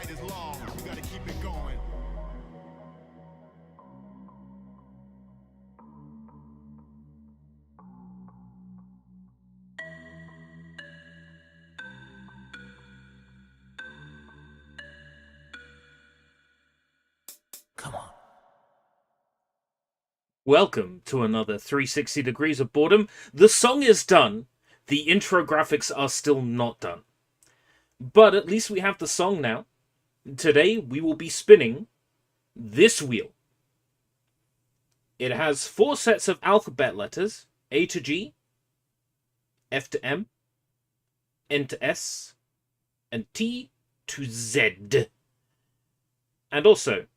night is long. You gotta keep it going. Come on. Welcome to another 360 Degrees of Boredom. The song is done. The intro graphics are still not done. But at least we have the song now. Today we will be spinning this wheel. It has 4 sets of alphabet letters: A to G, F to M, N to S, and T to Z. And also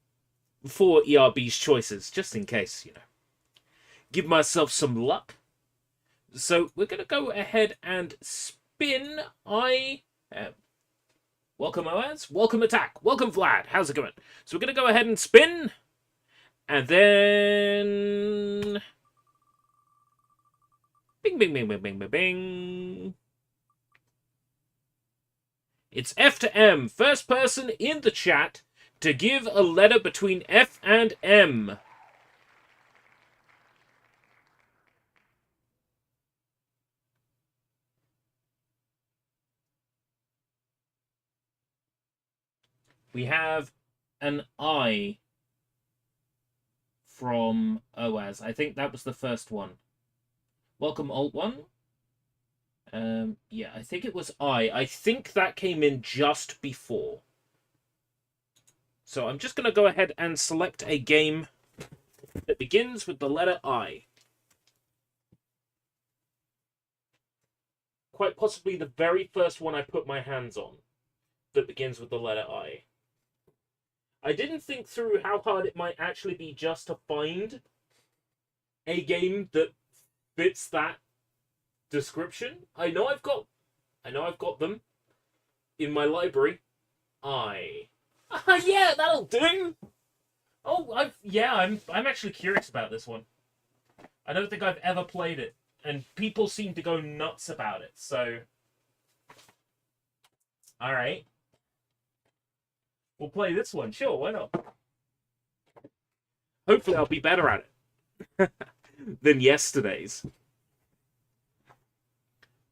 4 ERB's choices, just in case, give myself some luck. So we're going to go ahead and spin. Welcome, OAS. Welcome, Attack. Welcome, Vlad. How's it going? So we're going to go ahead and spin. And then... Bing, bing, bing, bing, bing, bing, bing. It's F to M. First person in the chat to give a letter between F and M. We have an I from OAS. I think that was the first one. Welcome, Alt One. Yeah, I think it was I. I think that came in just before. So I'm just going to go ahead and select a game that begins with the letter I. Quite possibly the very first one I put my hands on that begins with the letter I. I didn't think through how hard it might actually be just to find a game that fits that description. I know I've got them in my library. Yeah, that'll do. Oh, I'm actually curious about this one. I don't think I've ever played it, and people seem to go nuts about it. So, all right. We'll play this one. Sure, why not? Hopefully I'll be better at it than yesterday's.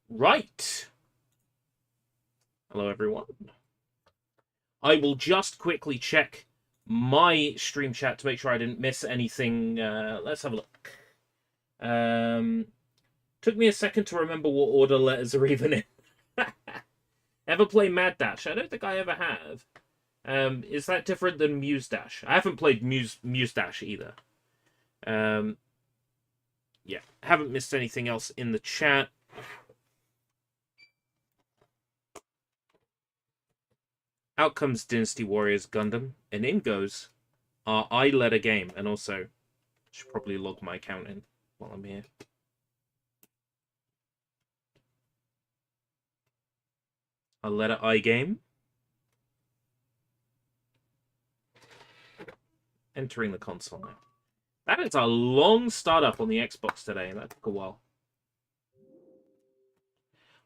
Right. Hello, everyone. I will just quickly check my stream chat to make sure I didn't miss anything. Let's have a look. Took me a second to remember what order letters are even in. Ever play Mad Dash? I don't think I ever have. Is that different than Muse Dash? I haven't played Muse Dash either. Yeah, haven't missed anything else in the chat. Out comes Dynasty Warriors Gundam, and in goes our I-letter game. And also, should probably log my account in while I'm here. A letter I game. Entering the console now. That is a long startup on the Xbox today. That took a while.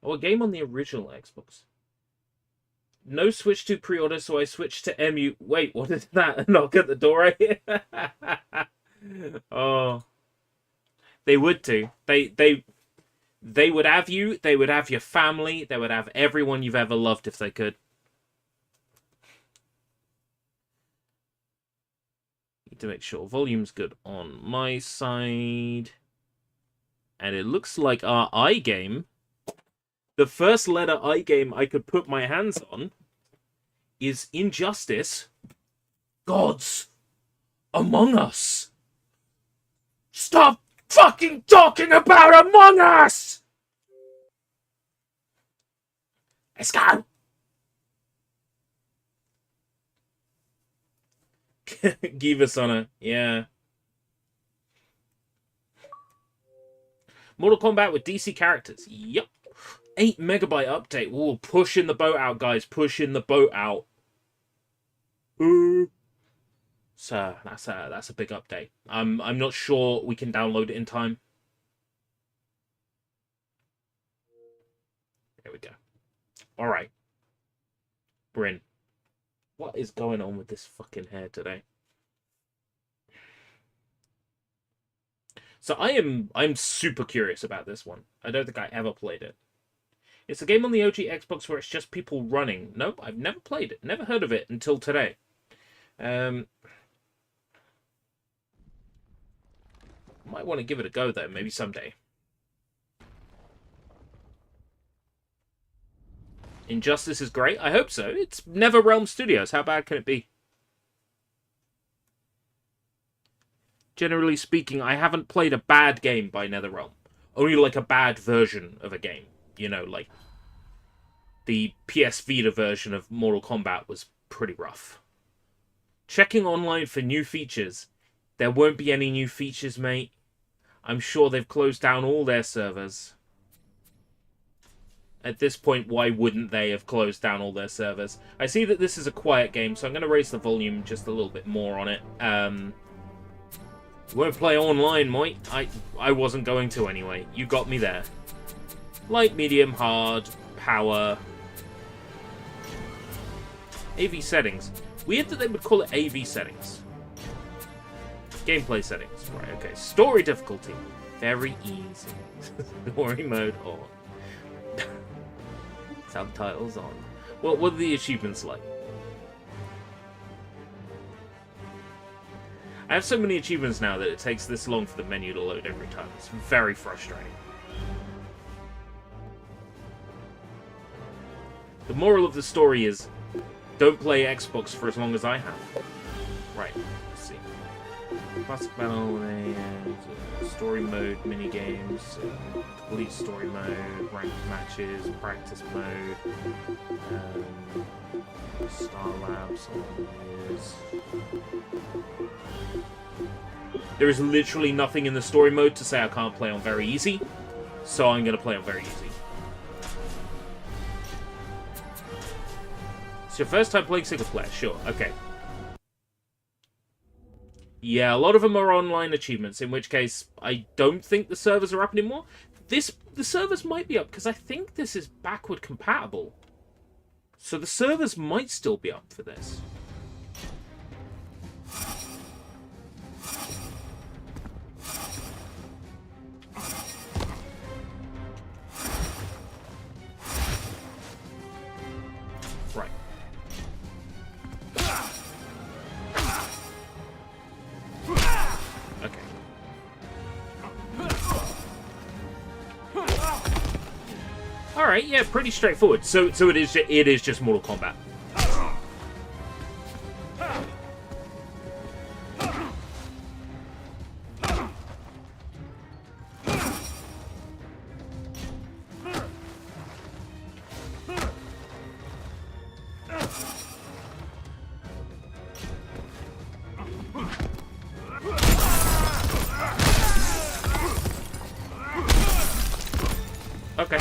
Oh, a game on the original Xbox. No Switch to pre-order, so I switched to MU. Wait, what is that? A knock at the door right here? Oh. They would too. They would have you. They would have your family. They would have everyone you've ever loved if they could. Need to make sure volume's good on my side. And it looks like our I game, the first letter I game I could put my hands on, is Injustice Gods Among Us. Stop fucking talking about Among Us! Let's go! Give us on a... Yeah. Mortal Kombat with DC characters. Yep. 8 megabyte update. Ooh, pushing the boat out, guys. Pushing the boat out. Ooh. So that's a big update. I'm not sure we can download it in time. There we go. All right. We're in. What is going on with this fucking hair today? So I'm super curious about this one. I don't think I ever played it. It's a game on the OG Xbox where it's just people running. Nope, I've never played it. Never heard of it until today. Might want to give it a go though, maybe someday. Injustice is great. I hope so. It's NetherRealm Studios. How bad can it be? Generally speaking, I haven't played a bad game by NetherRealm. Only like a bad version of a game. You know, like the PS Vita version of Mortal Kombat was pretty rough. Checking online for new features. There won't be any new features, mate. I'm sure they've closed down all their servers. At this point, why wouldn't they have closed down all their servers? I see that this is a quiet game, so I'm going to raise the volume just a little bit more on it. Won't play online, mate. I wasn't going to anyway. You got me there. Light, medium, hard, power. AV settings. Weird that they would call it AV settings. Gameplay settings. Right, okay. Story difficulty. Very easy. Story mode on. Subtitles on. What are the achievements like? I have so many achievements now that it takes this long for the menu to load every time. It's very frustrating. The moral of the story is, don't play Xbox for as long as I have. Right, let's see. Classic battle, story mode, minigames, complete story mode, ranked matches, practice mode, Star Labs, There is literally nothing in the story mode to say I can't play on very easy, so I'm going to play on very easy. It's your first time playing single player? Sure, okay. Yeah, a lot of them are online achievements, in which case I don't think the servers are up anymore. The servers might be up, because I think this is backward compatible. So the servers might still be up for this. Right. Okay. Alright, yeah, pretty straightforward. So it is just Mortal Kombat. Okay.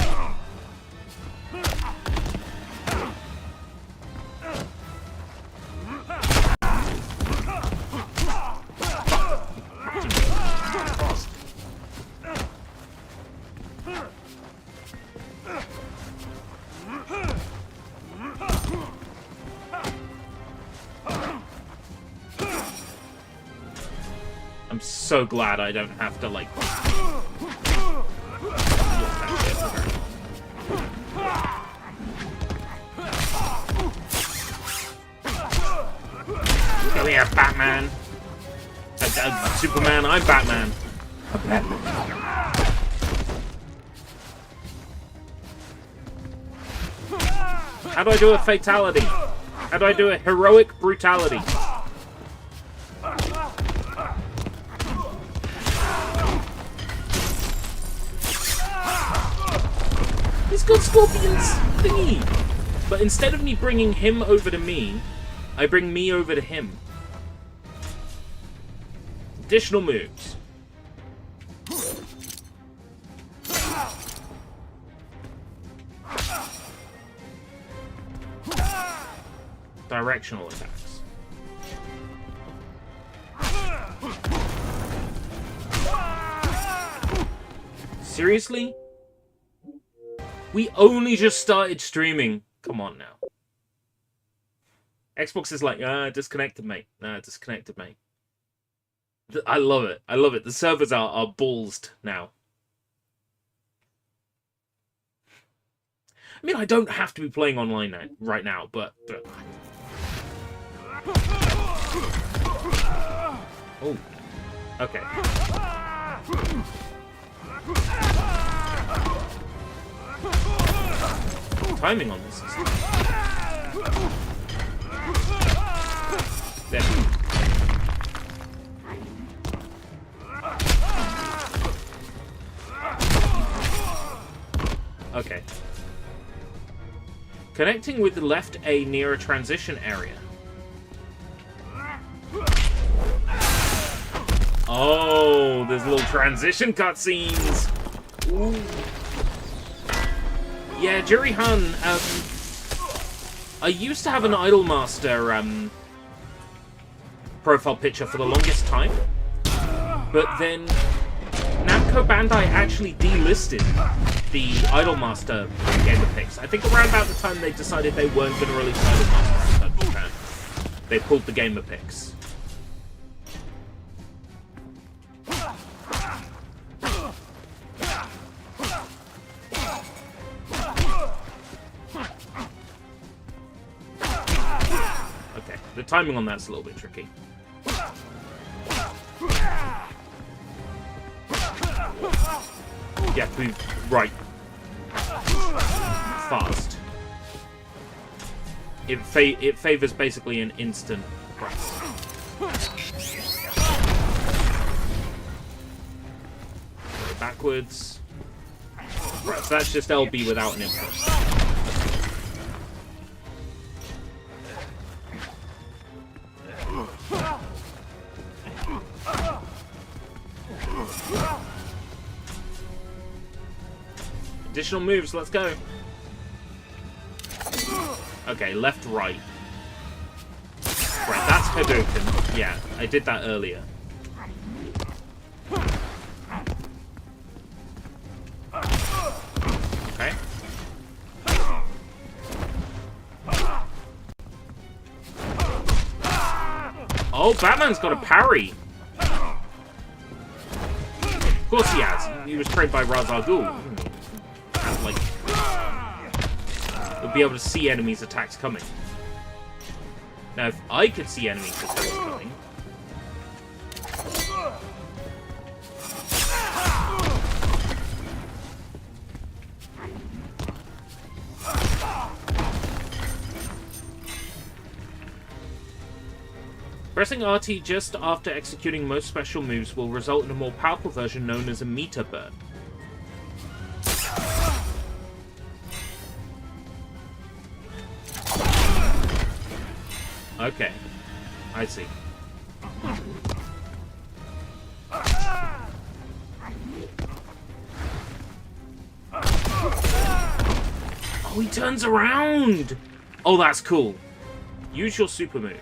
I'm so glad I don't have to, like... Come here, Batman! Superman, I'm Batman! How do I do a fatality? How do I do a heroic brutality? He's got Scorpion's thingy! But instead of me bringing him over to me, I bring me over to him. Additional moves. Directional attacks. Seriously? We only just started streaming. Come on now. Xbox is like, disconnected, mate. Disconnected, mate. I love it. I love it. The servers are ballsed now. I mean, I don't have to be playing online right now, but... Oh. Okay. Timing on this is... There. Okay. Connecting with the left A near a transition area. Oh, there's little transition cutscenes. Ooh. Yeah, Jerry Han, I used to have an Idolmaster profile picture for the longest time, but then Namco Bandai actually delisted the Idolmaster gamer picks. I think around about the time they decided they weren't going to release Idolmaster in Japan, they pulled the gamer picks. Okay, the timing on that's a little bit tricky. You have to be right. Fast. It favors basically an instant press. Backwards. Right, so that's just LB without an input. Additional moves, let's go. Okay, left, right. Right, that's Hadouken. Yeah, I did that earlier. Okay. Oh, Batman's got a parry. Of course he has. He was trained by Ra's al Ghul. Like, you'll be able to see enemies' attacks coming. Now, if I could see enemies' attacks coming... Pressing RT just after executing most special moves will result in a more powerful version known as a meter burn. Okay, I see. Oh, he turns around! Oh, that's cool. Use your super move.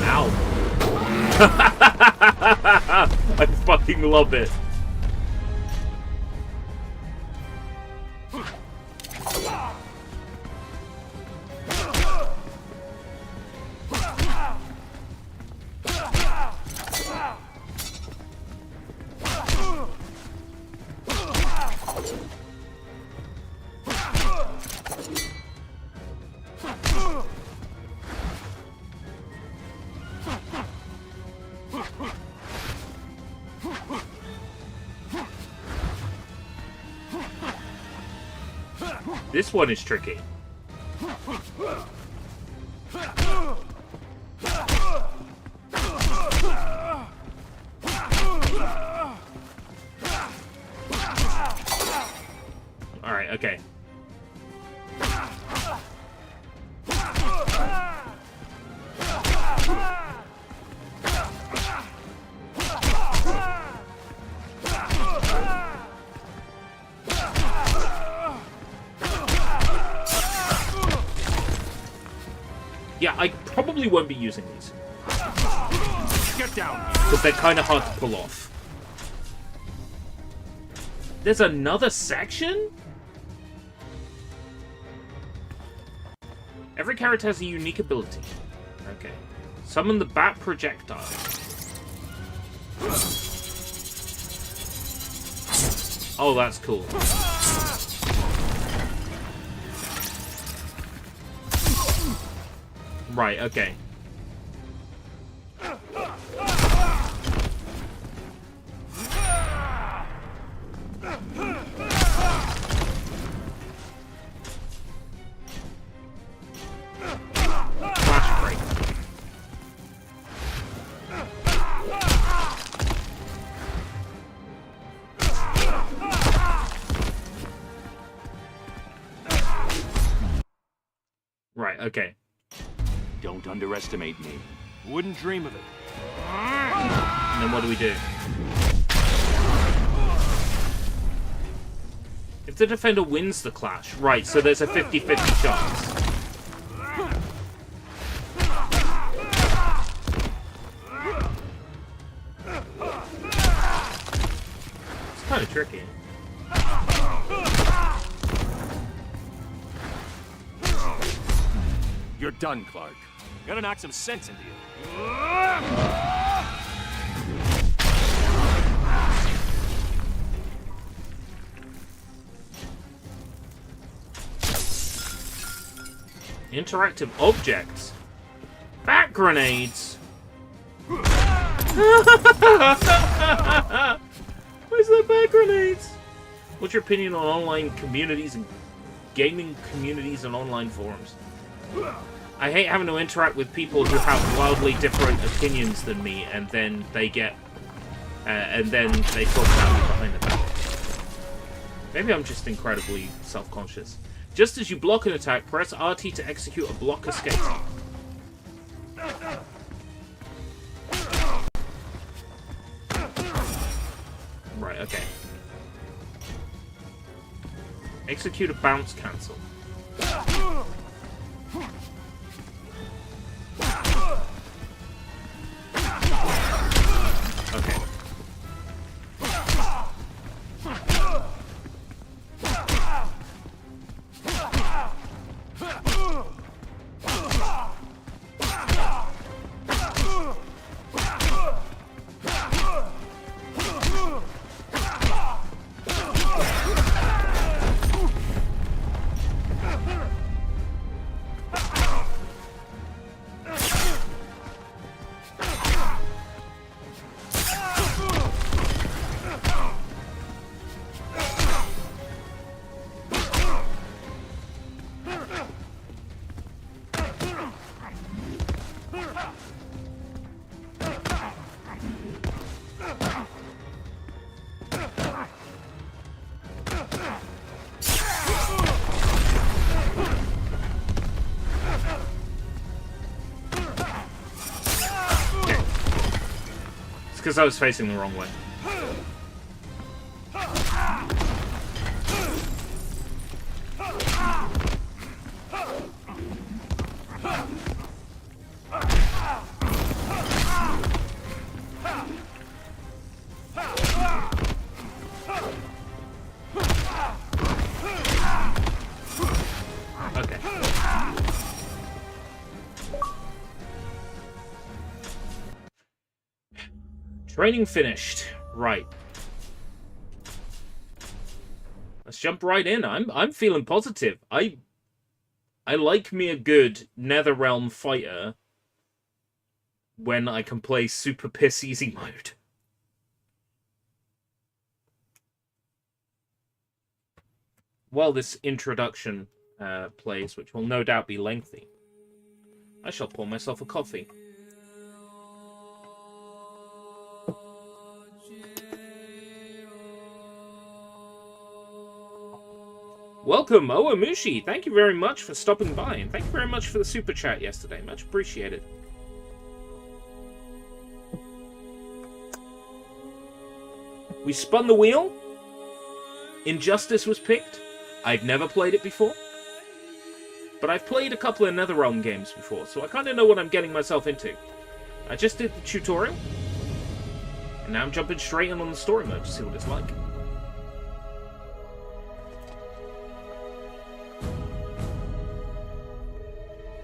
Ow. I fucking love it. This one is tricky. Alright, okay. Yeah, I probably won't be using these. Get down. Because they're kind of hard to pull off. There's another section? Every character has a unique ability. Okay. Summon the bat projectile. Oh, that's cool. Right, okay. Flash break. Right, okay. Don't underestimate me. Wouldn't dream of it. And then what do we do? If the defender wins the clash, right, so there's a 50-50 chance. It's kind of tricky. You're done, Clark. Gotta knock some sense into you. Interactive objects. Bat grenades. Where's the bat grenades? What's your opinion on online communities and gaming communities and online forums? I hate having to interact with people who have wildly different opinions than me, and then they get, and then they talk about me behind the back. Maybe I'm just incredibly self-conscious. Just as you block an attack, press RT to execute a block escape. Right, okay. Execute a bounce cancel. Okay. Because I was facing the wrong way. Okay. Training finished. Right. Let's jump right in. I'm feeling positive. I like me a good Netherrealm fighter when I can play super piss easy mode. While this introduction plays, which will no doubt be lengthy, I shall pour myself a coffee. Welcome, Owamushi. Thank you very much for stopping by, and thank you very much for the super chat yesterday. Much appreciated. We spun the wheel. Injustice was picked. I've never played it before. But I've played a couple of NetherRealm games before, so I kind of know what I'm getting myself into. I just did the tutorial. And now I'm jumping straight in on the story mode to see what it's like.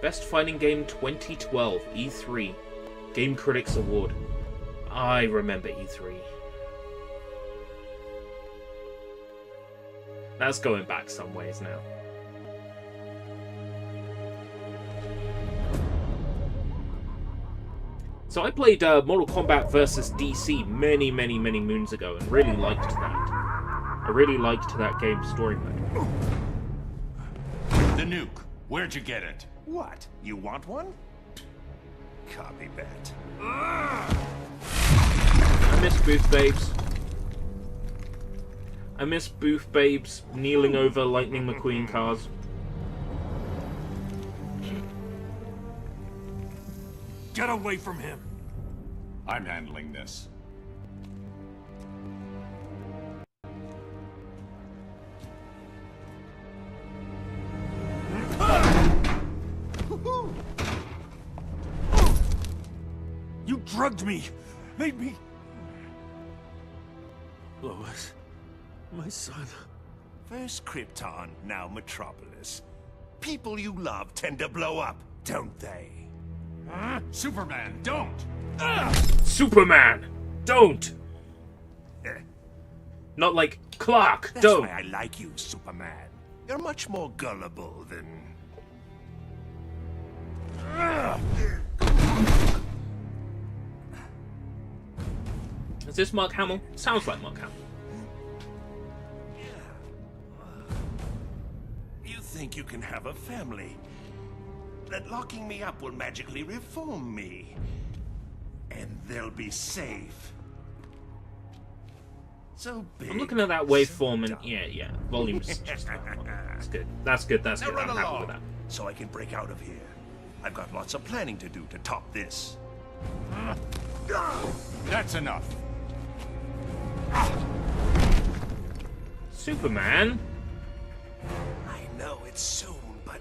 Best Fighting Game 2012, E3. Game Critics Award. I remember E3. That's going back some ways now. So I played Mortal Kombat vs. DC many moons ago and really liked that. I really liked that game's story mode. The nuke. Where'd you get it? What? You want one? Copy that. I miss Booth Babes. I miss Booth Babes kneeling over Lightning McQueen cars. Get away from him! I'm handling this. You drugged me! Made me... Lois, my son... First Krypton, now Metropolis. People you love tend to blow up, don't they? Superman, don't! Superman! Don't! Not like, Clark, That's don't! why I like you, Superman. You're much more gullible than... Is this Mark Hamill? Sounds like Mark Hamill. You think you can have a family? That locking me up will magically reform me. And they'll be safe. So big. I'm looking at that waveform and yeah, volume's just that's good. That's good. Now I'm run happy along, with that. so I can break out of here. I've got lots of planning to do to top this. That's enough. Superman? I know it's soon, but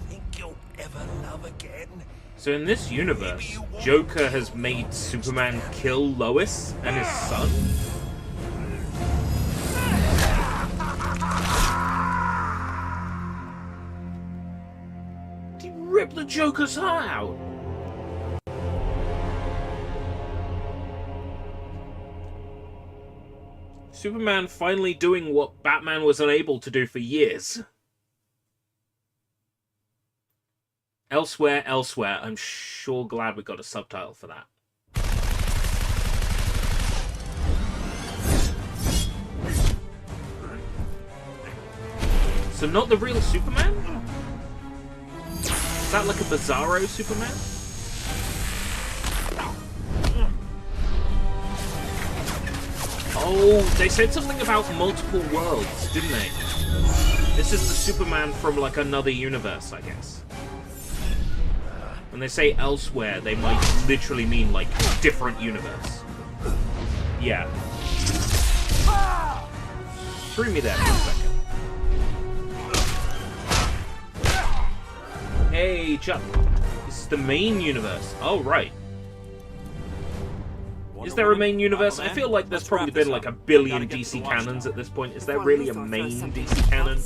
think you'll ever love again? So in this universe, Joker has made Superman kill Lois and his son? Did he rip the Joker's heart out? Superman finally doing what Batman was unable to do for years. Elsewhere. I'm sure glad we got a subtitle for that. So not the real Superman? Is that like a Bizarro Superman? Oh, they said something about multiple worlds, didn't they? This is the Superman from like another universe, I guess. When they say elsewhere, they might literally mean like different universe. Yeah. Threw me there for a second. Hey, jump. This is the main universe. Oh, right. Is there a main universe? I feel like there's probably been like a billion DC canons at this point. Is there really a main DC canon?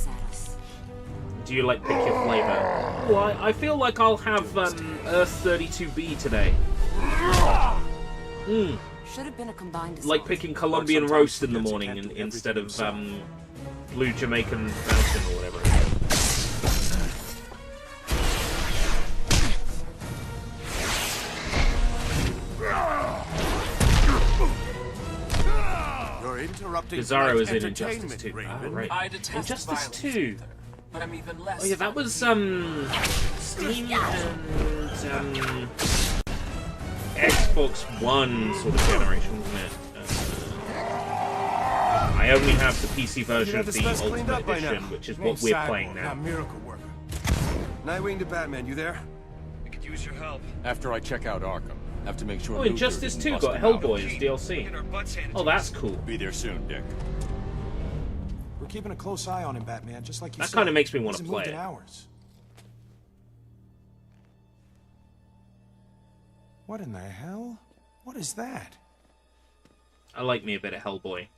Do you like pick your flavor? Well, I feel like I'll have Earth 32B today. Should have been a combined Like picking Colombian roast in the morning instead of blue Jamaican mountain or whatever. Bizarro is in Injustice 2. Oh, right. Injustice 2. But I'm even less. Oh yeah, that was Steam and Xbox One sort of generation, wasn't it? I only have the PC version of the Ultimate Edition, which is what we're playing now. Miracle worker. Nightwing to Batman, you there? I could use your help. After I check out Arkham, have to make sure. Oh, Injustice 2 got Hellboy as DLC. Oh, that's cool. Be there soon, Dick. We're keeping a close eye on him, Batman, just like you That said. kind of makes me want to Hasn't play moved in it. hours. What in the hell? What is that? I like me a bit of Hellboy.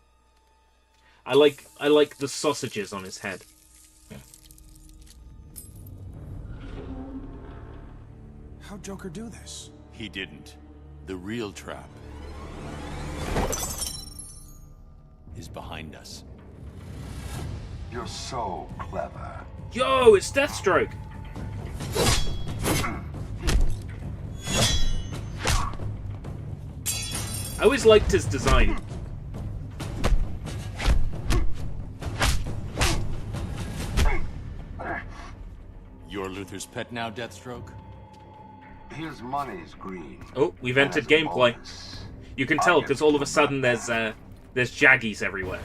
I like the sausages on his head. How'd Joker do this? He didn't. The real trap is behind us. You're so clever. Yo, it's Deathstroke! I always liked his design. You're Luther's pet now, Deathstroke? His money's green. Oh, we've entered And as a gameplay. bonus, You can tell because all of a sudden there's jaggies everywhere.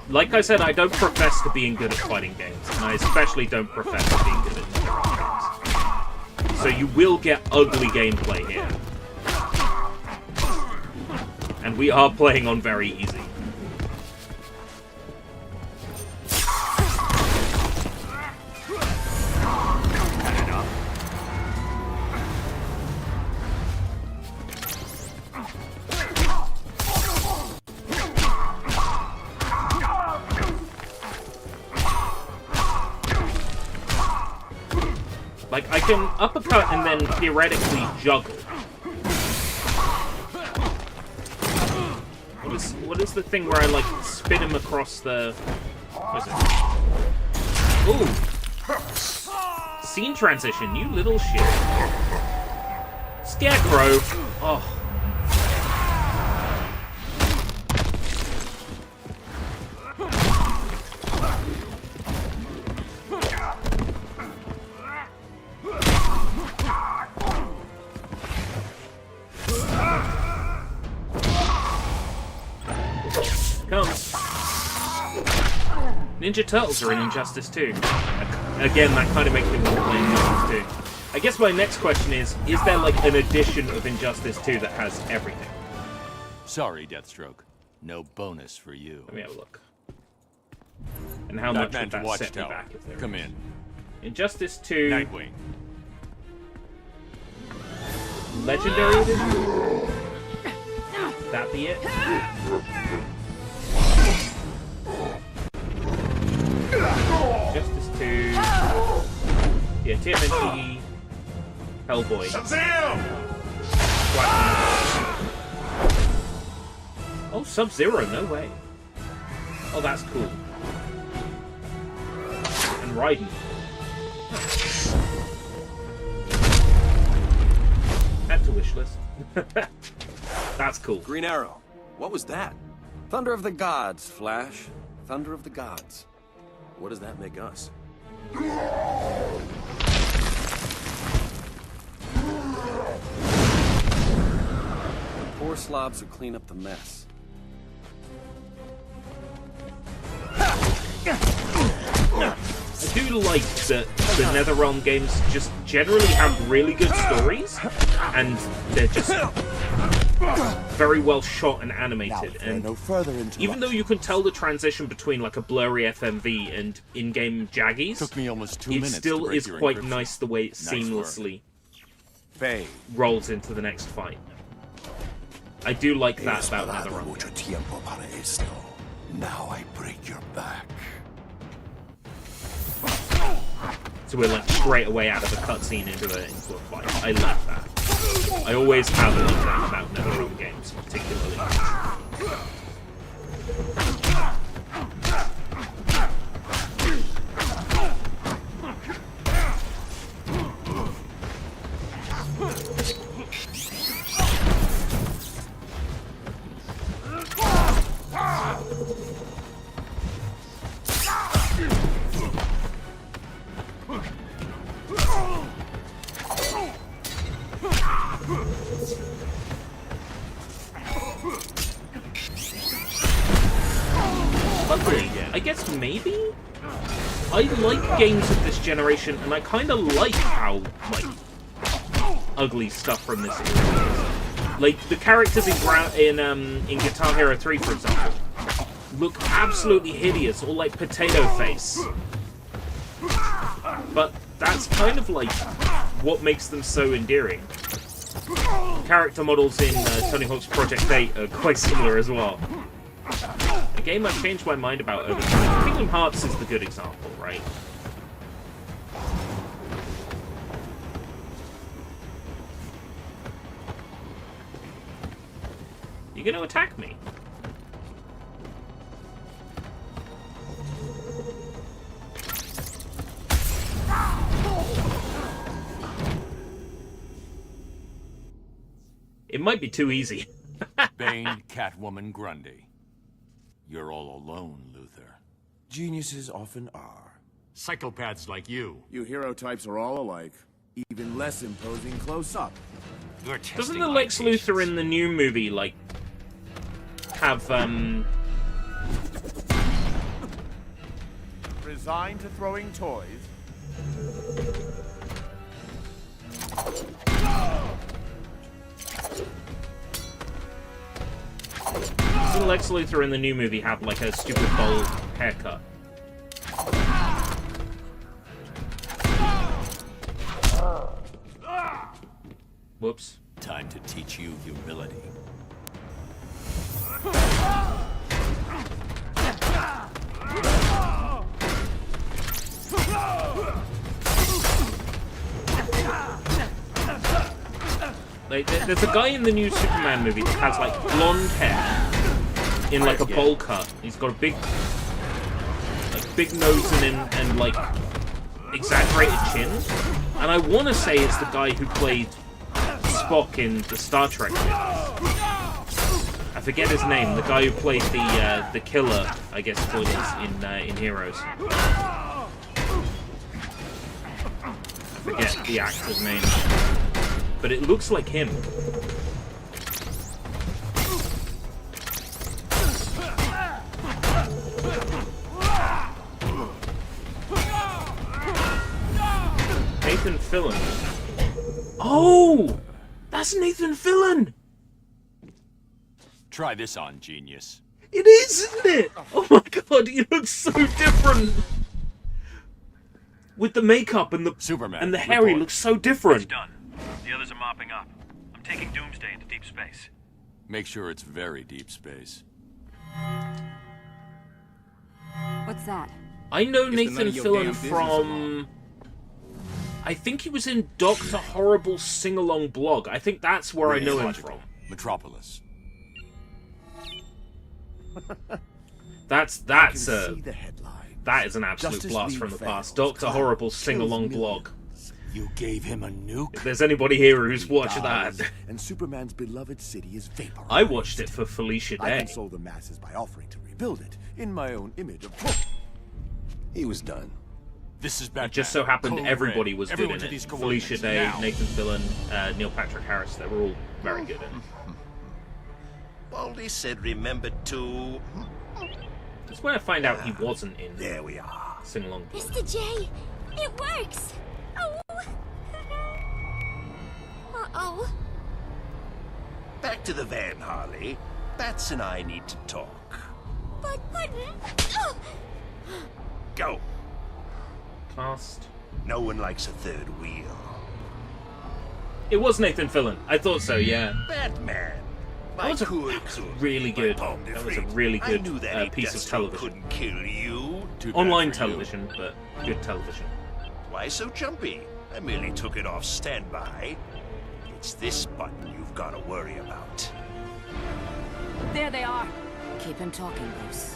Like I said, I don't profess to being good at fighting games, and I especially don't profess to being good at terror games. So you will get ugly gameplay here. And we are playing on very easy. Like, I can uppercut and then theoretically juggle. What is the thing where I, like, spin him across the... What is it? Ooh! Scene transition, you little shit. Scarecrow! Oh. Ninja Turtles are in Injustice 2. Again, that kind of makes me want to play Injustice 2. I guess my next question is there like an edition of Injustice 2 that has everything? Sorry, Deathstroke. No bonus for you. Let me have a look. And how much would that set me back if there Come in. Injustice 2... Nightwing. Legendary Edition? That be it? Justice 2. Yeah, TMNT. Hellboy. Oh, Sub-Zero, no way. Oh, that's cool. And Raiden. Add to wish list. That's cool. Green Arrow. What was that? Thunder of the Gods, Flash. Thunder of the Gods. What does that make us? Poor slobs who clean up the mess. I do like that the NetherRealm games just generally have really good stories, and they're just very well shot and animated. And even though you can tell the transition between like a blurry FMV and in-game jaggies, Took me almost 2 it minutes still to break is your quite encryption. nice the way it Nice seamlessly Faye. rolls into the next fight. I do like that about NetherRealm. Mucho tiempo para esto. Now I break your back. So we're like straight away out of a cutscene into a fight. I love that. I always have loved that about NetherRealm games, particularly. I guess maybe? I like games of this generation, and I kind of like how, like, ugly stuff from this era is. Like, the characters in Guitar Hero 3, for example, look absolutely hideous, all like potato face. But that's kind of like what makes them so endearing. character models in Tony Hawk's Project 8 are quite similar as well. A game I've changed my mind about over time. Kingdom Hearts is the good example, right? You gonna attack me? It might be too easy. Bane, Catwoman, Grundy. You're all alone, Luther. Geniuses often are. Psychopaths like you. You hero types are all alike. Even less imposing close up. You're Doesn't testing the my Lex patience. Luthor in the new movie, like, have, Resigned to throwing toys? doesn't Lex Luthor in the new movie have, like, a stupid bold haircut? Whoops. Time to teach you humility. Like, there's a guy in the new Superman movie that has, like, blonde hair in, like, a bowl cut. He's got a big nose and like, exaggerated chin. And I want to say it's the guy who played Spock in the Star Trek movies. I forget his name. The guy who played the killer, I guess, spoilers, in Heroes. I forget the actor's name. But it looks like him. Nathan Fillion. Oh! That's Nathan Fillion! Try this on, genius. It is, isn't it? Oh my god, he looks so different! With the makeup and the Superman, and the hair, he report. looks so different. Done. The others are mopping up. I'm taking Doomsday into deep space. Make sure it's very deep space. What's that? I know It's none Nathan of your Fillion damn business, from... I think he was in Dr. Horrible's sing-along blog. I think that's where I know him Logical. from. Metropolis. That's See a... the headline. That is an absolute Justice blast League from the fails. past. Dr. Cloud Horrible's kills sing-along millions. blog. You gave him a nuke? If there's anybody here who's watched that... Dies, and Superman's beloved city is vaporized. I watched it for Felicia I Day. console the masses by offering to rebuild it in my own image of course. He was done. This is Batman. It just so happened Code everybody Red. was Everyone good to in these it. Felicia coordinates, Day, now. Nathan Fillion, Neil Patrick Harris, they were all very good in it. Baldy said remember to... That's where I find out he wasn't in There we are. sing-along blog. Mr. J, it works! Oh! Uh-oh. Back to the van, Harley. Bats and I need to talk. But... Oh! Go. Cast. No one likes a third wheel. It was Nathan Fillion. I thought so, yeah. Batman. That was a really good. That was a really good piece of television. Couldn't kill you. Too bad Online for you. television, but good television. Why so jumpy? I merely took it off standby. It's this button you've got to worry about. There they are. Keep him talking, Bruce.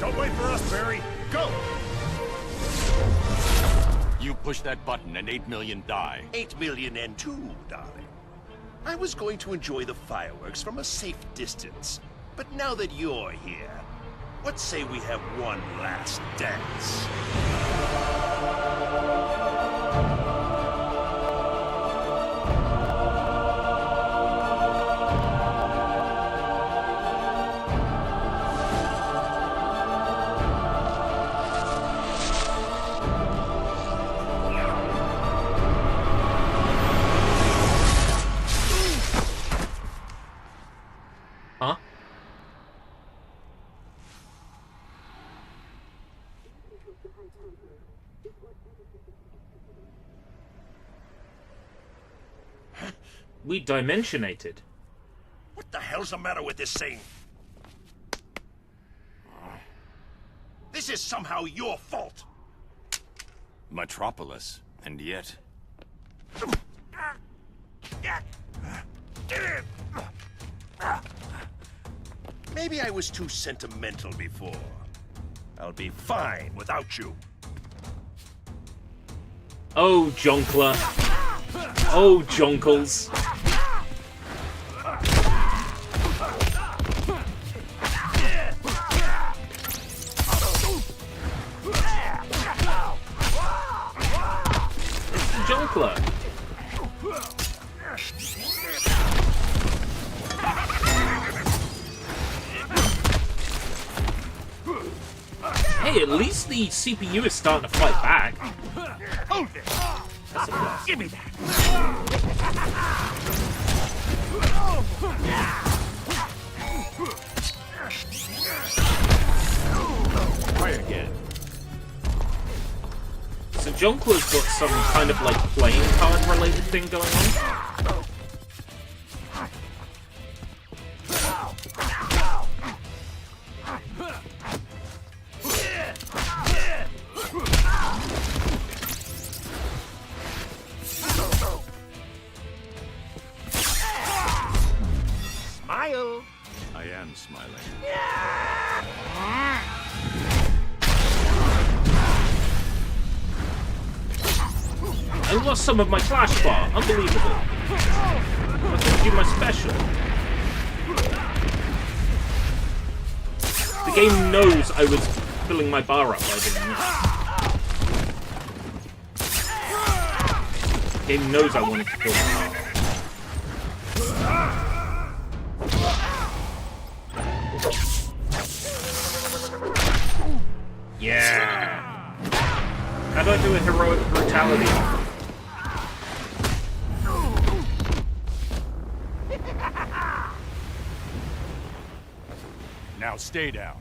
Don't wait for us, Barry. Go! You push that button and 8 million die. 8 million and 2, darling. I was going to enjoy the fireworks from a safe distance. But now that you're here, what say we have one last dance? Huh? We dimensionated. What the hell's the matter with this thing? This is somehow your fault. Metropolis, and yet... Maybe I was too sentimental before. I'll be fine without you. Oh, Jonkler. Oh, Jonkles. It's Jonkler. Hey, at least the CPU is starting to fight back. Hold it! That's a plus. Give me that! Try it again. So Jonkler's got some kind of like playing card related thing going on. Smile! I am smiling. I lost some of my flash bar. Unbelievable. I was going to do my special. The game knows I was filling my bar up by doing this. The game knows I wanted to fill my bar. Yeah! How do I do a heroic brutality? Now stay down.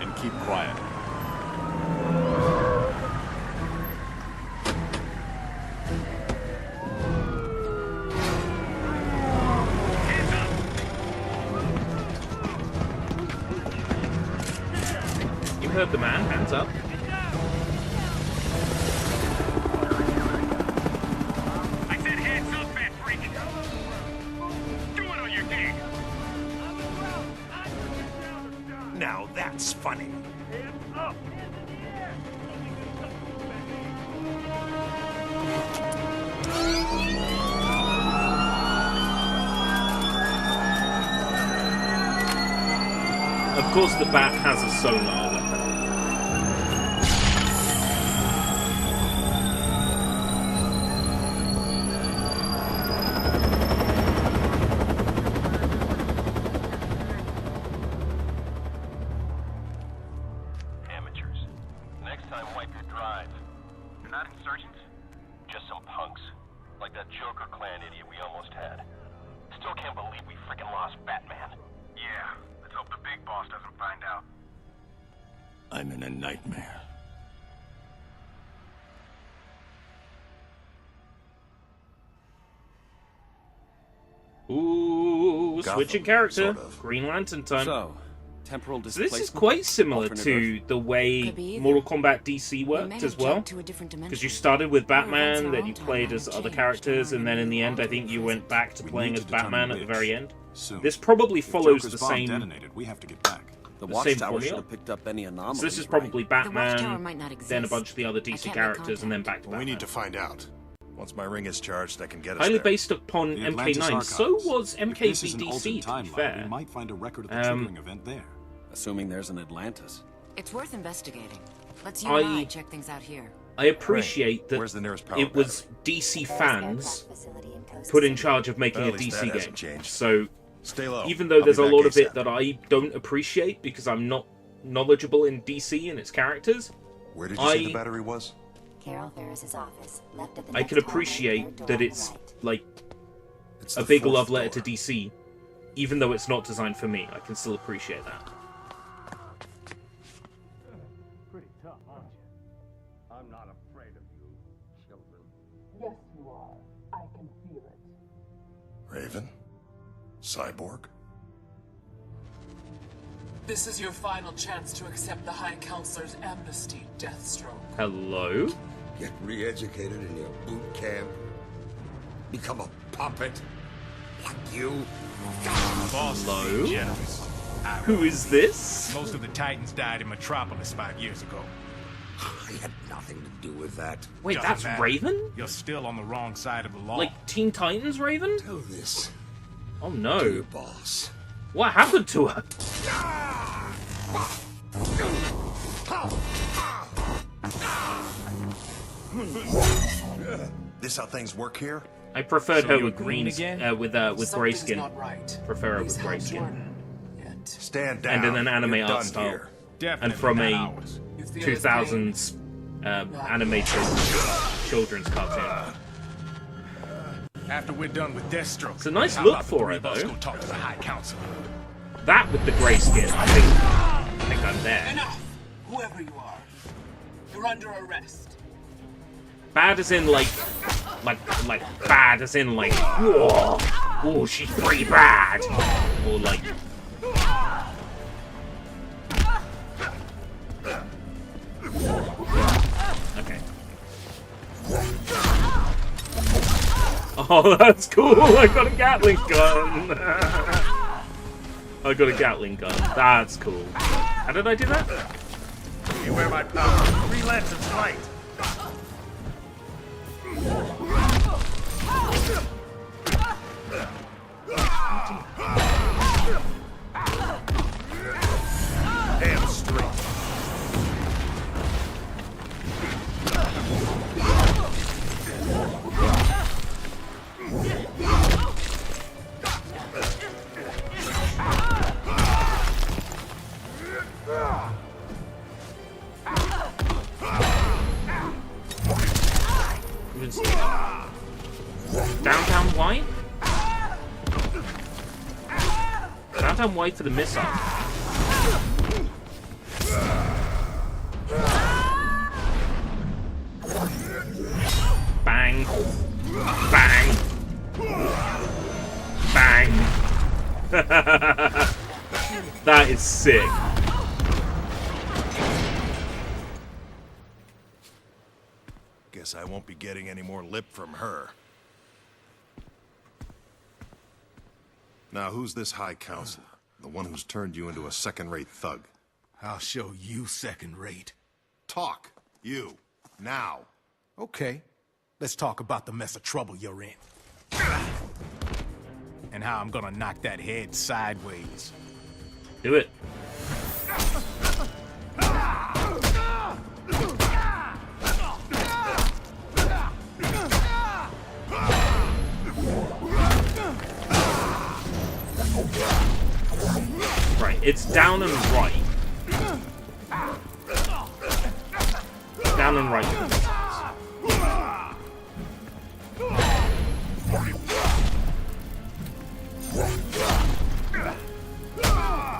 And keep quiet. You heard the man, hands up. I said hands up, fat freak. Do it on your dig. Now that's funny. Of course the bat has a sonar weapon. Amateurs. Next time, wipe your drive. You're not insurgents? Just some punks. Like that Joker clan idiot we almost had. Still can't believe we freaking lost Batman. Yeah, let's hope the big boss doesn't find out. I'm in a nightmare. Ooh, switching Gotham, character. sort of. Green Lantern time. So, temporal So displacement. this is quite similar alternate to the way Could be either. Mortal Kombat DC We may worked have as well. jumped to a different dimension. Because you started with Our events Batman, in our then own you played timeline as have other changed, characters, and and we're then in the in end, I the think you went back to We playing need as to Batman at determine the very which. end. Soon. This probably If follows Joker's the bomb same. detonated, we have to get back. The the same Watchtower formula. should have picked up any anomalies. So this is right? probably Watchtower Batman, might not exist. then a bunch of the other I DC can't make characters, and then contact. back to We Batman. need to find out. Once my ring is charged, I can get us Highly there. based upon The Atlantis MK9. So archives. was If this is an MKBDC, alternate to be timeline, fair. we might find a record of the Um, triggering event there. Assuming there's an Atlantis. It's worth investigating. Let's you and I- I check things out here. I appreciate that Where's the nearest power it was DC fans put in charge of making Well, a at least DC that game. hasn't changed. So Stay low. even though I'll be there's a back lot of it ASAP. that I don't appreciate because I'm not knowledgeable in DC and its characters, Where did you say the I- battery was? Carol Ferris's office, left at the I next can hallway, appreciate third door that on the it's right. It's like a the big fourth love letter to door. DC, even though it's not designed for me. I can still appreciate that. you are. I can feel it. Raven? Cyborg? This is your final chance to accept the High Counselor's amnesty, Deathstroke. Hello? Get re-educated in your boot camp? Become a puppet? Like you? Hello? Generous. Who is this? Most of the Titans died in Metropolis 5 years ago. I had nothing to do with that. Wait, Doesn't that's matter. Raven? You're still on the wrong side of the law. Like Teen Titans Raven? Tell this Oh to your no. boss. What happened to her? This how things work here? I preferred So her you're with green green, again? with gray Something's skin. not right. Prefer her Please with grey help skin. Jordan. Yet. Stand down. And in an anime You're art done style. here. Definitely And from not a ours. You feel his 2000s animated children's cartoon. After we're done with Deathstroke, It's a nice how look about the for three her, of us though. go talk to the High Council? That with the grey skin. I think I'm there. Enough! Whoever you are, you're under arrest. Bad as in like bad as in like, whoa, oh, she's pretty bad. Or like, okay. Oh, that's cool. I got a Gatling gun. I got a Gatling gun. That's cool. How did I do that? Beware my power. Relent and flight. Damn straight. Downtown White? Downtown White for the missile. Bang. Bang. Bang. That is sick. Guess I won't be getting any more lip from her. Now, who's this High Counselor? The one who's turned you into a second-rate thug? I'll show you second rate. Talk. You. Now. Okay, let's talk about the mess of trouble you're in. And how I'm gonna knock that head sideways. Do it. Right, it's down and right. Down and right.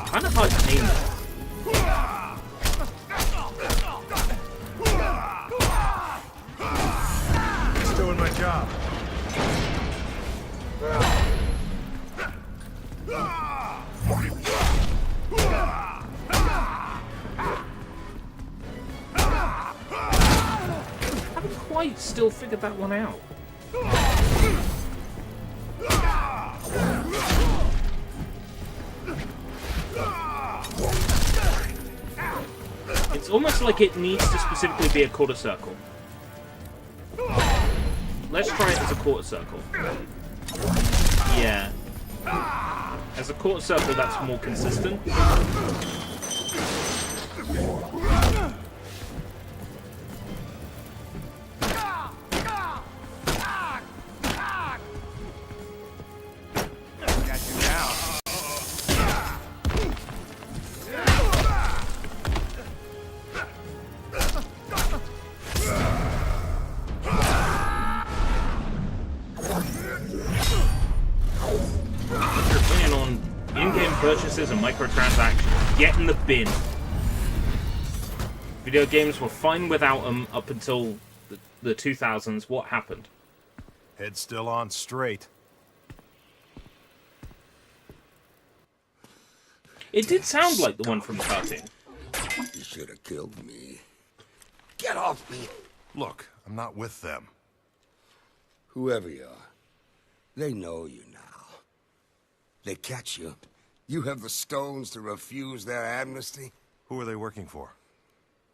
Kind of hard to aim that. Just doing my job. Haven't quite still figured that one out. It's almost like it needs to specifically be a quarter circle. Let's try it as a quarter circle. Yeah. As a quarter circle, that's more consistent. Purchases and microtransactions. Get in the bin. Video games were fine without them up until the 2000s. What happened? Head still on straight. It did sound like the one from the cartoon. You should have killed me. Get off me! Look, I'm not with them. Whoever you are, they know you now. They catch you. You have the stones to refuse their amnesty? Who are they working for?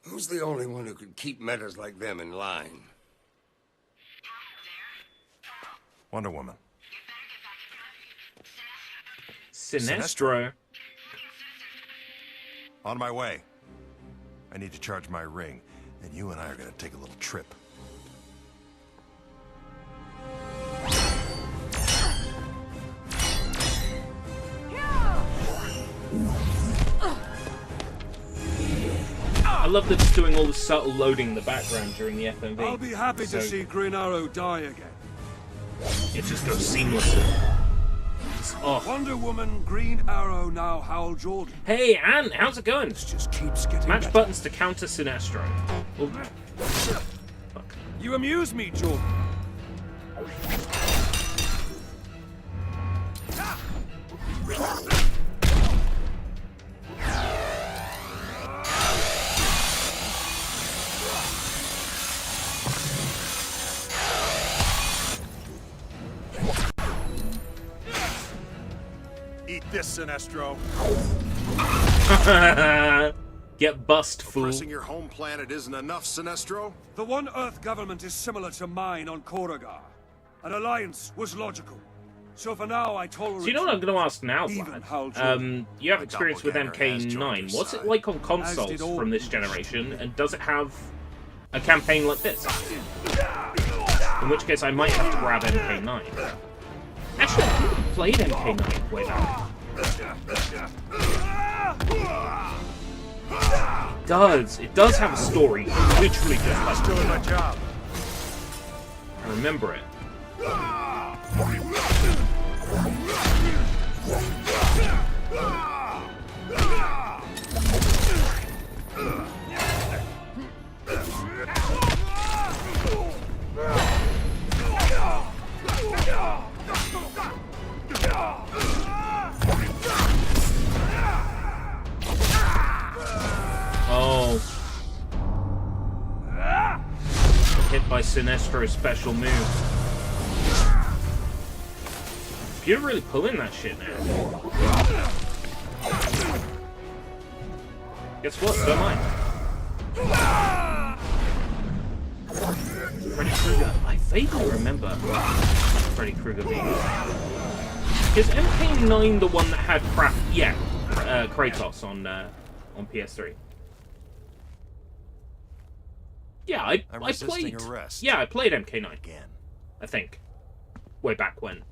Who's the only one who could keep metas like them in line? Wonder Woman. Sinestro. On my way. I need to charge my ring, and you and I are gonna take a little trip. I love that it's doing all the subtle loading in the background during the FMV. I'll be happy to see Green Arrow die again. It just goes seamlessly. Oh. Wonder Woman, Green Arrow, now Hal Jordan. Hey, Anne, how's it going? This just keeps getting Match better. buttons to counter Sinestro. Oh. Fuck. You amuse me, Jordan. Eat this, Sinestro. Get bust, fool. Oppressing your home planet isn't enough, Sinestro? The One Earth government is similar to mine on Koragar. An alliance was logical. So for now, I tolerate... So you know what I'm going to ask now, Vlad? You have experience with MK9. What's it like on consoles from this generation? And does it have a campaign like this? In which case, I might have to grab MK9. Actually, I think I played MK9 way back. It does have a story, literally just like doing my job. I remember it. Oh. Hit by Sinestro's special move. You're really pulling that shit now. Guess what? So am I. Freddy Krueger. I vaguely remember Freddy Krueger being. Is MK9 the one that had Kratos on PS3? Yeah, I played. Arrest. Yeah, I played MK9 again. I think way back when.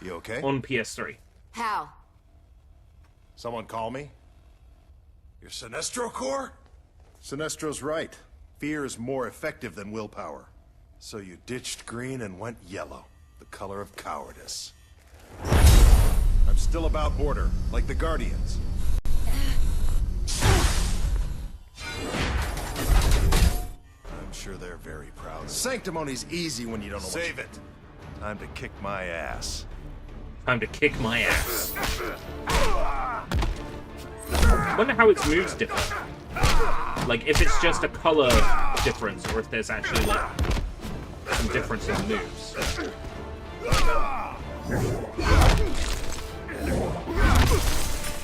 You okay? On PS3. How? Someone call me? Your Sinestro Corps? Sinestro's right. Fear is more effective than willpower. So you ditched green and went yellow, the color of cowardice. I'm still about order, like the Guardians. I'm sure they're very proud. Sanctimony's easy when you don't know what Save it. Time to kick my ass. Time to kick my ass. I wonder how its moves differ. Like, if it's just a color difference, or if there's actually, like, some difference in moves.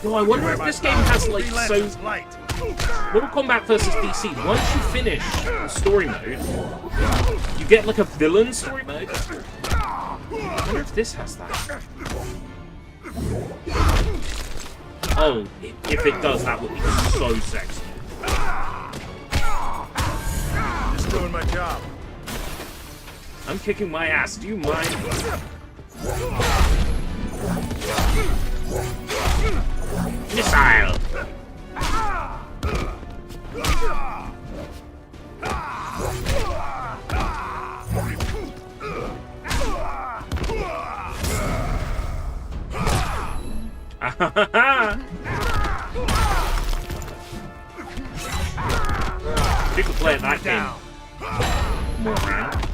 No, I wonder if this game has, like, so... Mortal Kombat vs. DC, once you finish the story mode, you get, like, a villain story mode. I wonder if this has that. Oh, if it does, that would be so sexy. Just doing my job. I'm kicking my ass. Do you mind? Missile! You can play that game. more hand.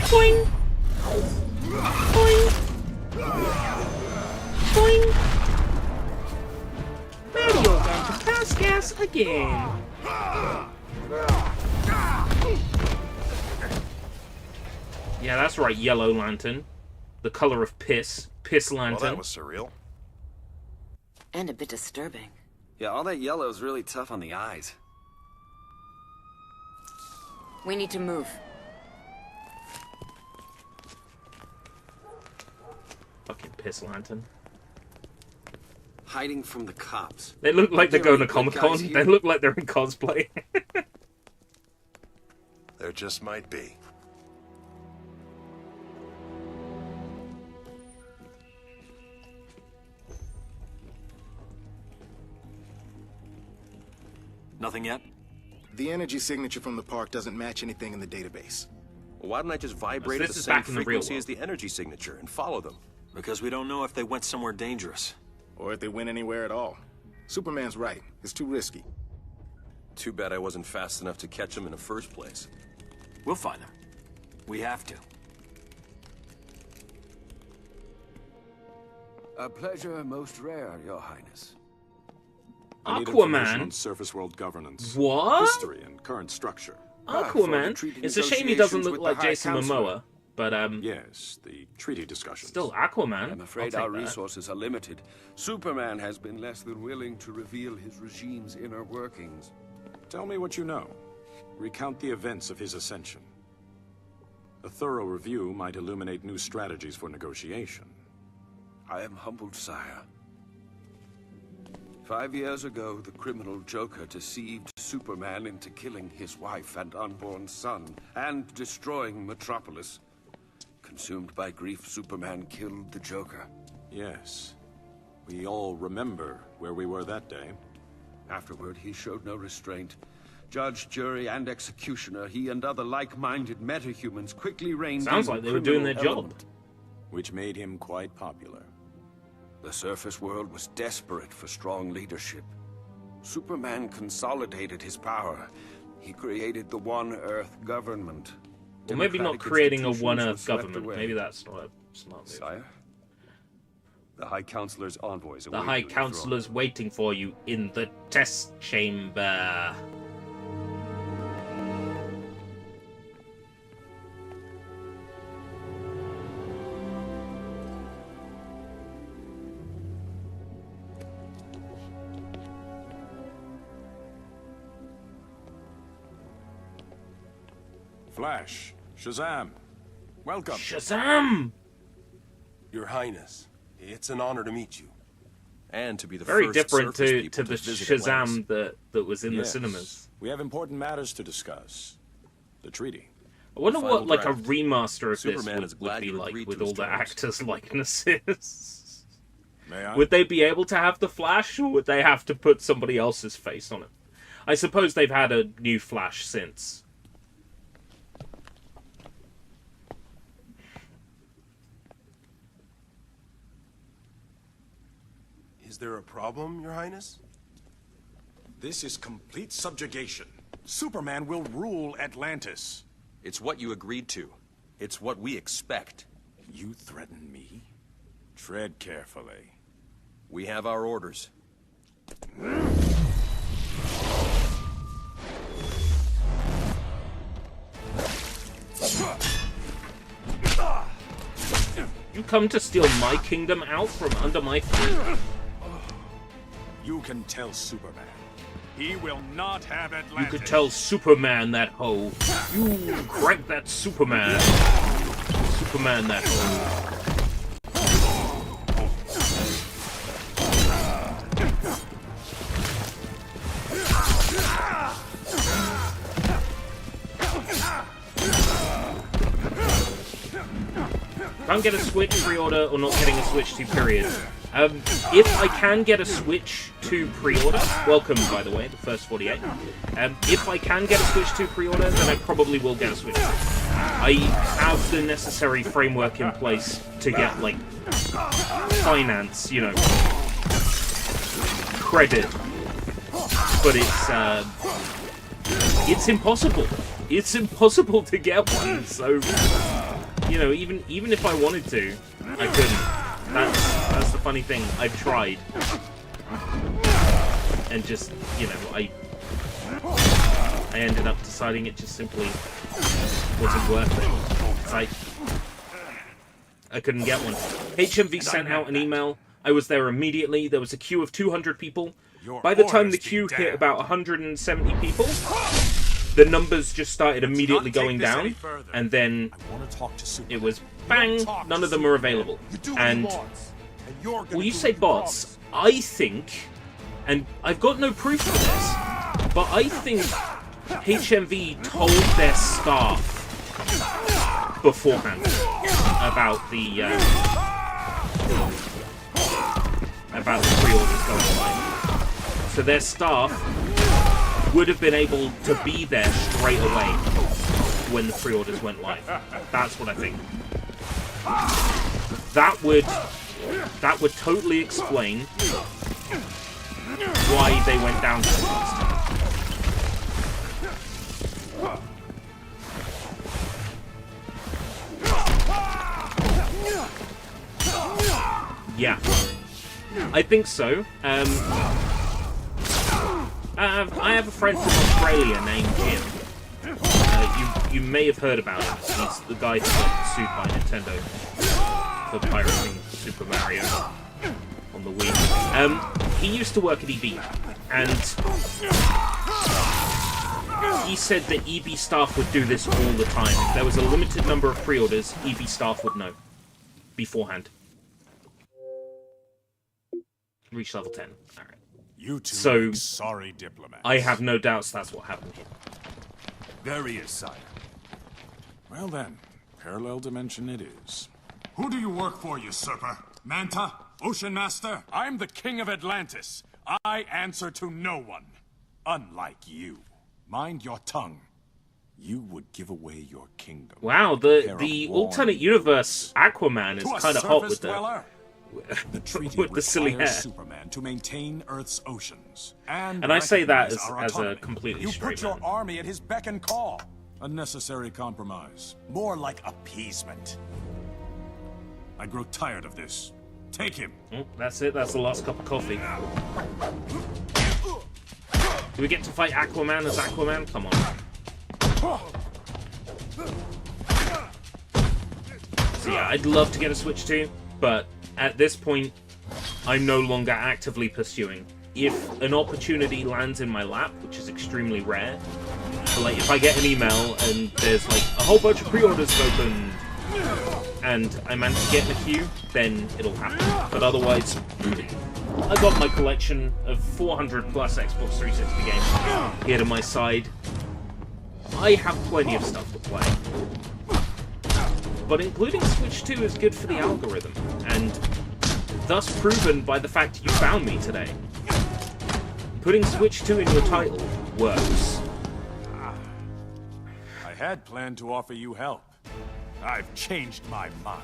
Boing! Boing! Boing! Maybe you're going to pass gas again. Yeah, that's right, Yellow Lantern. The color of piss. Piss Lantern. Well, that was surreal. And a bit disturbing. Yeah, all that yellow is really tough on the eyes. We need to move. Fucking Piss Lantern. Hiding from the cops. They look like they're going to Good Comic-Con. guys here. They look like they're in cosplay. There just might be. Nothing yet? The energy signature from the park doesn't match anything in the database. Well, why don't I just vibrate This at the is same back in the real frequency world. as the energy signature and follow them? Because we don't know if they went somewhere dangerous. Or if they went anywhere at all. Superman's right. It's too risky. Too bad I wasn't fast enough to catch them in the first place. We'll find them. We have to. A pleasure most rare, Your Highness. I need information Aquaman? on surface world governance, What? history, and current structure. Aquaman? It's a shame he doesn't look like Jason Momoa, but Yes, the treaty discussions. still Aquaman. I'm afraid I'll our take that. resources are limited. Superman has been less than willing to reveal his regime's inner workings. Tell me what you know. Recount the events of his ascension. A thorough review might illuminate new strategies for negotiation. I am humbled, sire. 5 years ago, the criminal Joker deceived Superman into killing his wife and unborn son, and destroying Metropolis. Consumed by grief, Superman killed the Joker. Yes. We all remember where we were that day. Afterward, he showed no restraint. Judge, jury, and executioner, he and other like-minded metahumans quickly reigned Sounds in like the they were doing their criminal job. element. Which made him quite popular. The surface world was desperate for strong leadership. Superman consolidated his power. He created the One Earth government. Or maybe not Democratic creating a institutions One were Earth swept government. away. Maybe that's not a smart move. Sire? The High Counselor's envoys The await High you in the Counselor's waiting for you in the test chamber. Flash, Shazam, welcome. Shazam! Your Highness, it's an honor to meet you. And to be the Very first different surface to people the visit Shazam that was in the Yes. cinemas. We have important matters to discuss. The treaty. I wonder Final what like draft. a remaster of Superman this is would glad be you like agreed with to all his the terms. actors' likenesses. May I? Would they be able to have the Flash, or would they have to put somebody else's face on it? I suppose they've had a new Flash since. Is there a problem, Your Highness? This is complete subjugation. Superman will rule Atlantis. It's what you agreed to. It's what we expect. You threaten me? Tread carefully. We have our orders. You come to steal my kingdom out from under my feet? You can tell Superman. He will not have Atlantis. You could tell Superman that hoe. You crank that Superman. Superman that hoe. Can't get a Switch pre-order or not getting a Switch to period. If I can get a Switch to pre-order, welcome by the way, the first 48. If I can get a Switch to pre-order, then I probably will get a Switch. I have the necessary framework in place to get, like, finance, you know, credit but it's impossible. It's impossible to get one. So, you know, even if I wanted to, I couldn't. That's the funny thing. I've tried, and just, you know, I ended up deciding it just simply wasn't worth it. It's like I couldn't get one. HMV sent out an email. I was there immediately. There was a queue of 200 people. By the time the queue hit about 170 people, the numbers just started immediately going down, and then it was bang, none of them are available. And, well, you say bots, I think, and I've got no proof for this, but I think HMV told their staff beforehand about the pre-orders going live. So their staff would have been able to be there straight away when the pre-orders went live. That's what I think. That would totally explain why they went down so fast. Yeah, I think so. I have a friend from Australia named Jim. You may have heard about him. He's the guy who got sued by Nintendo for pirating Super Mario on the Wii. He used to work at EB, and he said that EB staff would do this all the time. If there was a limited number of pre-orders, EB staff would know beforehand. Reach level 10. All right. You two so, sorry diplomats. I have no doubts that's what happened here. There he is, sire. Well then, parallel dimension it is. Who do you work for, usurper? Manta? Ocean Master? I'm the king of Atlantis. I answer to no one. Unlike you. Mind your tongue. You would give away your kingdom. Wow, the alternate universe Aquaman is kind of hot with that. The treaty with the silly hair. Superman to maintain Earth's oceans. And I say that as a completely straight put your army at his beck and call. A necessary compromise. More like appeasement. I grow tired of this. Take him. Oh, that's it. That's the last cup of coffee. Do we get to fight Aquaman as Aquaman? Come on. So yeah, I'd love to get a Switch 2, but at this point, I'm no longer actively pursuing. If an opportunity lands in my lap, which is extremely rare, so like if I get an email and there's like a whole bunch of pre-orders opened, and I manage to get in a queue, then it'll happen. But otherwise, I got my collection of 400 plus Xbox 360 games here to my side. I have plenty of stuff to play. But including Switch 2 is good for the algorithm, and thus proven by the fact you found me today. Putting Switch 2 in your title works. I had planned to offer you help. I've changed my mind.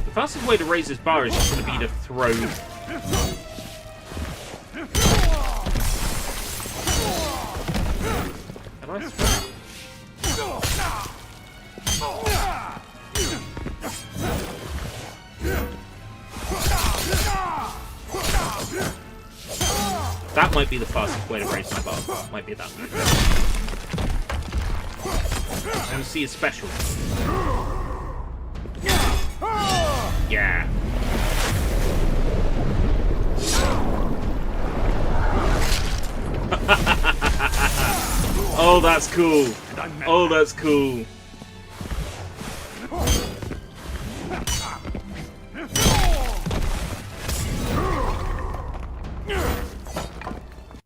The fastest way to raise his bar is just going to be to throw. Can I throw? That might be the fastest way to raise my bar. Might be that. And see his special. Yeah. Oh, that's cool. Oh, that's cool.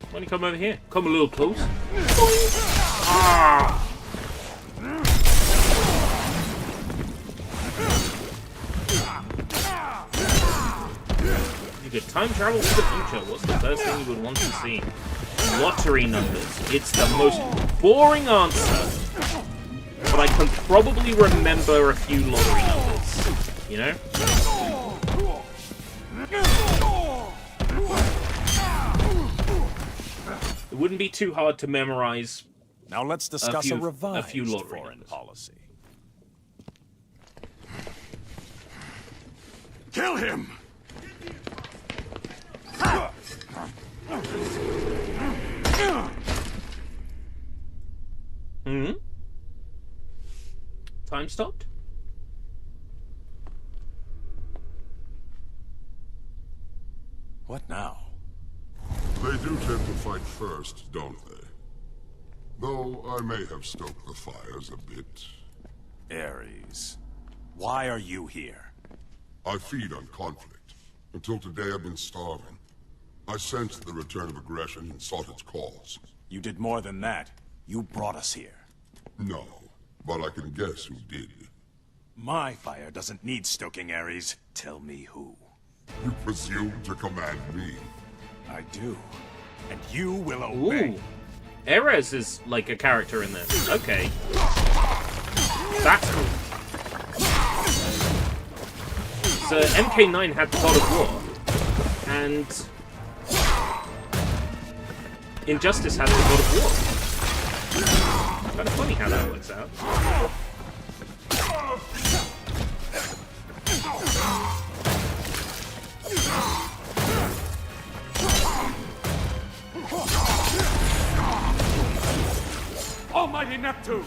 Why don't you come over here? Come a little close. Ah! You could time travel to the future. What's the first thing you would want to see? lottery numbers. It's the most boring answer, but I can probably remember a few lottery numbers, you know? It wouldn't be too hard to memorize. Now let's discuss a revised few lottery foreign numbers. policy. Kill him! Hmm? Time stopped? What now? They do tend to fight first, don't they? Though I may have stoked the fires a bit. Ares, why are you here? I feed on conflict. Until today I've been starving. I sensed the return of aggression and sought its cause. You did more than that. You brought us here. No, but I can guess who did. My fire doesn't need stoking, Ares. Tell me who. You presume to command me? I do. And you will obey. Ooh. Ares is like a character in this. Okay. That's cool. So MK9 had the God of War. And Injustice had the God of War. Kind of funny how that works out. Almighty Neptune!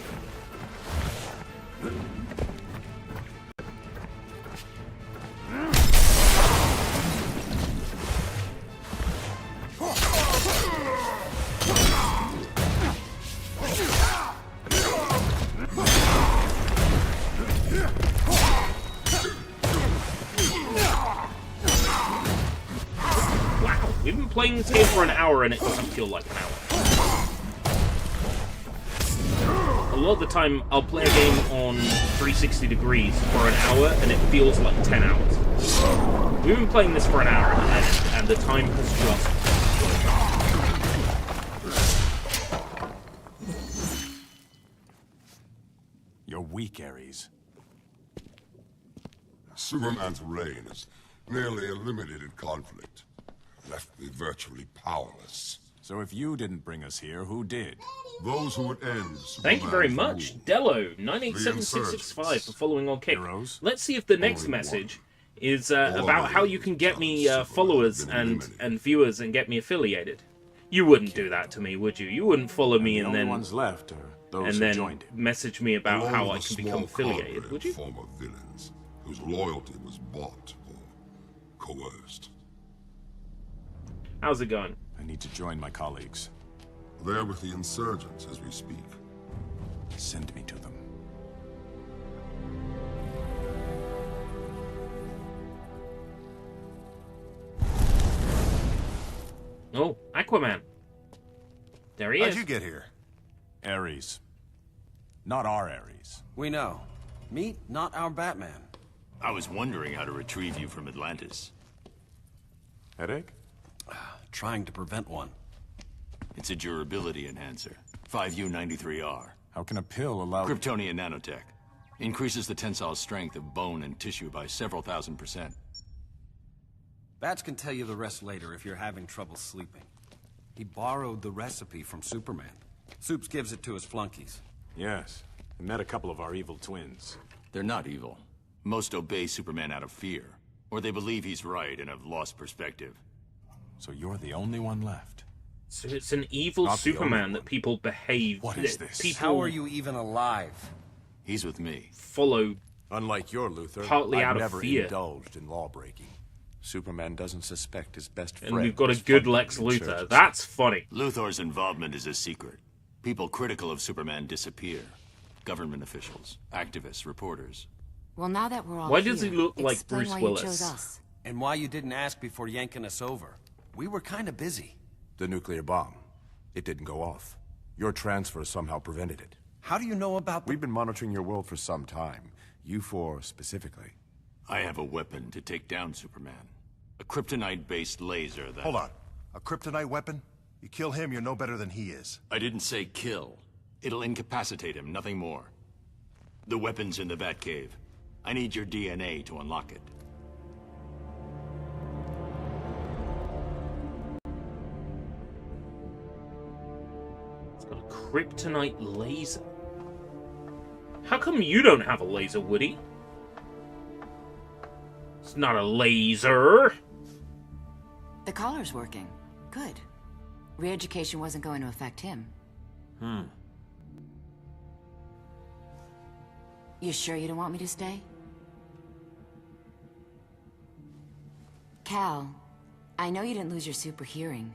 Wow, we've been playing this game for an hour and it doesn't feel like an hour. A lot of the time, I'll play a game on 360 degrees for an hour, and it feels like 10 hours. We've been playing this for an hour, and the time has just flown. You're weak, Ares. Superman's reign is nearly eliminated conflict. Left me virtually powerless. So if you didn't bring us here, who did? Those who would end Thank you very much, Dello9876665 for following on Kick. Let's see if the next message is about how you can get me followers and viewers and get me affiliated. You wouldn't do that to me, would you? You wouldn't follow me and then ones left are those and who then joined him. message me about how I can become affiliated, would you? Former villains whose loyalty was bought or coerced. How's it going? I need to join my colleagues. They're with the insurgents as we speak. Send me to them. Oh, Aquaman. There he is. How'd you get here? Ares. Not our Ares. We know. Meet not our Batman. I was wondering how to retrieve you from Atlantis. Headache? Trying to prevent one. It's a durability enhancer. 5U93R. How can a pill allow... Kryptonian nanotech. Increases the tensile strength of bone and tissue by several thousand%. Bats can tell you the rest later if you're having trouble sleeping. He borrowed the recipe from Superman. Supes gives it to his flunkies. Yes. I met a couple of our evil twins. They're not evil. Most obey Superman out of fear. Or they believe he's right and have lost perspective. So you're the only one left. So it's an evil Superman that people behave. What is this? People How are you even alive? He's with me. Follow. Unlike your Luthor, partly I've out of never fear. indulged in lawbreaking. Superman doesn't suspect his best friend. And we've got a good Lex Luthor. That's funny. Luthor's involvement is a secret. People critical of Superman disappear. Government officials, activists, reporters. Well, now that we're all Why here, does he look like explain Bruce why Willis? You chose us. And why you didn't ask before yanking us over. We were kind of busy. The nuclear bomb. It didn't go off. Your transfer somehow prevented it. How do you know about We've been monitoring your world for some time. You four specifically. I have a weapon to take down Superman. A kryptonite-based laser that... Hold on. A kryptonite weapon? You kill him, you're no better than he is. I didn't say kill. It'll incapacitate him, nothing more. The weapon's in the Batcave. I need your DNA to unlock it. It's got a kryptonite laser. How come you don't have a laser, Woody? It's not a laser. The collar's working. Good. Re-education wasn't going to affect him. You sure you don't want me to stay? Cal, I know you didn't lose your super hearing.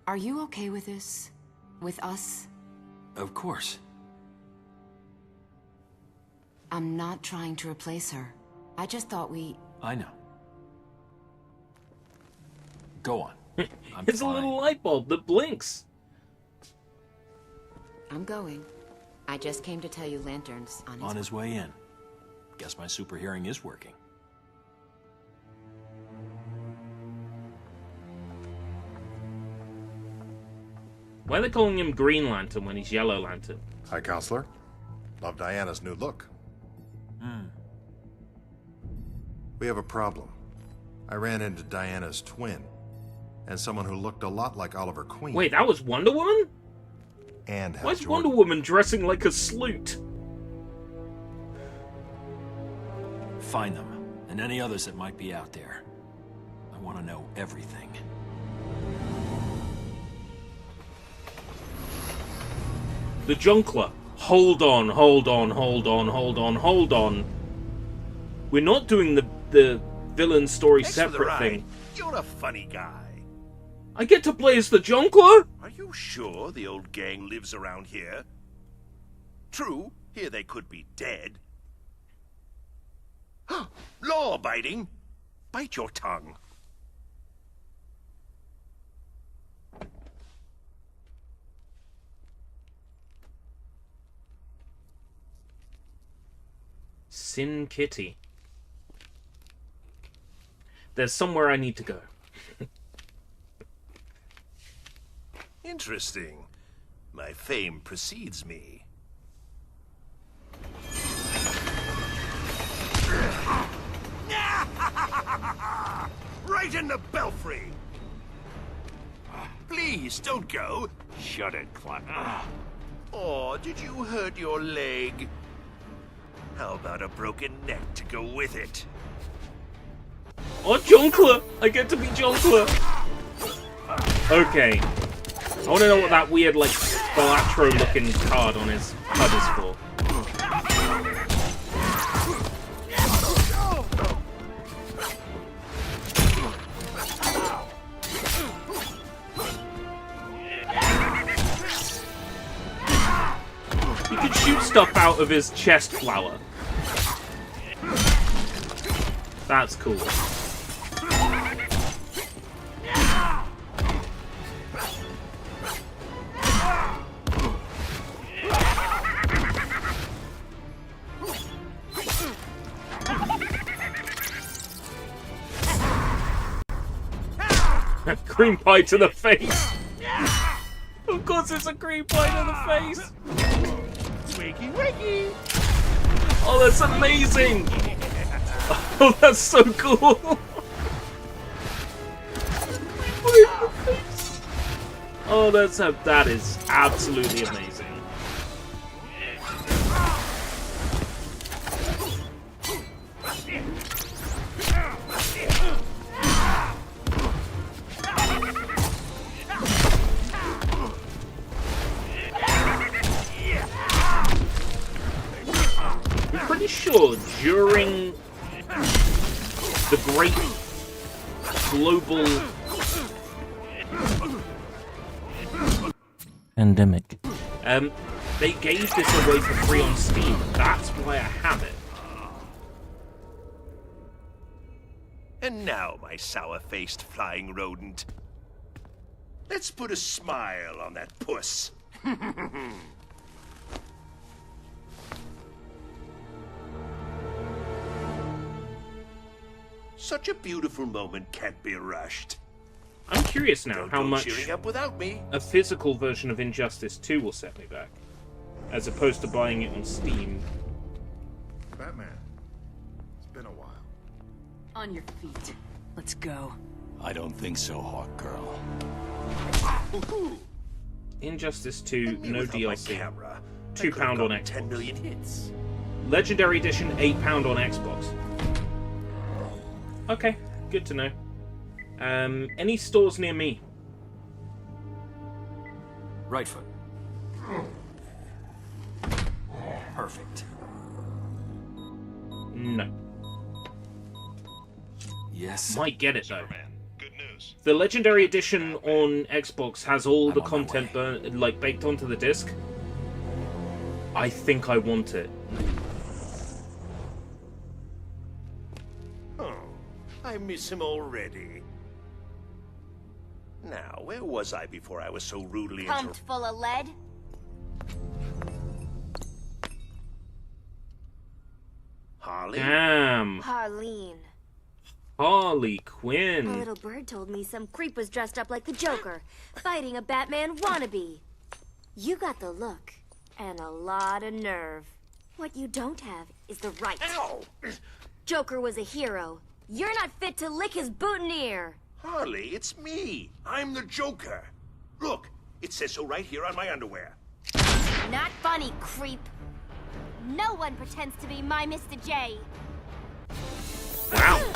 Are you okay with this? With us? Of course. I'm not trying to replace her. I just thought we... I know. Go on. It's a little light bulb that blinks. I'm going. I just came to tell you Lantern's On his way in. Guess my super hearing is working. Why are they calling him Green Lantern when he's Yellow Lantern? Hi, Counselor. Love Diana's new look. We have a problem. I ran into Diana's twin, and someone who looked a lot like Oliver Queen. Wait, that was Wonder Woman? And Hal Why's Jordan. Wonder Woman dressing like a sloot? Find them, and any others that might be out there. I want to know everything. The Junkler. Hold on, hold on, hold on, hold on, hold on. We're not doing the villain story Thanks for the separate ride. thing. You're a funny guy. I get to play as the Junkler? Are you sure the old gang lives around here? True, here they could be dead. Law-abiding. Bite your tongue. Sin Kitty. There's somewhere I need to go. Interesting. My fame precedes me. Right in the belfry! Please, don't go. Shut it, Clark. Or did you hurt your leg? How about a broken neck to go with it? Oh, Junkler! I get to be Junkler! Okay. I want to know what that weird, like, Splatro-looking card on his HUD is for. You can shoot stuff out of his chest flower. That's cool. Cream pie to the face. Of course it's a cream pie to the face. Wakey, wakey. Oh, that's amazing. Oh, that's so cool. Oh, that is absolutely amazing. I'm pretty sure during the great global pandemic, they gave this away for free on Steam. That's why I have it. And now, my sour-faced flying rodent. Let's put a smile on that puss. Such a beautiful moment can't be rushed. I'm curious now how much cheering up without me. a physical version of Injustice 2 will set me back, as opposed to buying it on Steam. Batman, it's been a while. On your feet. Let's go. I don't think so, Hawk Girl. Injustice 2, no DLC. Camera. £2 on Xbox. 10 million hits. Legendary Edition, £8 on Xbox. Okay, good to know. Any stores near me? Right foot. Perfect. No. Yes. Might get it though. The Legendary Edition on Xbox has all the content baked onto the disc. I think I want it. Oh, I miss him already. Now, where was I before I was so rudely Pumped full of lead? Harley? Damn. Harleen. Harley A Quinn. little bird told me some creep was dressed up like the Joker, fighting a Batman wannabe. You got the look, and a lot of nerve. What you don't have is the right. Ow! Joker was a hero. You're not fit to lick his boutonniere. Harley, it's me. I'm the Joker. Look, it says so right here on my underwear. Not funny, creep. No one pretends to be my Mr. J. Wow.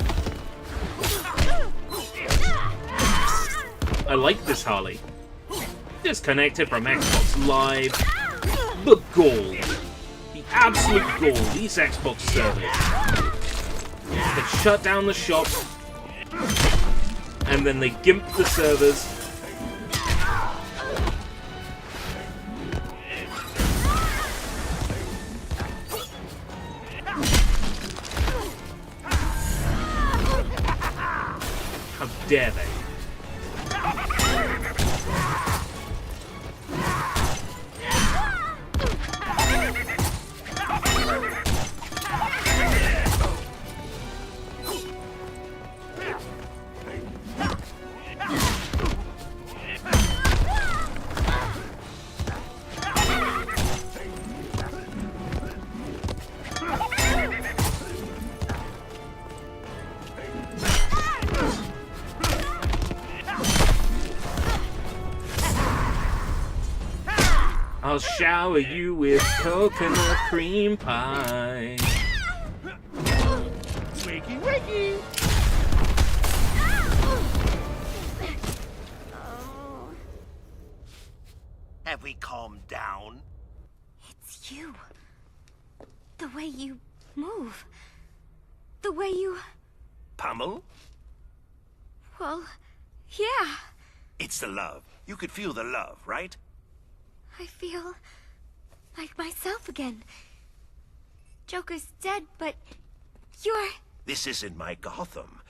I like this Harley. Disconnected from Xbox Live. The gall. The absolute gall. These Xbox servers. They shut down the shop. And then they gimp the servers. How dare they? I'll shower you with coconut cream pie. Wakey, wakey! Have we calmed down? It's you. The way you move. The way you... Pummel? Well, yeah. It's the love. You could feel the love, right? I feel like myself again. Joker's dead, but you're... This isn't my Gotham,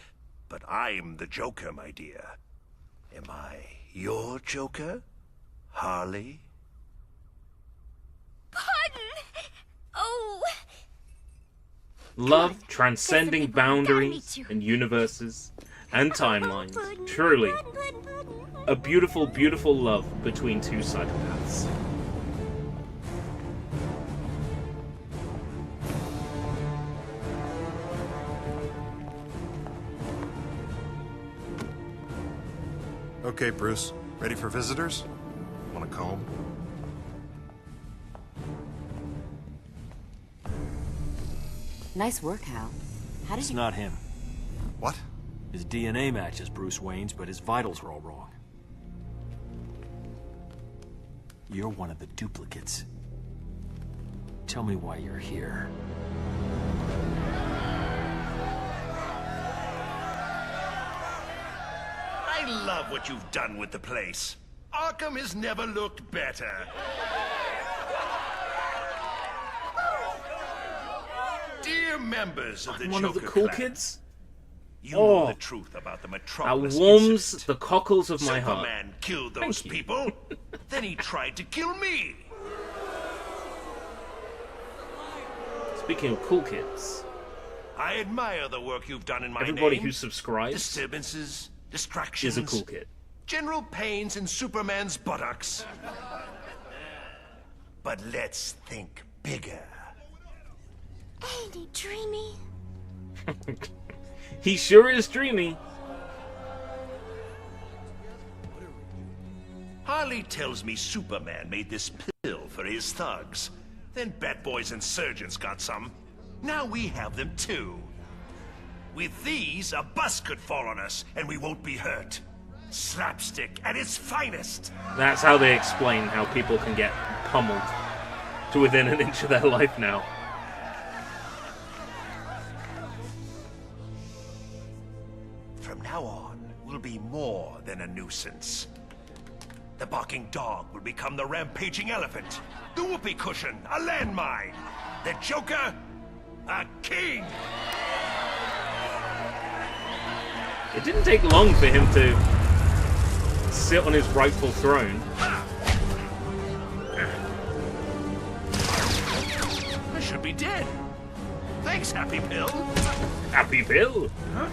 but I'm the Joker, my dear. Am I your Joker, Harley? Pardon! Oh... Love transcending boundaries and universes and timelines. Truly, a beautiful, beautiful love between two psychopaths. Okay, Bruce. Ready for visitors? Want a comb? Nice work, Hal. How did It's you... not him. What? His DNA matches Bruce Wayne's, but his vitals are all wrong. You're one of the duplicates. Tell me why you're here. I love what you've done with the place. Arkham has never looked better. Dear members of the I'm one of the Joker cool clan, kids? you know the truth about the Metropolis That warms incident. the cockles of my heart. Superman killed those people. Then he tried to kill me. Speaking of cool kids, I admire the work you've done in my everybody name. who subscribes Disturbances, distractions. is a cool kid. General pains in Superman's buttocks. But let's think bigger. Ain't he dreamy? He sure is dreamy. Harley tells me Superman made this pill for his thugs. Then Batboys and Surgeons got some. Now we have them too. With these, a bus could fall on us and we won't be hurt. Slapstick at its finest. That's how they explain how people can get pummeled to within an inch of their life now. From now on, we'll be more than a nuisance. The barking dog will become the rampaging elephant. The whoopee cushion, a landmine. The Joker, a king. It didn't take long for him to sit on his rightful throne. I should be dead. Thanks, Happy Pill. Happy Pill? Huh?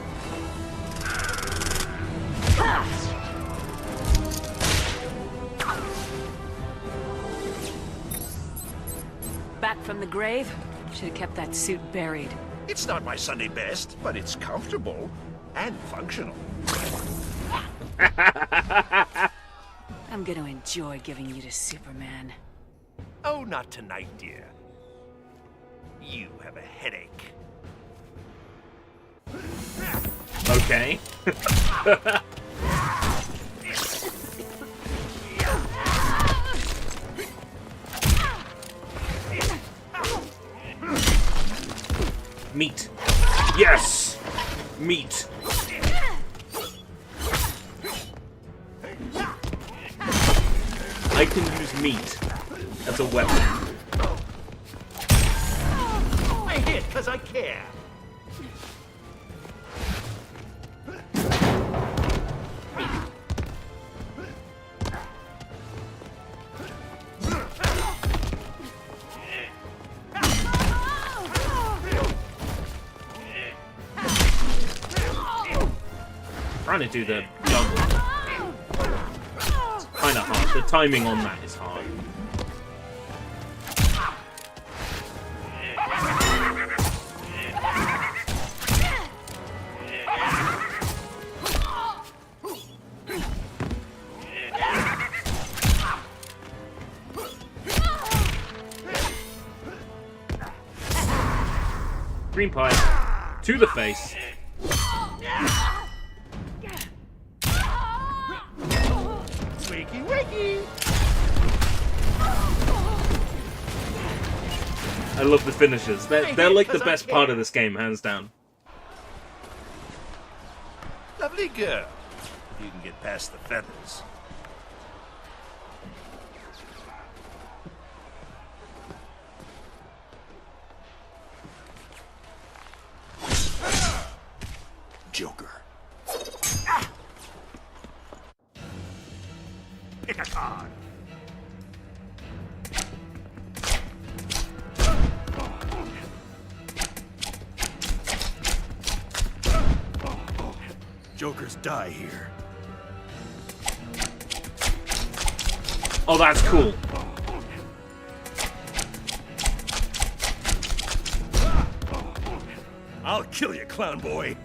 Back from the grave? Should have kept that suit buried. It's not my Sunday best, but it's comfortable and functional. I'm gonna enjoy giving you to Superman. Oh, not tonight, dear. You have a headache. Okay. Meat. Yes! Meat. I can use meat as a weapon. I hit because I care. Trying to do the jumble. It's kind of hard. The timing on that is hard. Green pie to the face. Wakey, wakey! I love the finishes. They're like the best part of this game, hands down. Lovely girl. You can get past the feathers. Joker. Ah! Pick a card. Jokers die here. Oh, that's cool. I'll kill you, clown boy.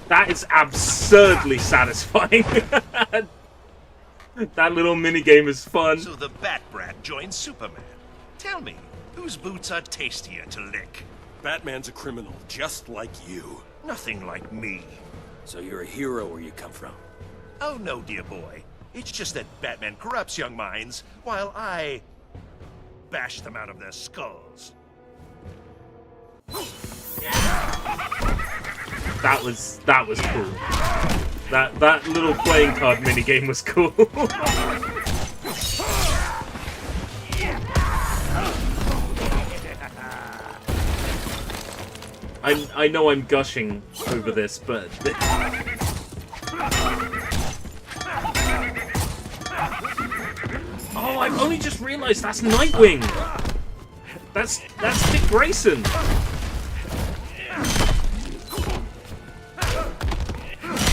That is absurdly satisfying. That little minigame is fun. So the Bat Brat joins Superman. Tell me, whose boots are tastier to lick? Batman's a criminal, just like you. Nothing like me. So you're a hero where you come from? Oh no, dear boy. It's just that Batman corrupts young minds, while I bash them out of their skulls. That was cool. That little playing card minigame was cool. I know I'm gushing over this, but Oh, I've only just realised that's Nightwing. That's Dick Grayson.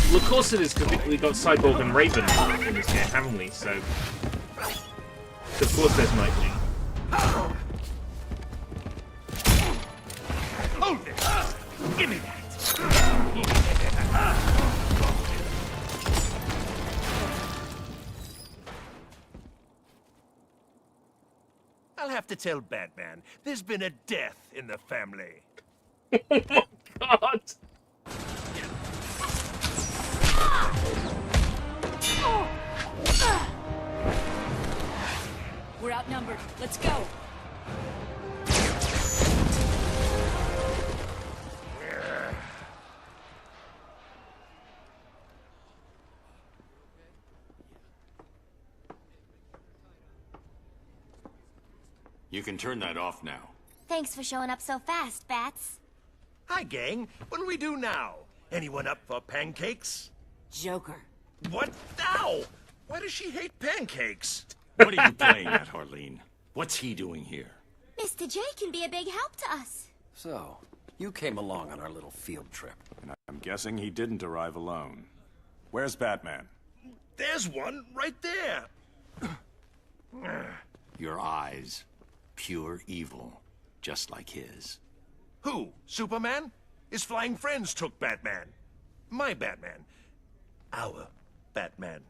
Well, of course it is, because we got Cyborg and Raven in this game, haven't we? So, of course there's Nightwing. Hold it! Give me that! I'll have to tell Batman, there's been a death in the family. Oh my god! We're outnumbered. Let's go. You can turn that off now. Thanks for showing up so fast, Bats. Hi, gang. What'll we do now? Anyone up for pancakes? Joker. What now? Why does she hate pancakes? What are you playing at, Harleen? What's he doing here? Mr. J can be a big help to us. So, you came along on our little field trip. And I'm guessing he didn't arrive alone. Where's Batman? There's one right there. Your eyes. Pure evil. Just like his. Who? Superman? His flying friends took Batman. My Batman. Our Batman.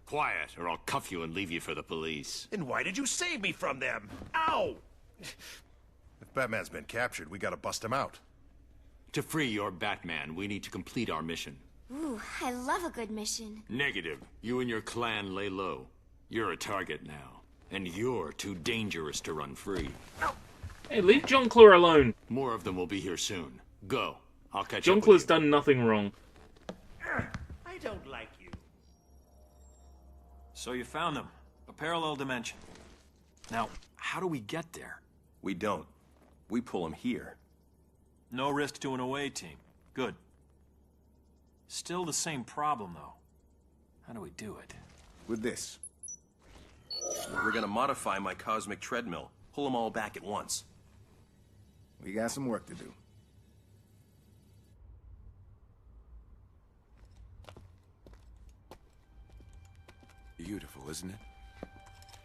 Quiet, or I'll cuff you and leave you for the police. Then why did you save me from them? Ow! If Batman's been captured, we gotta bust him out. To free your Batman, we need to complete our mission. Ooh, I love a good mission. Negative. You and your clan lay low. You're a target now. And you're too dangerous to run free. Hey, leave John Claw alone. More of them will be here soon. Go. I'll catch John up Claw's with you. done nothing wrong. I don't like you. So you found them. A parallel dimension. Now, how do we get there? We don't. We pull them here. No risk to an away team. Good. Still the same problem, though. How do we do it? With this. We're gonna modify my cosmic treadmill. Pull them all back at once. We got some work to do. Beautiful, isn't it?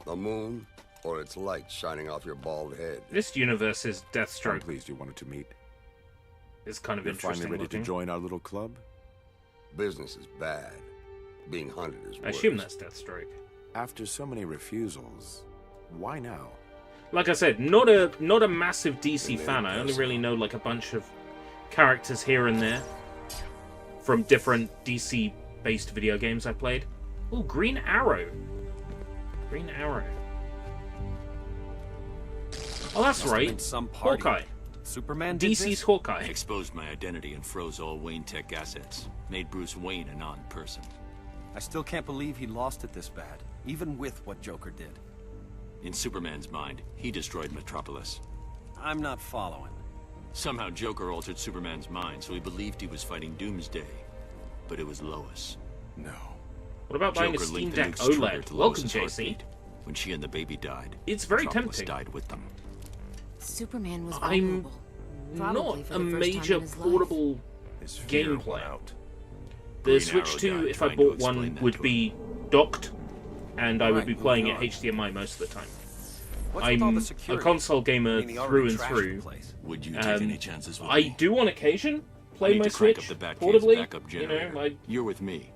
The moon, or its light shining off your bald head. This universe is I'm Deathstroke. pleased you wanted to meet. It's kind of You're interesting finally ready looking. to join our little club? Business is bad. Being hunted is worse. I assume that's Deathstroke. After so many refusals, why now? Like I said, not a massive DC fan. I only really know like a bunch of characters here and there from different DC-based video games I played. Oh, Green Arrow. Green Arrow. Oh, that's right. Hawkeye. Superman did DC's this? Hawkeye. Exposed my identity and froze all Wayne Tech assets. Made Bruce Wayne a non-person. I still can't believe he lost it this bad, even with what Joker did. In Superman's mind, he destroyed Metropolis. I'm not following. Somehow Joker altered Superman's mind, so he believed he was fighting Doomsday. But it was Lois. No. What about buying a Joker Steam linked the Deck nuke's trigger OLED? to Welcome, Lois's JC. heartbeat. When she and the baby died, It's very Metropolis tempting. died with them. Superman was I'm vulnerable. not Probably for a the first time major in his life. portable His fear game went player. out. The Green Switch Arrow 2, died if I trying to bought explain one, that would to be docked, and I would be Alright, playing it moving on. HDMI most of the time. What's with all I'm the a security? console gamer I mean, he through already and trashed the through. place. Would you take any chances with I me? do on occasion I play need my to crank Switch up the Batcave's portably. backup You generator. know, You're with me.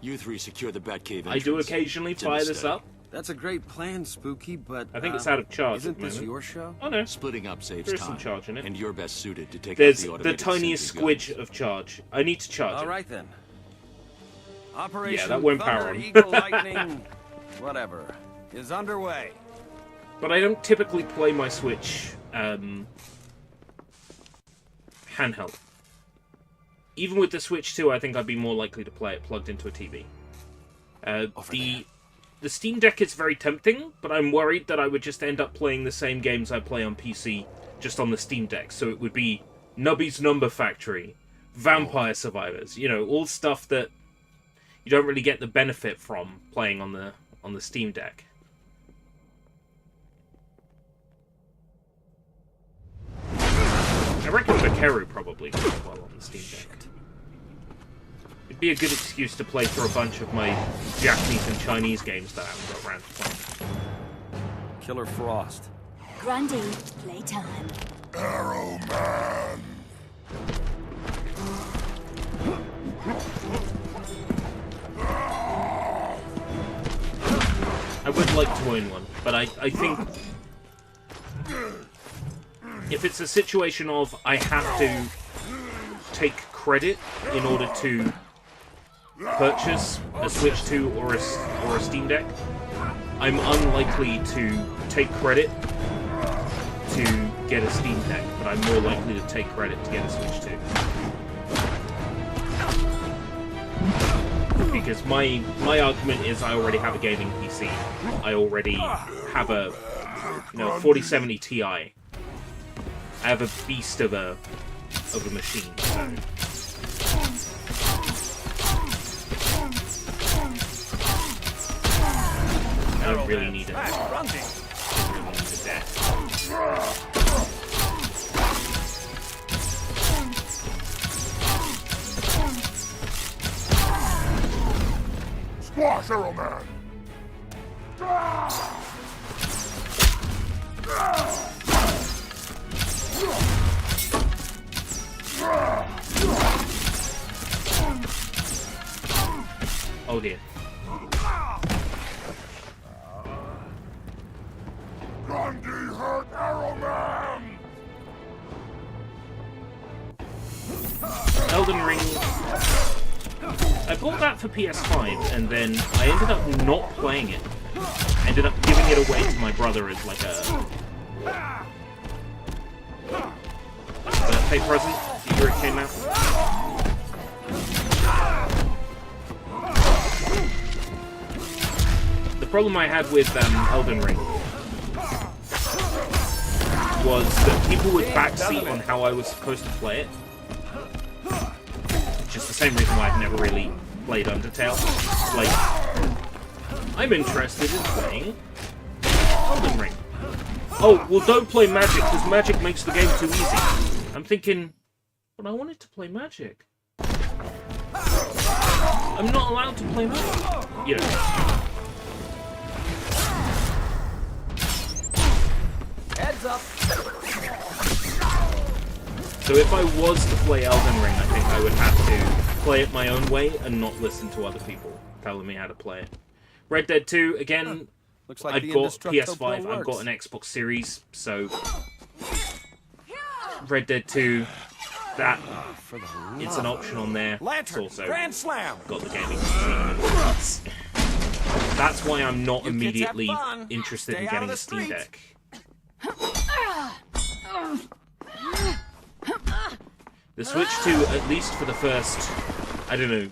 You three secure the Batcave I do entrance. occasionally It's in the fire this study. up. That's a great plan, Spooky, but I think it's out of charge Isn't at the this moment. your show? Oh no, Splitting up saves there's time. some charge in it. And you're best suited to take There's out the the automated tiniest sentry guns. squidge of charge. I need to charge All it. right then. Operation Yeah, that won't power Thunder, him. Eagle, Lightning, whatever, is underway. But I don't typically play my Switch handheld. Even with the Switch 2, I think I'd be more likely to play it plugged into a TV. The Steam Deck is very tempting, but I'm worried that I would just end up playing the same games I play on PC just on the Steam Deck. So it would be Nubby's Number Factory, Vampire Survivors, you know, all stuff that you don't really get the benefit from playing on the Steam Deck. reckon Bakeru probably works well on the Steam Deck. It'd be a good excuse to play through a bunch of my Japanese and Chinese games that I haven't got around to playing. Killer Frost. Grundy, playtime. Arrow Man. I would like to own one, but I think if it's a situation of I have to take credit in order to purchase a Switch 2 or a Steam Deck, I'm unlikely to take credit to get a Steam Deck, but I'm more likely to take credit to get a Switch 2. Because my argument is I already have a gaming PC. I already have a 4070 Ti. I have a beast of a machine. So. I don't really need it. I don't really need a death. Squash, Arrow Man! Oh dear. Grundy hurt Arrow Man! Elden Ring. I bought that for PS5, and then I ended up not playing it. I ended up giving it away to my brother as like a birthday present the year it came out. The problem I had with Elden Ring was that people would backseat on how I was supposed to play it. Which is the same reason why I've never really played Undertale. Like, I'm interested in playing Elden Ring. Oh, well don't play Magic, because Magic makes the game too easy. I'm thinking, but I wanted to play Magic. I'm not allowed to play Magic. You know. Heads up! So if I was to play Elden Ring, I think I would have to play it my own way and not listen to other people telling me how to play it. Red Dead 2, again, Looks like I've the got indestructible PS5, I've got an Xbox Series, so Red Dead 2, that it's an option on there. It's also Grand Slam. got the gaming machine. That's why I'm not immediately interested in getting a Steam Deck. The Switch 2, at least for the first, I don't know,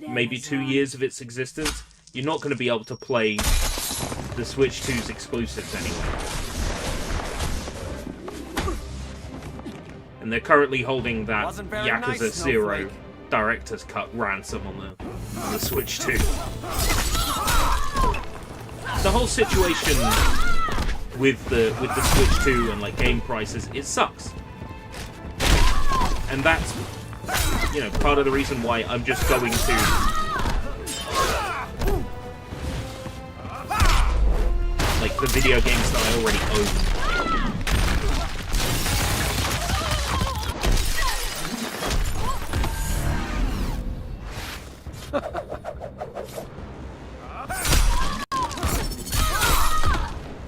maybe 2 years of its existence, you're not going to be able to play the Switch 2's exclusives anyway. And they're currently holding that Yakuza 0 Director's Cut ransom on the Switch 2. The whole situation with the Switch 2 and like game prices, it sucks. And that's, you know, part of the reason why I'm just going to like the video games that I already own.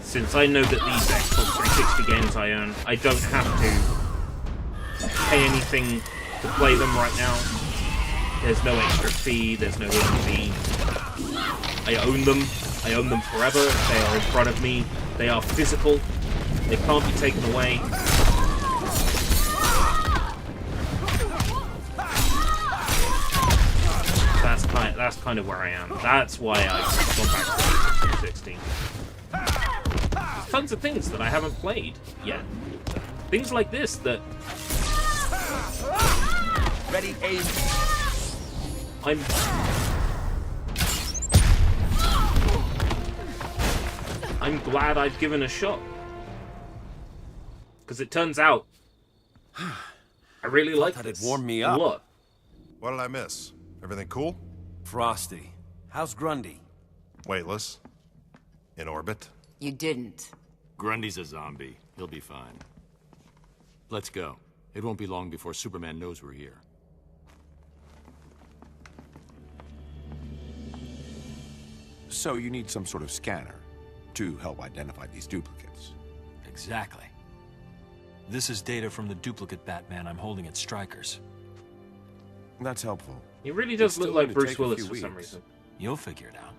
Since I know that these Xbox 360 games I own, I don't have to pay anything to play them right now. There's no extra fee, there's no hidden fee. I own them forever, they are in front of me, they are physical, they can't be taken away. That's kind of where I am. That's why I've gone back to 360. There's tons of things that I haven't played yet. Things like this that Ready, aim. I'm glad I've given a shot. Because it turns out I really like that this. It'd warm me up. What? What did I miss? Everything cool? Frosty. How's Grundy? Weightless. In orbit. You didn't. Grundy's a zombie. He'll be fine. Let's go. It won't be long before Superman knows we're here. So you need some sort of scanner to help identify these duplicates. Exactly. This is data from the duplicate Batman I'm holding at Stryker's. That's helpful. He really does It's look still like going to Bruce take a Willis few for some weeks. reason. You'll figure it out.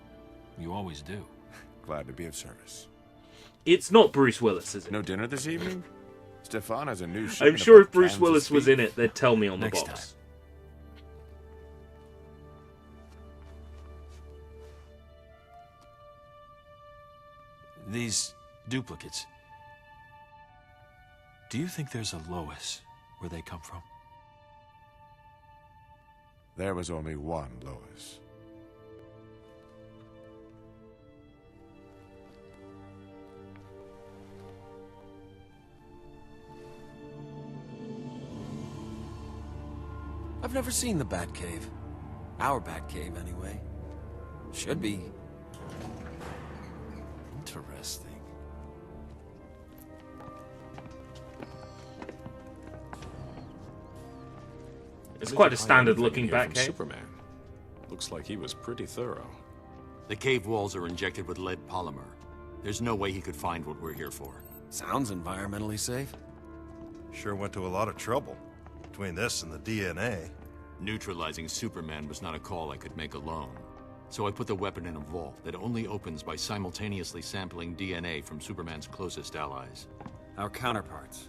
You always do. Glad to be of service. It's not Bruce Willis, is it? No dinner this evening? Stefan has a new show. I'm sure if Bruce Willis was in it, they'd tell me on the Next box. These duplicates. Do you think there's a Lois where they come from? There was only one Lois. I've never seen the Batcave. Our Batcave, anyway. Should be. Interesting. It's quite a standard-looking Batcave. Superman. Looks like he was pretty thorough. The cave walls are injected with lead polymer. There's no way he could find what we're here for. Sounds environmentally safe. Sure went to a lot of trouble. Between this and the DNA. Neutralizing Superman was not a call I could make alone. So I put the weapon in a vault that only opens by simultaneously sampling DNA from Superman's closest allies. Our counterparts.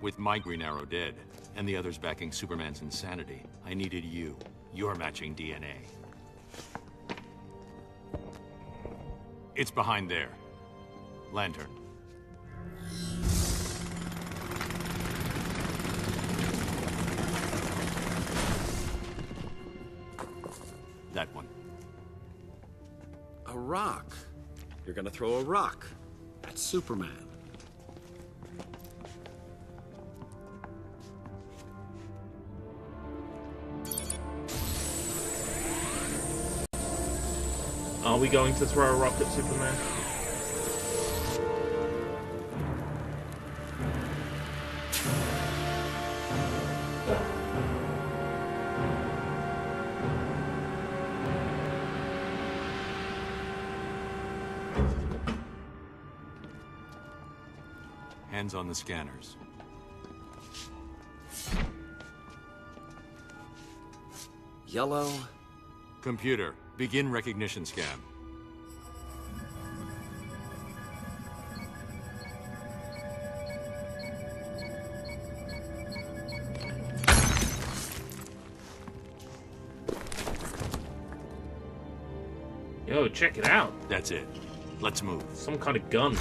With my Green Arrow dead, and the others backing Superman's insanity, I needed you. Your matching DNA. It's behind there. Lantern. That one. A rock. You're gonna throw a rock at Superman. Are we going to throw a rock at Superman? Hands on the scanners. Yellow. Computer, begin recognition scan. Yo, check it out. That's it. Let's move. Some kind of gun.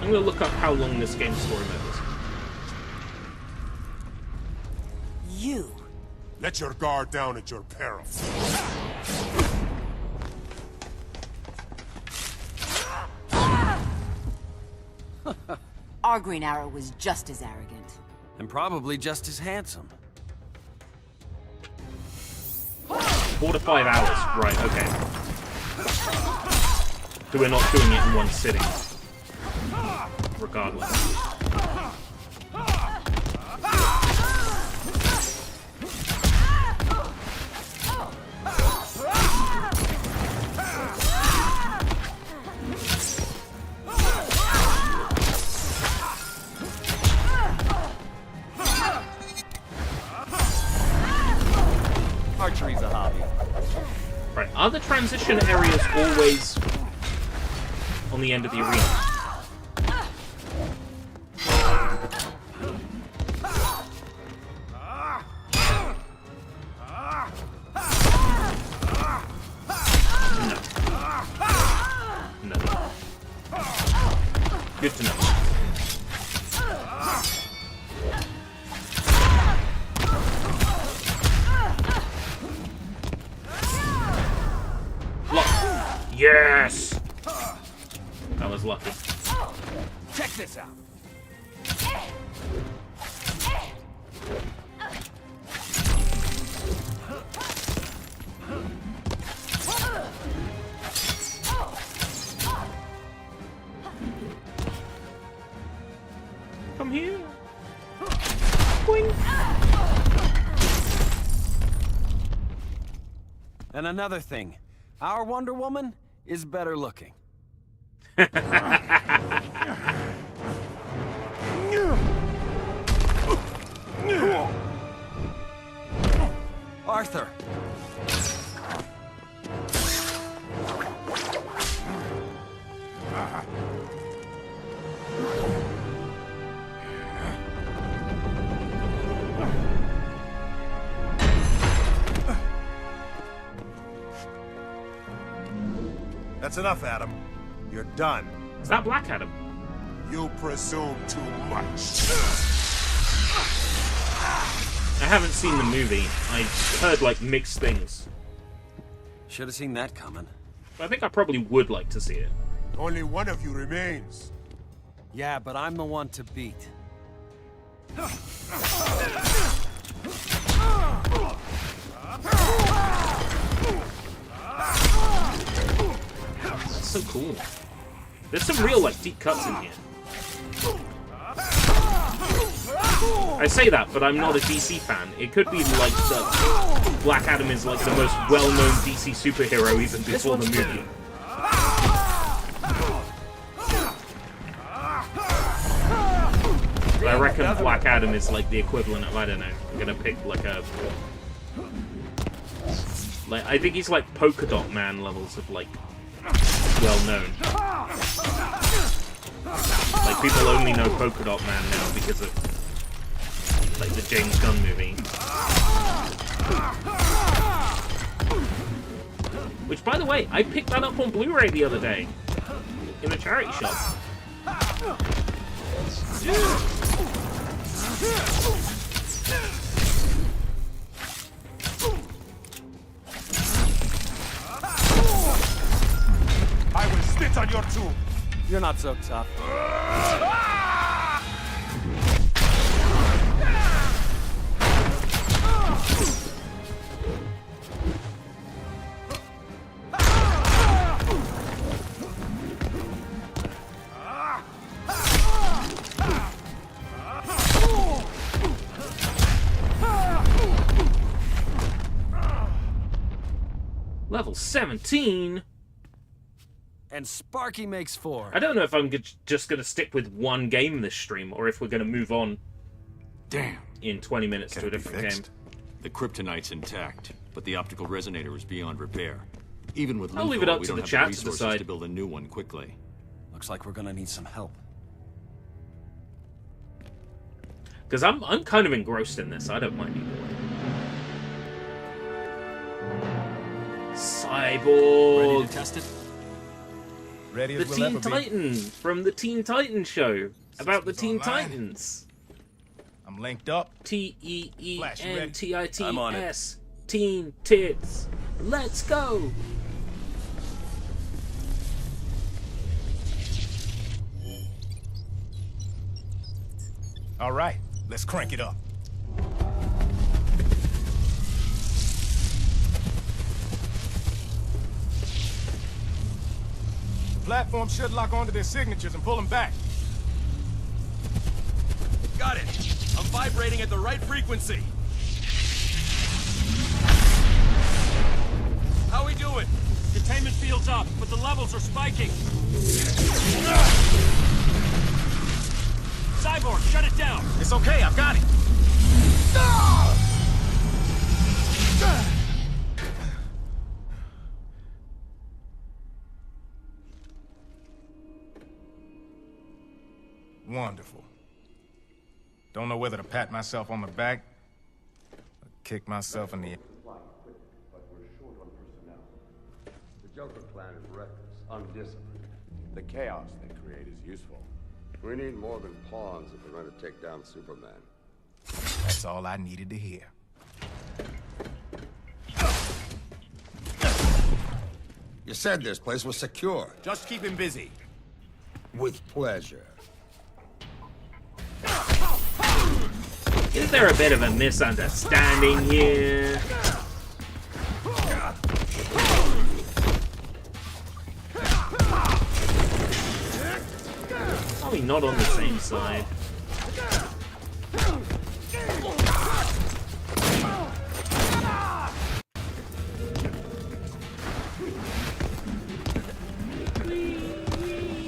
I'm gonna look up how long this game's story mode is. You. Let your guard down at your peril. Our Green Arrow was just as arrogant. And probably just as handsome. 4 to 5 hours. Right, okay. So we're not doing it in one sitting. Regardless. Archery's a hobby. Right, are the transition areas always on the end of the arena? No. Good to know. Block. Yes! That was lucky. Check this out. Come here. Boing. And another thing, our Wonder Woman is better looking. Arthur. That's enough, Adam. You're done. Is that Black Adam? You presume too much. I haven't seen the movie. I heard, like, mixed things. Should have seen that coming. But I think I probably would like to see it. Only one of you remains. Yeah, but I'm the one to beat. That's so cool. There's some real, like, deep cuts in here. I say that, but I'm not a DC fan. It could be like that Black Adam is like the most well-known DC superhero even before the movie. But I reckon Black Adam is like the equivalent of, I don't know, I'm gonna pick like a... Like, I think he's like Polka Dot Man levels of like well-known. Like, people only know Polka Dot Man now because of like the James Gunn movie. Which, by the way, I picked that up on Blu-ray the other day in a charity shop. I will spit on your tomb. You're not so tough. Level 17? And Sparky makes 4. I don't know if I'm just going to stick with one game this stream, or if we're going to move on in 20 minutes to a different game. The kryptonite's intact, but the optical resonator is beyond repair. Even with I'll leave it up to the chat to decide. To build a new one quickly. Looks like we're gonna need some help. Because I'm kind of engrossed in this. I don't mind either way. Cyborg. Ready to test it? Ready the as we'll Teen ever be. Titan from the Teen Titans show about the Teen Titans. I'm linked up. TEENTITS. Teen Tits. Let's go. All right, let's crank it up. The platform should lock onto their signatures and pull them back. Got it. I'm vibrating at the right frequency. How we doing? Containment field's up, but the levels are spiking. Cyborg, shut it down. It's okay, I've got it. Wonderful. Don't know whether to pat myself on the back or kick myself in the... But we're short on personnel. The Joker plan is reckless, undisciplined. The chaos they create is useful. We need more than pawns if we're going to take down Superman. That's all I needed to hear. You said this place was secure. Just keep him busy. With pleasure. Is there a bit of a misunderstanding here? Are we not on the same side?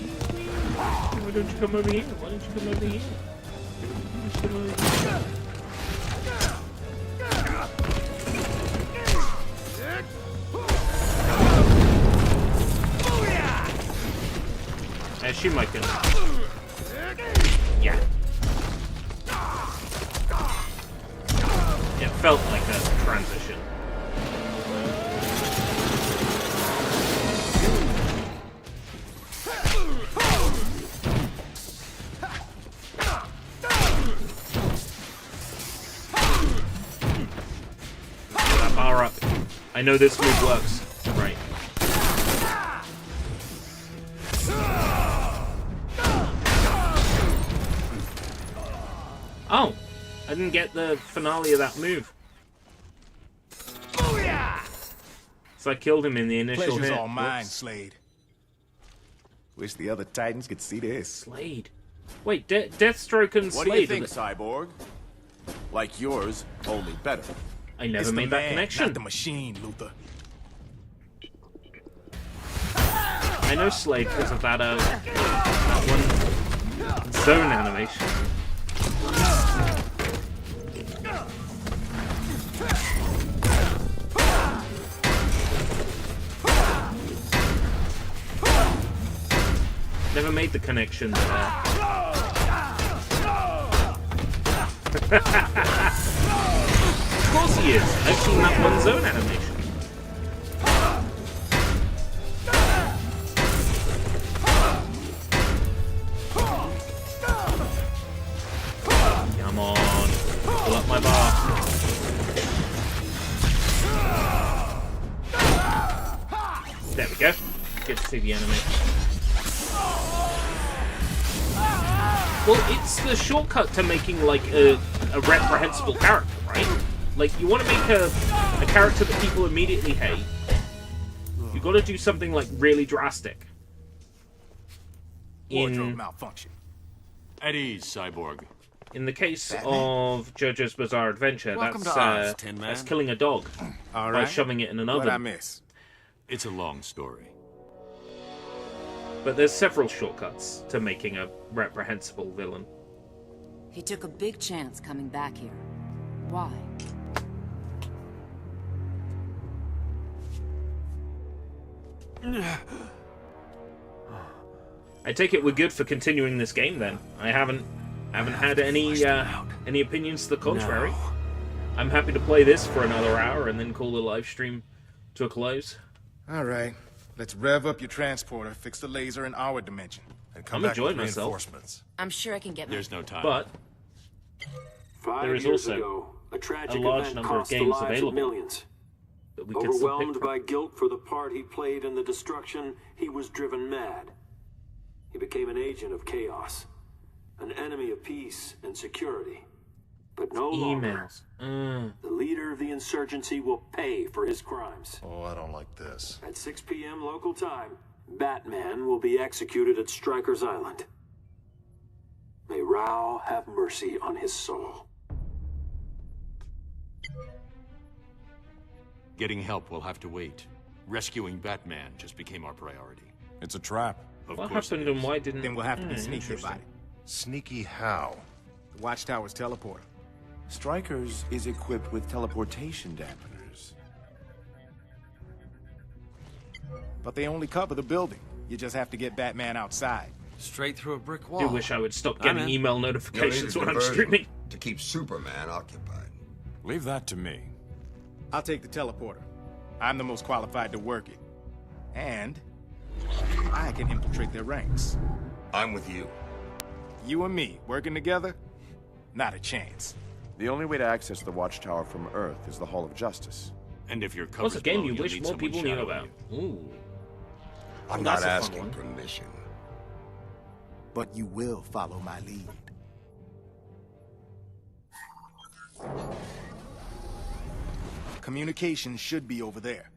Why don't you come over here? Why don't you come over here? I assume I can. Yeah. It felt like a transition. That bar up. I know this move works. Right. Oh, I didn't get the finale of that move. So I killed him in the initial Pleasure's hit. all mine, Slade. Wish the other Titans could see this. Slade. Wait, Deathstroke and What Slade. do you think, Cyborg? Like yours, only better. I never It's made the that man, connection. not the machine, Luther. I know Slade because of that one zone animation. Never made the connection there. Of course he is. I've seen that one zone animation. Come on. Pull up my bar. There we go. Get to see the animation. Well, it's the shortcut to making, like, a reprehensible character, right? Like, you want to make a character that people immediately hate. You've got to do something, like, really drastic. Wardrobe malfunction. At ease, Cyborg. In the case of JoJo's Bizarre Adventure, Welcome that's, to ours, Tin Man. that's killing a dog All by right. shoving it in an What'd I oven. miss? It's a long story. But there's several shortcuts to making a reprehensible villain. He took a big chance coming back here. Why? I take it we're good for continuing this game then. I haven't had any opinions to the contrary. I'm happy to play this for another hour and then call the live stream to a close. All right. Let's rev up your transporter, fix the laser in our dimension. And I'm enjoying myself. Reinforcements. I'm sure I can get There's no time. But there is also a tragic a large event number of cost the games lives of available millions. that we can still pick Overwhelmed from. by guilt for the part he played in the destruction, he was driven mad. He became an agent of chaos, an enemy of peace and security. But no longer. Emails. The leader of the insurgency will pay for his crimes. Oh, I don't like this. At 6 p.m. local time, Batman will be executed at Stryker's Island. May Rao have mercy on his soul. Getting help will have to wait. Rescuing Batman just became our priority. It's a trap. Of What course happened it and is. why didn't... Then we'll have to be sneaky about it. Sneaky how? The Watchtower's teleporter. Stryker's is equipped with teleportation dampeners. But they only cover the building. You just have to get Batman outside. Straight through a brick I wall. do wish I would stop getting email notifications when I'm streaming. To keep Superman occupied. Leave that to me. I'll take the teleporter. I'm the most qualified to work it. And I can infiltrate their ranks. I'm with you. You and me, working together? Not a chance. The only way to access the Watchtower from Earth is the Hall of Justice. And if your What's cover's a game blown, you you'll wish need more someone people knew shadowing about? you. Ooh. I'm That's not a fun asking one. permission. but you will follow my lead. Communication should be over there.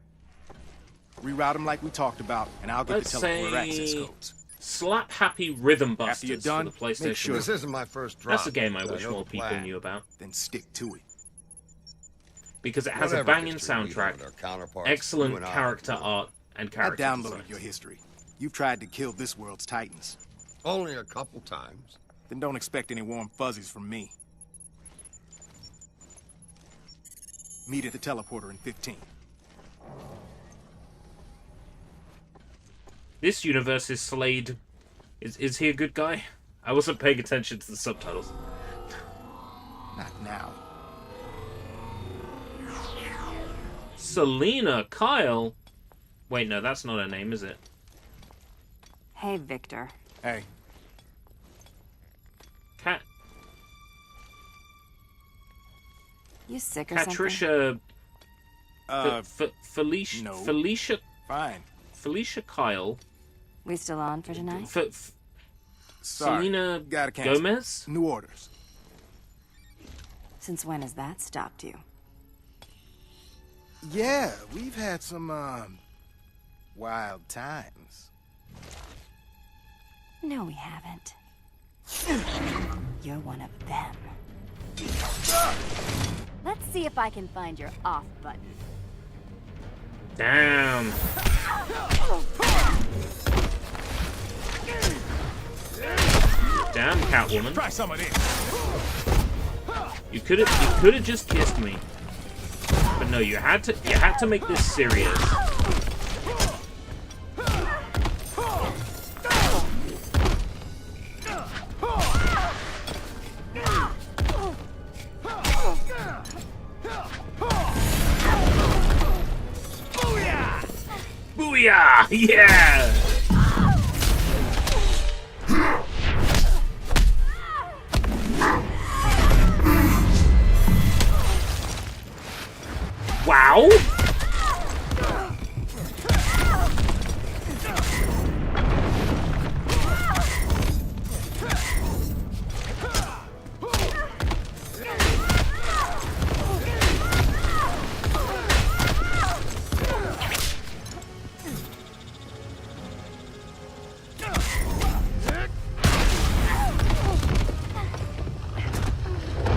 Reroute them like we talked about, and I'll get Let's the teleporter say access codes. Slap Happy Rhythm After you're Busters done, for the PlayStation. make sure This isn't my first drop. That's a game I but wish know more the people plan. knew about. Then stick to it. Because it has a Whatever banging history we have soundtrack, with our counterparts, you excellent and I character have. art, and I character downloaded design. your history. You've tried to kill this world's titans. Only a couple times. Then don't expect any warm fuzzies from me. Meet at the teleporter in 15. This universe is Slade. Is he a good guy? I wasn't paying attention to the subtitles. Not now. Selena Kyle? Wait, no, that's not her name, is it? Hey, Victor. Hey. Cat You sick or something? Patricia Felicia. No. Felicia. Fine. Felicia Kyle. We still on for tonight? Sorry. Selena Gotta cancel. Gomez? New orders. Since when has that stopped you? Yeah, we've had some, wild times. No, we haven't. You're one of them. Let's see if I can find your off button. Damn. Damn, Catwoman. Try some of this. You could have just kissed me. But no, you had to make this serious. Booyah! Yeah! Wow!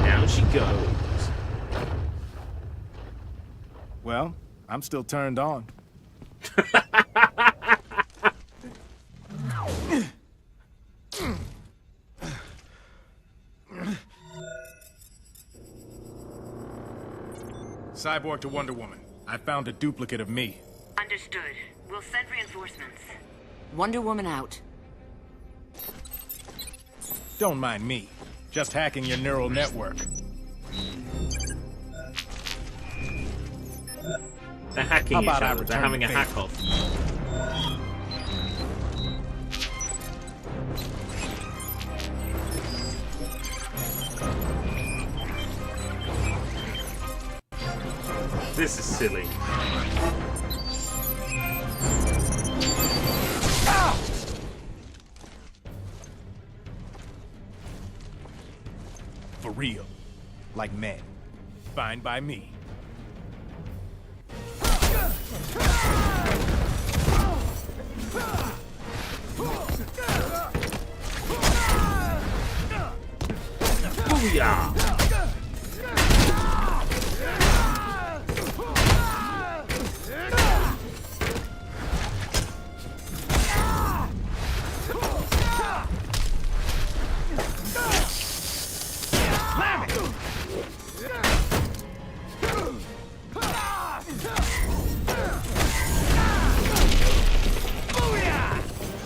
Down she goes. Well, I'm still turned on. Cyborg to Wonder Woman. I found a duplicate of me. Understood. We'll send reinforcements. Wonder Woman out. Don't mind me. Just hacking your neural network. They're hacking How each about I other. They're return having the a favor? hack off. This is silly. For real. Like men. Fine by me. Booyah!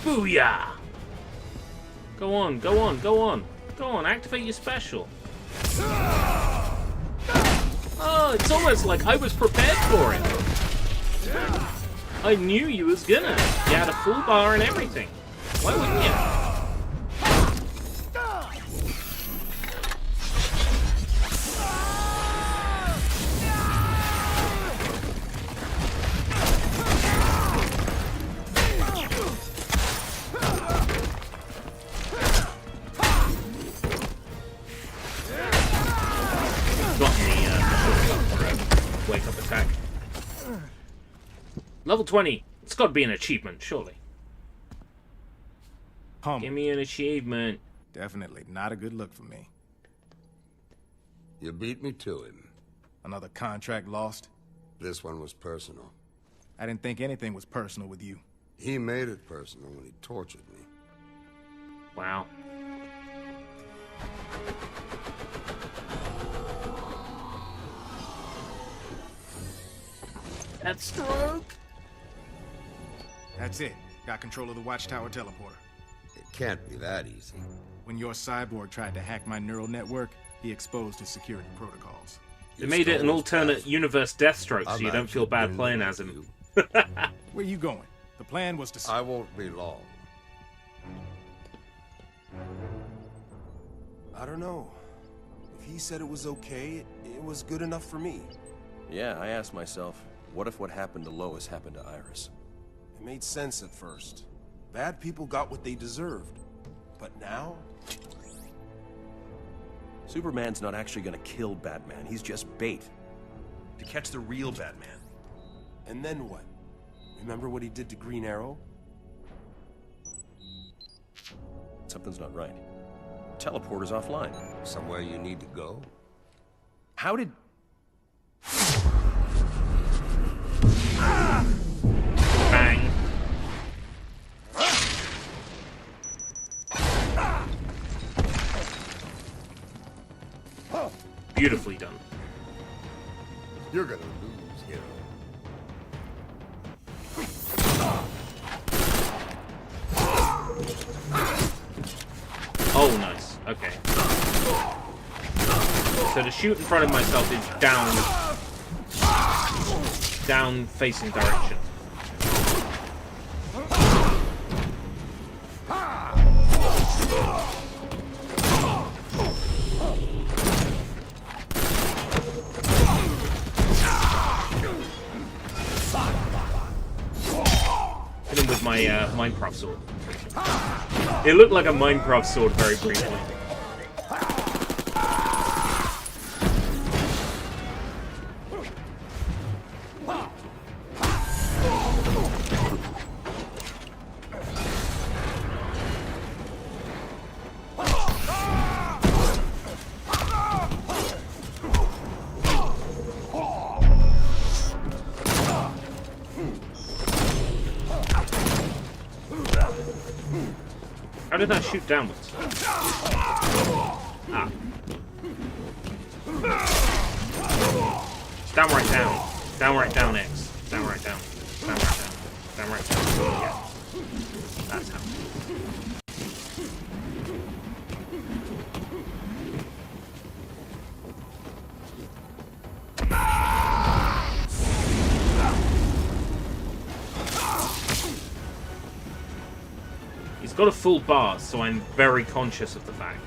Booyah! Go on, go on, go on. Go on, activate your special. Oh, it's almost like I was prepared for it. I knew you was gonna. You had a full bar and everything. Why wouldn't you? Level 20. It's got to be an achievement, surely. Give me an achievement. Definitely not a good look for me. You beat me to him. Another contract lost? This one was personal. I didn't think anything was personal with you. He made it personal when he tortured me. Wow. That stroke! That's it. Got control of the Watchtower teleporter. It can't be that easy. When your cyborg tried to hack my neural network, he exposed his security protocols. They made it an alternate universe Deathstroke, so you don't feel bad playing as him. Where you going? The plan was to... I won't be long. I don't know. If he said it was okay, it was good enough for me. Yeah, I asked myself, what if what happened to Lois happened to Iris? It made sense at first. Bad people got what they deserved. But now? Superman's not actually gonna kill Batman, he's just bait. To catch the real Batman. And then what? Remember what he did to Green Arrow? Something's not right. Teleporter's offline. Somewhere you need to go? How did... Bang. Beautifully done. You're gonna lose, hero. Oh, nice. Okay. So to shoot in front of myself is down facing direction. Hit him with my Minecraft sword. It looked like a Minecraft sword very briefly. How did that shoot downwards? Ah. Down, right down. Down, right down, X. Down, right down. Down, right down. Down, right down. Yeah. That's how. He's got a full bar, so I'm very conscious of the fact.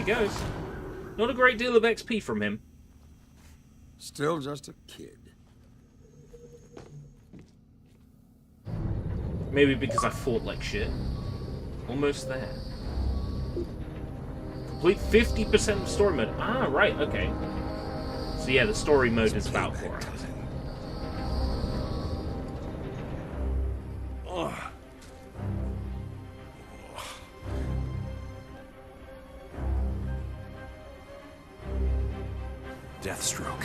Goes. Not a great deal of XP from him. Still just a kid. Maybe because I fought like shit. Almost there. Complete 50% of story mode. Ah, right, okay. So yeah, the story mode is about 4 hours. Deathstroke.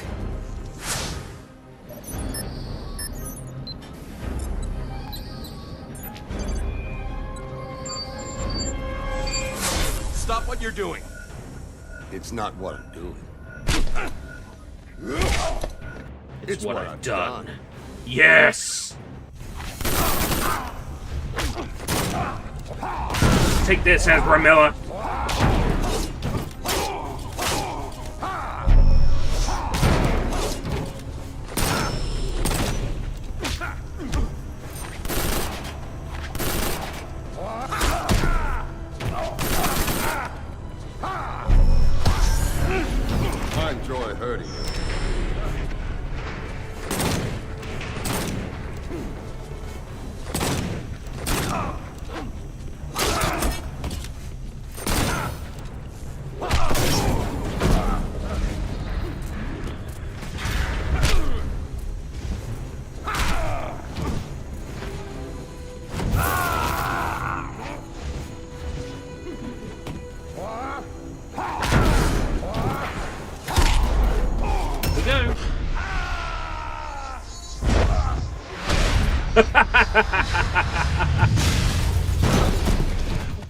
Stop what you're doing. It's not what I'm doing. It's what I've done. Yes! Take this, Ezra Miller. enjoy hurting you.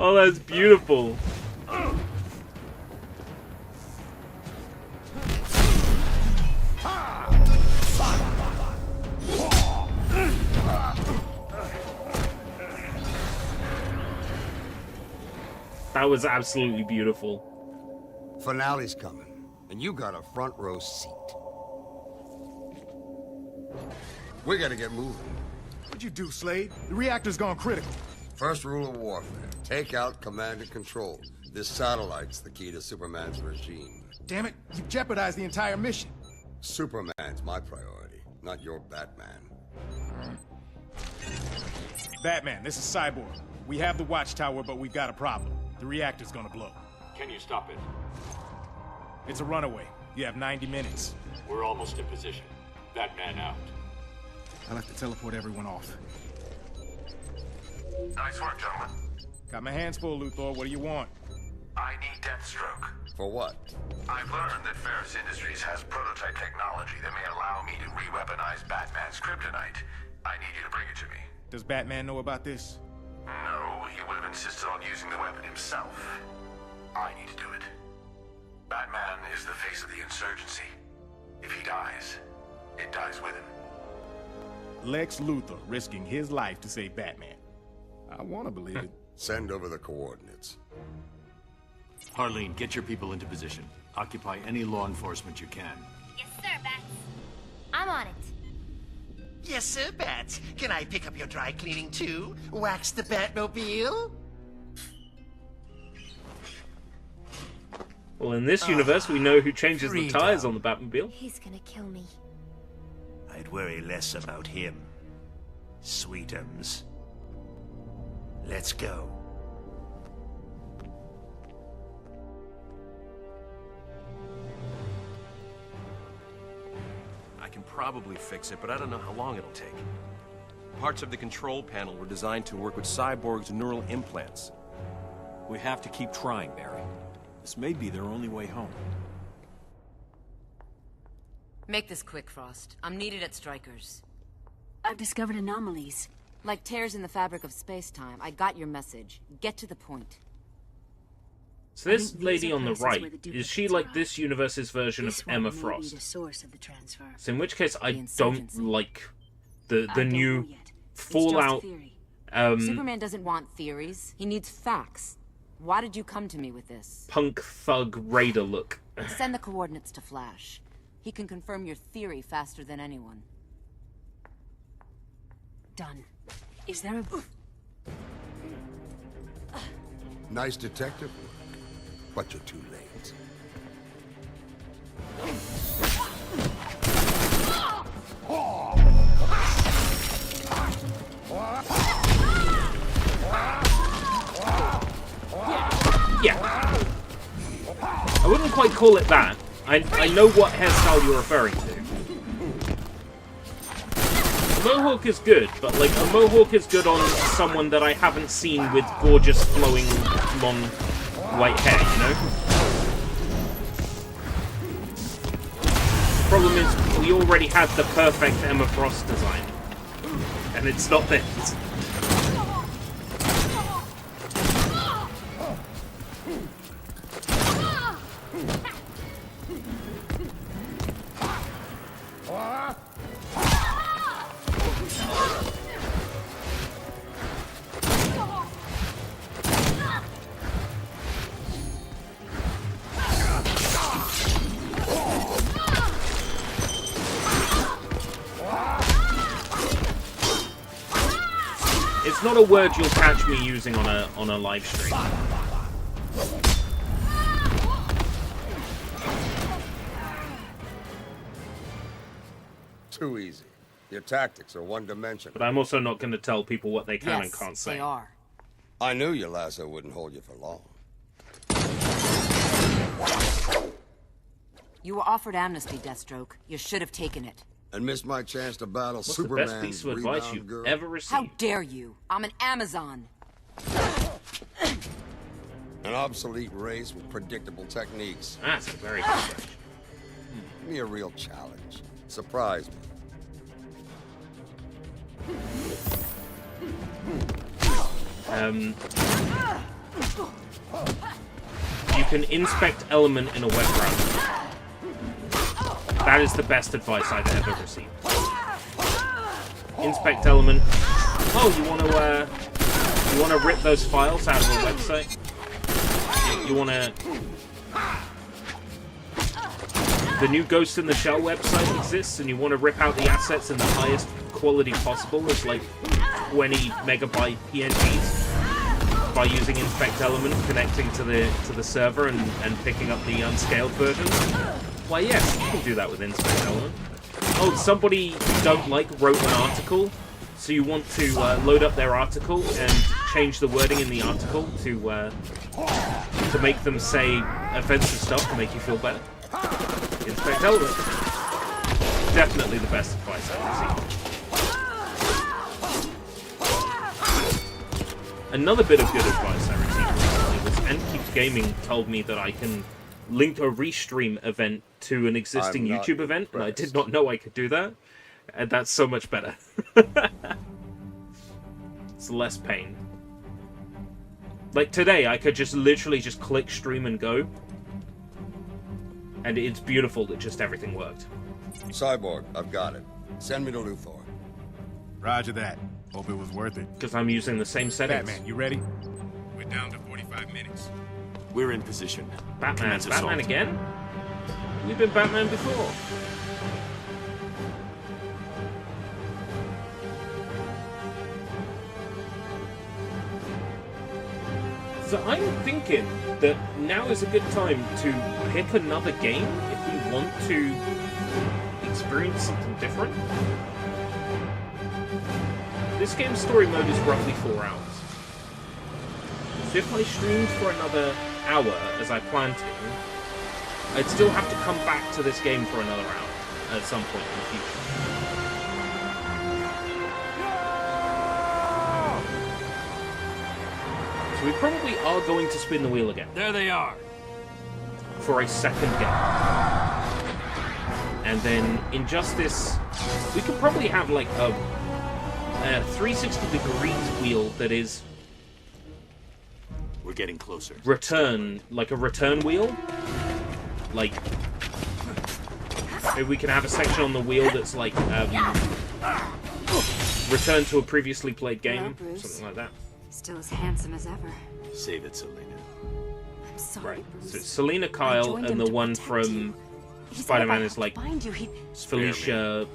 Oh, that's beautiful. That was absolutely beautiful. Finale's coming, and you got a front row seat. We gotta get moving. What'd you do, Slade? The reactor's gone critical. First rule of warfare, take out command and control. This satellite's the key to Superman's regime. Damn it, you've jeopardized the entire mission. Superman's my priority, not your Batman. Batman, this is Cyborg. We have the watchtower, but we've got a problem. The reactor's gonna blow. Can you stop it? It's a runaway. You have 90 minutes. We're almost in position. Batman out. I'll have to teleport everyone off. Nice work, gentlemen. Got my hands full, Luthor. What do you want? I need Deathstroke. For what? I've learned that Ferris Industries has prototype technology that may allow me to re-weaponize Batman's kryptonite. I need you to bring it to me. Does Batman know about this? No, he would have insisted on using the weapon himself. I need to do it. Batman is the face of the insurgency. If he dies, it dies with him. Lex Luthor risking his life to save Batman. I want to believe it. Send over the coordinates. Harleen, get your people into position. Occupy any law enforcement you can. Yes, sir, Bats. I'm on it. Yes, sir, Bats. Can I pick up your dry cleaning too? Wax the Batmobile? Well, in this universe, we know who changes the freedom. tires on the Batmobile. He's gonna kill me. I'd worry less about him. Sweetums. Let's go. I can probably fix it, but I don't know how long it'll take. Parts of the control panel were designed to work with Cyborg's neural implants. We have to keep trying, Barry. This may be their only way home. Make this quick, Frost. I'm needed at Strikers. I've discovered anomalies. Like tears in the fabric of space-time. I got your message. Get to the point. So this lady on the right, is she like this universe's version of Emma Frost? The source of the transfer. So in which case, I don't like the new Fallout. Superman doesn't want theories. He needs facts. Why did you come to me with this? Punk thug raider look. Send the coordinates to Flash. He can confirm your theory faster than anyone. Done. Is there a... Nice detective work, but you're too late. Yeah. I wouldn't quite call it that. I know what hairstyle you're referring to. Mohawk is good, but like a mohawk is good on someone that I haven't seen with gorgeous flowing blonde white hair, you know? Problem is, we already had the perfect Emma Frost design. And it's not this. It's not a word you'll catch me using on a live stream. Too easy. Your tactics are one-dimensional. But I'm also not going to tell people what they can and Yes, can't say. they are. I knew your lasso wouldn't hold you for long. You were offered amnesty, Deathstroke. You should have taken it. And missed my chance to battle What's Superman's the best piece of advice rebound you've girl? ever received? How dare you? I'm an Amazon. An obsolete race with predictable techniques. That's a very good question. Give me a real challenge. Surprise me. You can inspect element in a web browser. That is the best advice I've ever received. Inspect element. Oh, you want to rip those files out of a website? You want to... The new Ghost in the Shell website exists, and you want to rip out the assets in the highest quality possible as like 20 megabyte PNGs by using inspect element, connecting to the server and picking up the unscaled version. Why, yes, you can do that with inspect element. Oh, somebody you don't like wrote an article, so you want to load up their article and change the wording in the article to make them say offensive stuff to make you feel better. Inspect element. Definitely the best advice I've received. Another bit of good advice I received recently was Keeps Gaming told me that I can link a restream event to an existing YouTube event, and I did not know I could do that. And that's so much better. It's less pain. Like today, I could just literally just click stream and go. And it's beautiful that just everything worked. Cyborg, I've got it. Send me to Luthor. Roger that. Hope it was worth it. Because I'm using the same settings. Batman, you ready? We're down to 45 minutes. We're in position. Batman again? We've been Batman before. So I'm thinking that now is a good time to pick another game if we want to experience something different. This game's story mode is roughly 4 hours. So if I streamed for another hour, as I plan to, I'd still have to come back to this game for another hour at some point in the future. So we probably are going to spin the wheel again. There they are. For a second game. And then Injustice, we could probably have like a 360 degrees wheel that is... We're getting closer. Return, like a return wheel. Like, maybe we can have a section on the wheel that's like, return to a previously played game, something like that. Still as handsome as ever. Save it, Selena. I'm sorry, Right. Bruce. So it's Selena Kyle, and the one from Spider-Man is like Felicia.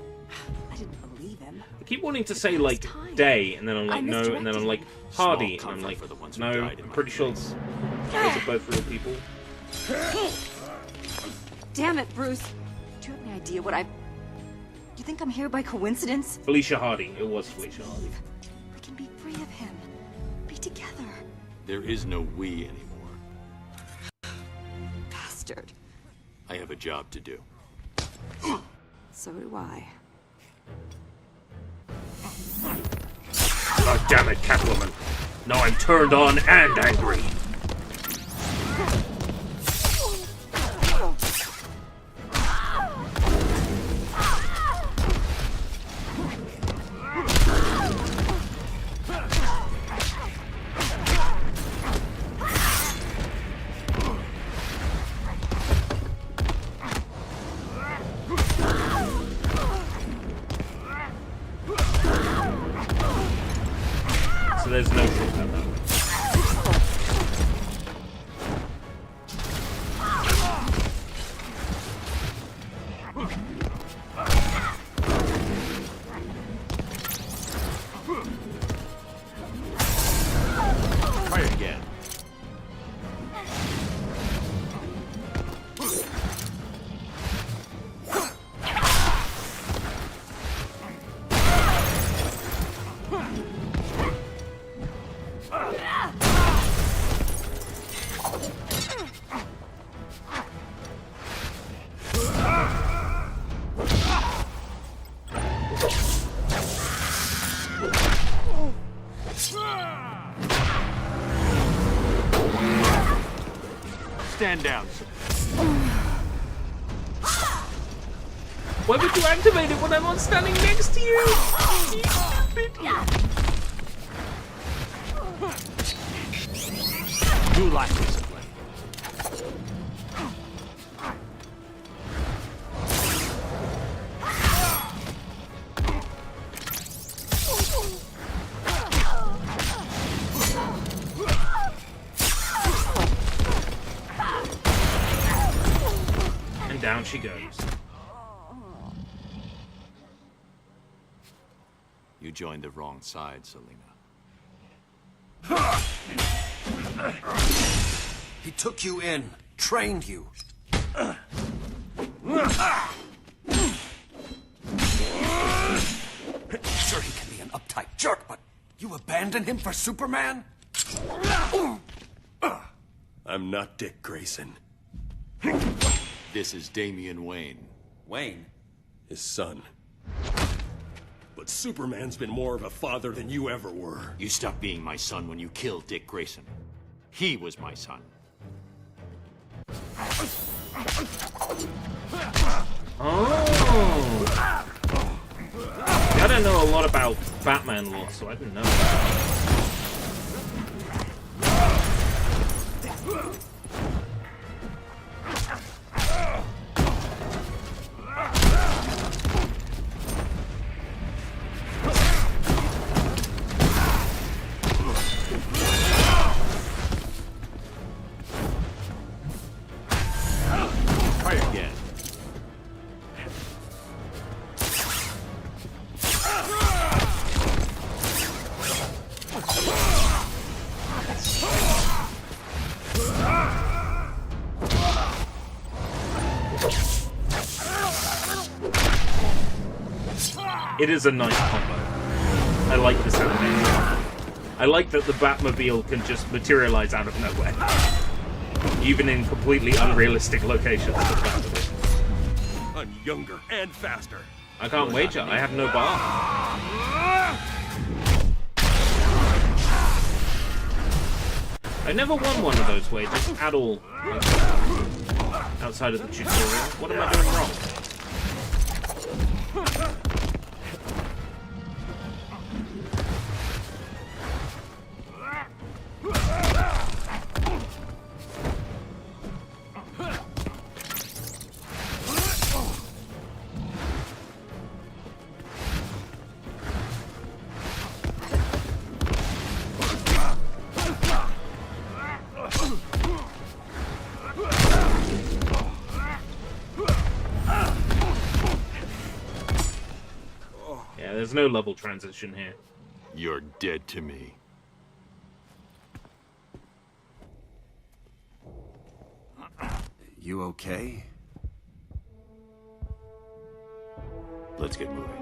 I didn't believe him. I keep wanting to say like Day, and then I'm like no, and then I'm like Hardy, and I'm like no. I'm pretty sure those are both real people. Damn it, Bruce. Do you have any idea what I... You think I'm here by coincidence? Felicia Hardy. It was Felicia Hardy. We can be free of him. Be together. There is no we anymore. Bastard. I have a job to do. So do I. God damn it, Catwoman. Now I'm turned on and angry. So there's no shortcut that way. Stand down, sir. Why would you activate it when I'm not standing next to you? You lack discipline. And down she goes. You joined the wrong side, Selena. He took you in, trained you. Sure, he can be an uptight jerk, but you abandoned him for Superman? I'm not Dick Grayson. This is Damian Wayne. Wayne? His son. But Superman's been more of a father than you ever were. You stopped being my son when you killed Dick Grayson. He was my son. Oh. I don't know a lot about Batman lore, so I didn't know that. Try again. It is a nice combo. I like this animation. I like that the Batmobile can just materialize out of nowhere. Even in completely unrealistic locations. I'm younger and faster. I can't wager. I have no bar. I never won one of those wagers at all. Outside of the tutorial. What am I doing wrong? There's no level transition here. You're dead to me. You okay? Let's get moving.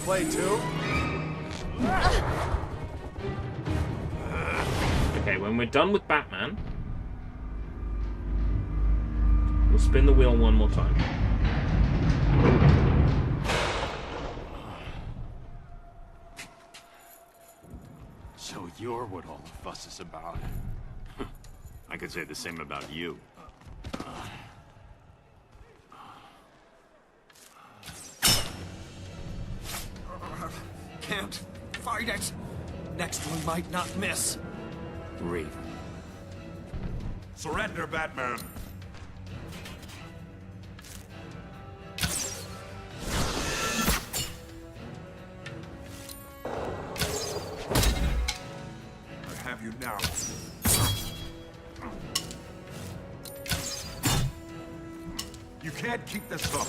Play too? Okay, when we're done with Batman, we'll spin the wheel one more time. So you're what all the fuss is about. I could say the same about you. Can't fight it. Next one might not miss. Raven. Surrender, Batman. I have you now. You can't keep this up.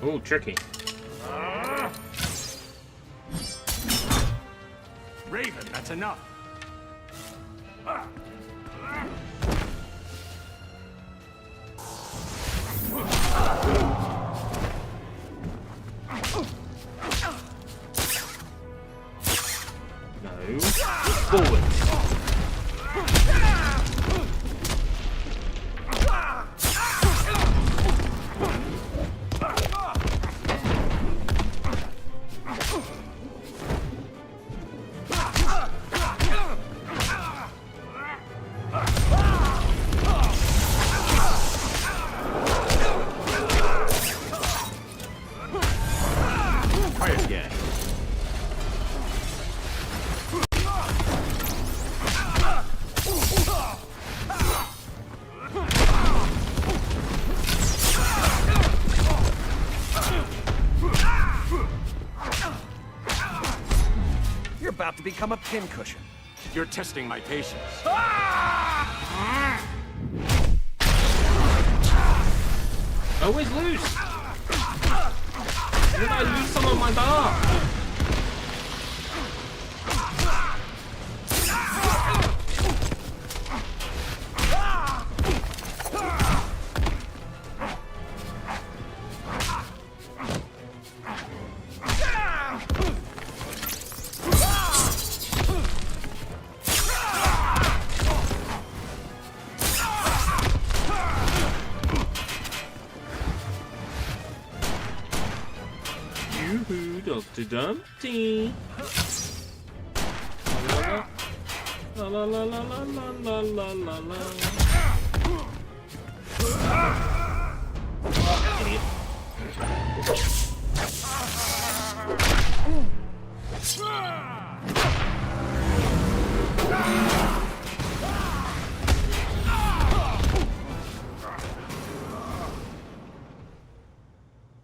Ooh, tricky. Raven, that's enough. forward. You're about to become a pincushion. You're testing my patience. Always loose. Did I lose some of my bar? Dumpty Dumpty. La la la la la la la la la. Idiot.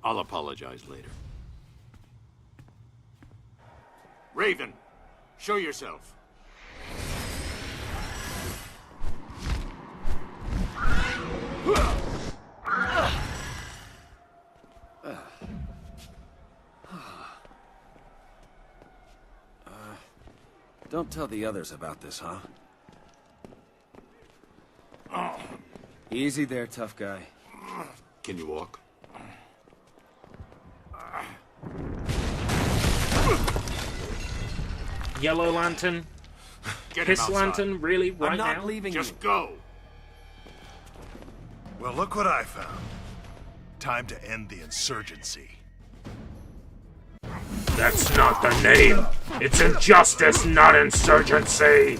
I'll apologize later. Raven, show yourself. Don't tell the others about this, huh? Easy there, tough guy. Can you walk? Yellow Lantern? Piss Lantern? Really? Right now? I'm not leaving you. Just go! Well, look what I found. Time to end the insurgency. That's not the name! It's injustice, not insurgency!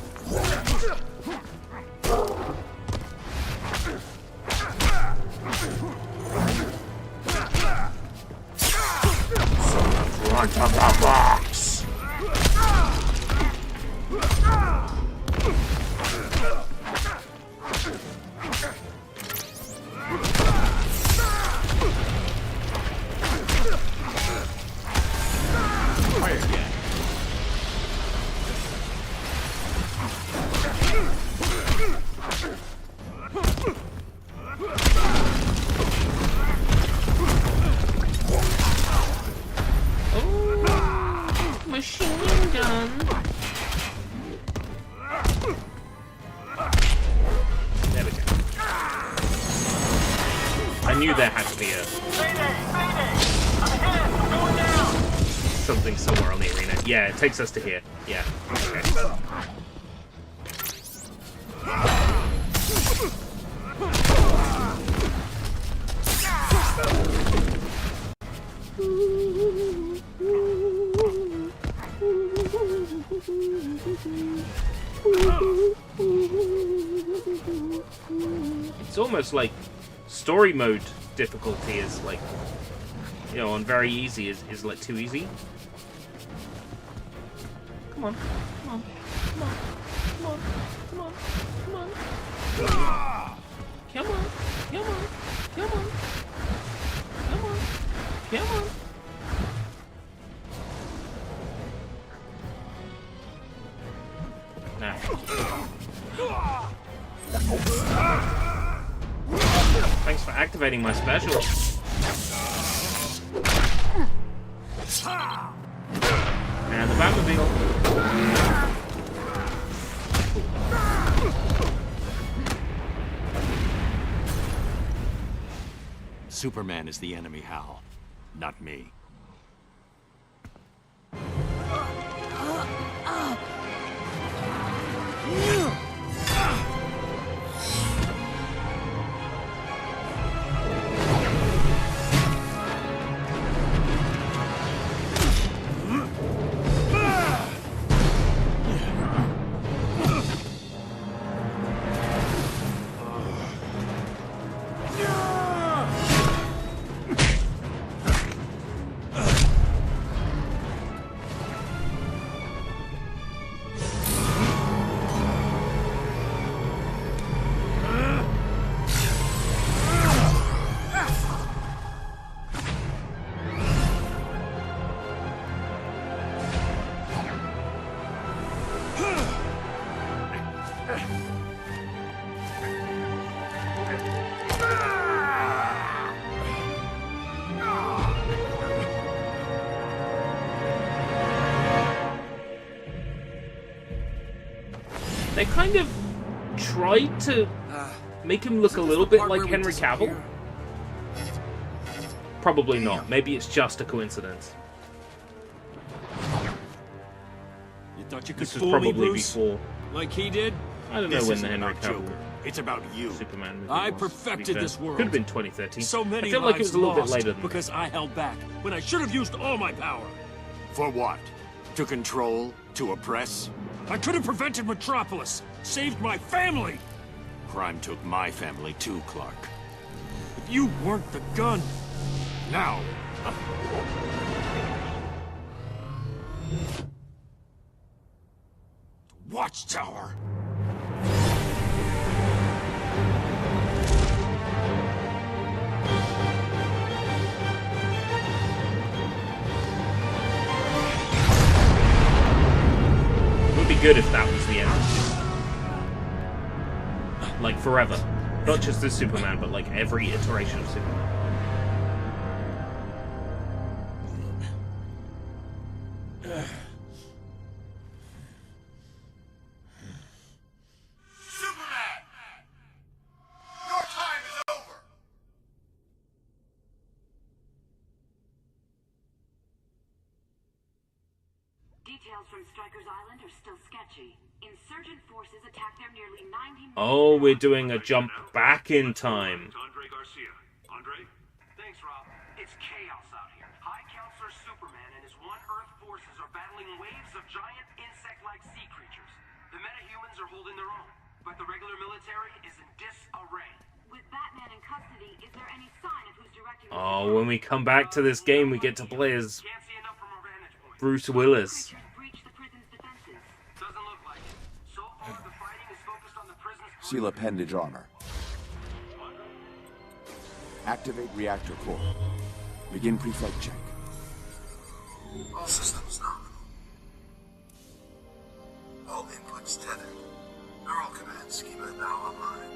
Front of the box! Machine gun. There we go. I knew there had to be something somewhere on the arena. Yeah, it takes us to here. Yeah. Okay. It's almost like story mode difficulty is like, you know, on very easy is like too easy. Come on, come on, come on, come on, come on, come on. Come on, come on, come on, come on, come on. Nah. Thanks for activating my special. And the Batmobile. Superman is the enemy, Hal, not me. They kind of tried to make him look a little bit like Henry Cavill. Probably not. Maybe it's just a coincidence. You thought you could This was fool probably me, Bruce? before. Like he did? I don't know This when isn't the Henry about Cavill Joker. It's about you. Superman movie I was, to be perfected fair. this world. Could have been 2013. So many I feel like it was a little bit lives later lost than because I held back when I should have used all my power. For what? To control? To oppress? I could have prevented Metropolis, saved my family. Crime took my family too, Clark. If you weren't the gun. Now. Watchtower. It would be good if that was the end. Like, forever. Not just this Superman, but like every iteration of Superman. Superman! Your time is over! Details from Stryker's Island are still sketchy. Insurgent forces attacked their nearly 90 Oh, we're doing a jump back in time. Andre Garcia. Andre? Thanks, Rob. It's chaos out here. High Counselor Superman and his One-Earth forces are battling waves of giant insect-like sea creatures. The metahumans are holding their own, but the regular military is in disarray. With Batman in custody, is there any sign of who's directing Oh, when we come back to this game, we get to play as Bruce Willis. Seal appendage armor. Activate reactor core. Begin pre-flight check. All systems nominal. All inputs tethered. Neural command schema now online.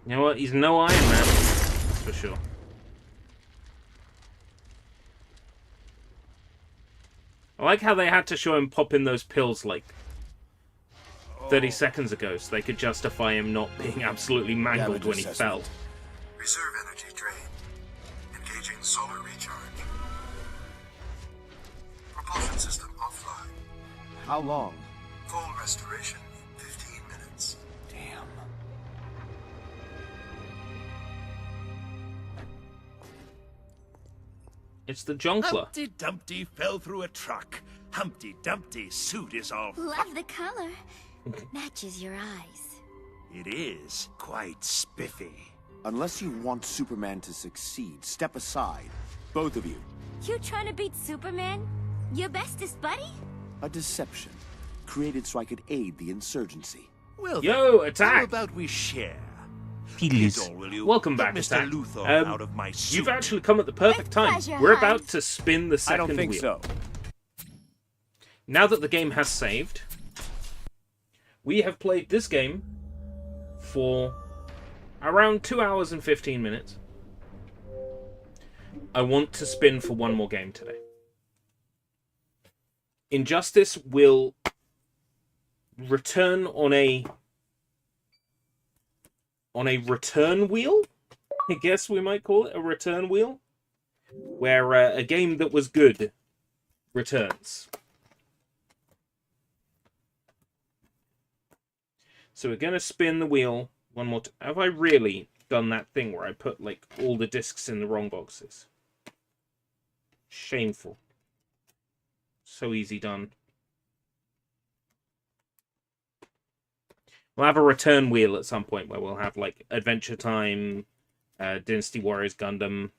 You know what? He's no Iron Man. That's for sure. I like how they had to show him popping those pills like 30 seconds ago so they could justify him not being absolutely mangled when he fell. Reserve energy drain. Engaging solar recharge. Propulsion system offline. How long? Full restoration in 15 minutes. Damn. It's the Jonkler. Humpty Dumpty fell through a truck. Humpty Dumpty's suit is all... Love the color. Matches your eyes. It is quite spiffy. Unless you want Superman to succeed, step aside. Both of you. You trying to beat Superman? Your bestest buddy? A deception. Created so I could aid the insurgency. Well, Yo, then, attack! How about we share? Please. It all, will you? Welcome Get back, Mr. Attack. Luthor out of my suit. You've actually come at the perfect time. pleasure, We're Hans. about to spin the second I don't think wheel. so. Now that the game has saved, we have played this game for around 2 hours and 15 minutes. I want to spin for one more game today. Injustice will return on a return wheel, I guess we might call it a return wheel, where a game that was good returns. So we're going to spin the wheel one more time. Have I really done that thing where I put like all the discs in the wrong boxes? Shameful. So easy done. We'll have a return wheel at some point where we'll have like Adventure Time, Dynasty Warriors Gundam,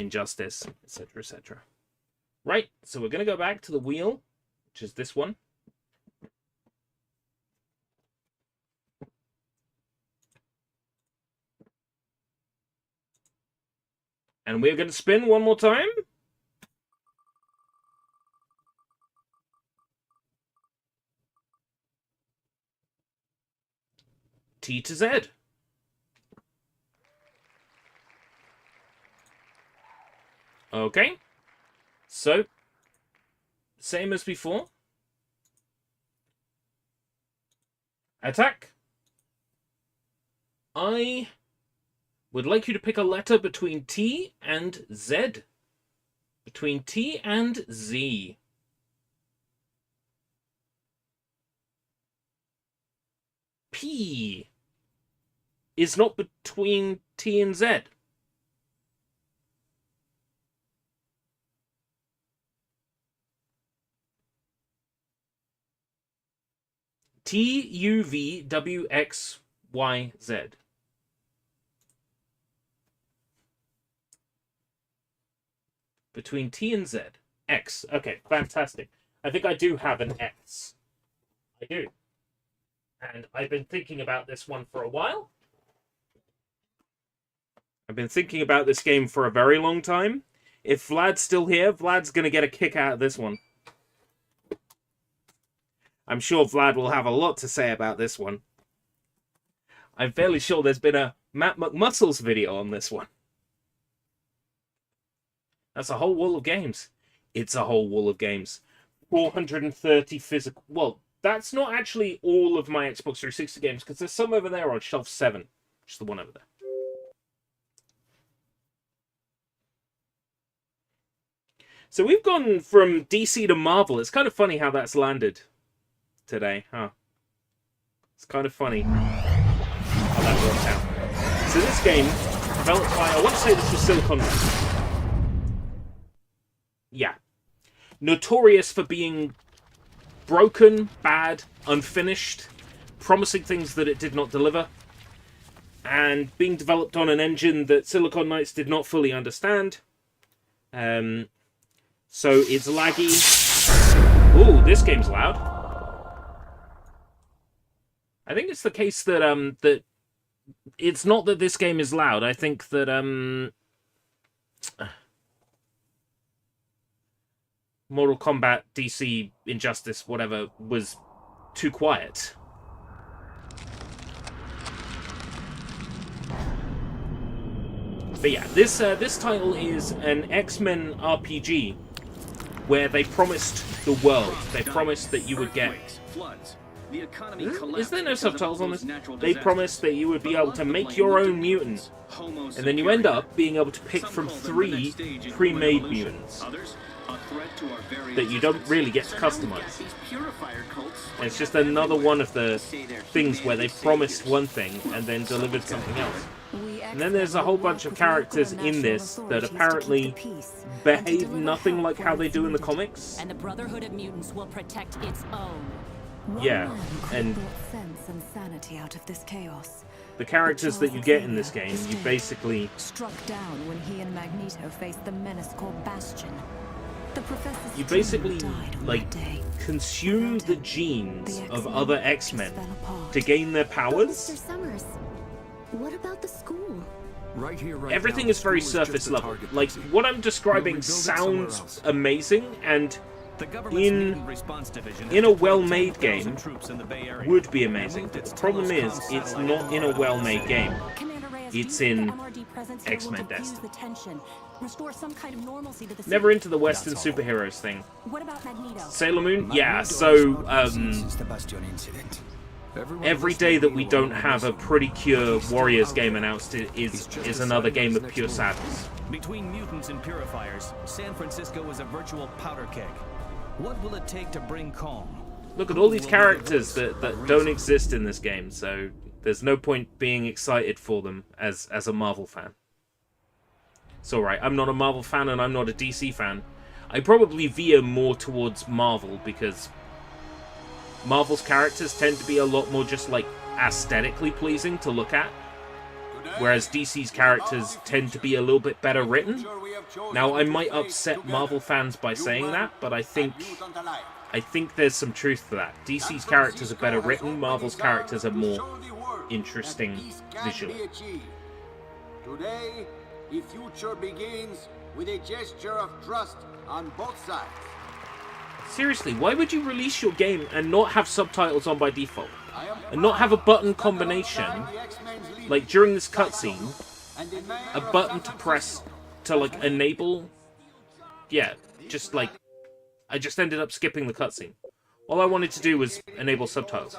Injustice, etc., etc. Right, so we're going to go back to the wheel, which is this one. And we're going to spin one more time. T to Z. Okay. So, same as before. Attack. I would like you to pick a letter between T and Z. Between T and Z. P is not between T and Z. TUVWXYZ. Between T and Z. X. Okay, fantastic. I think I do have an X. I do. And I've been thinking about this one for a while. I've been thinking about this game for a very long time. If Vlad's still here, Vlad's going to get a kick out of this one. I'm sure Vlad will have a lot to say about this one. I'm fairly sure there's been a Matt McMuscles video on this one. That's a whole wall of games. It's a whole wall of games. 430 physical... Well, that's not actually all of my Xbox 360 games, because there's some over there on shelf 7. Which is the one over there. So we've gone from DC to Marvel. It's kind of funny how that's landed today, huh? It's kind of funny how that worked out. So this game, developed by, I want to say this was Silicon Knights. Yeah. Notorious for being broken, bad, unfinished, promising things that it did not deliver, and being developed on an engine that Silicon Knights did not fully understand. So it's laggy. Ooh, this game's loud. I think it's the case that that it's not that this game is loud. I think that Mortal Kombat, DC, Injustice, whatever, was too quiet. But yeah, this title is an X-Men RPG where they promised the world. They promised that you would get... Is there no subtitles on this? They promised that you would be able to make your own mutant. And then you end up being able to pick from 3 pre-made mutants that you don't really get to customize. And it's just another one of the things where they promised one thing and then delivered something else. And then there's a whole bunch of characters in this that apparently behave nothing like how they do in the comics. And the Brotherhood of Mutants will protect its own. Yeah, and sense and sanity out of this chaos. The characters that you get in this game, you basically struck down when he and Magneto faced the menace called Bastion. You basically, like, consume the genes of other X-Men to gain their powers. Summers, what about the school? Right here, right Everything now, is very the school surface just a level. target. Like, what I'm describing We'll rebuild it somewhere sounds else. amazing, and in a well-made game would be amazing. But the problem is, it's not in a well-made game. It's in X-Men Destiny. Never into the Western superheroes thing. What about Magneto? Sailor Moon? Yeah, so, every day that we don't have a Pretty Cure Warriors game announced is another game of pure sadness. Between mutants and purifiers, San Francisco is a virtual powder keg. What will it take to bring calm? Look at all these characters that don't exist in this game, so there's no point being excited for them as a Marvel fan. It's alright, I'm not a Marvel fan and I'm not a DC fan. I probably veer more towards Marvel because Marvel's characters tend to be a lot more just like aesthetically pleasing to look at. whereas DC's characters tend to be a little bit better written. Now, I might upset Marvel fans by saying that, but I think there's some truth to that. DC's characters are better written, Marvel's characters are more interesting visually. Today, the future begins with a gesture of trust on both sides. Seriously, why would you release your game and not have subtitles on by default? And not have a button combination, like during this cutscene, a button to press to, like, enable... Yeah, just like... I just ended up skipping the cutscene. All I wanted to do was enable subtitles.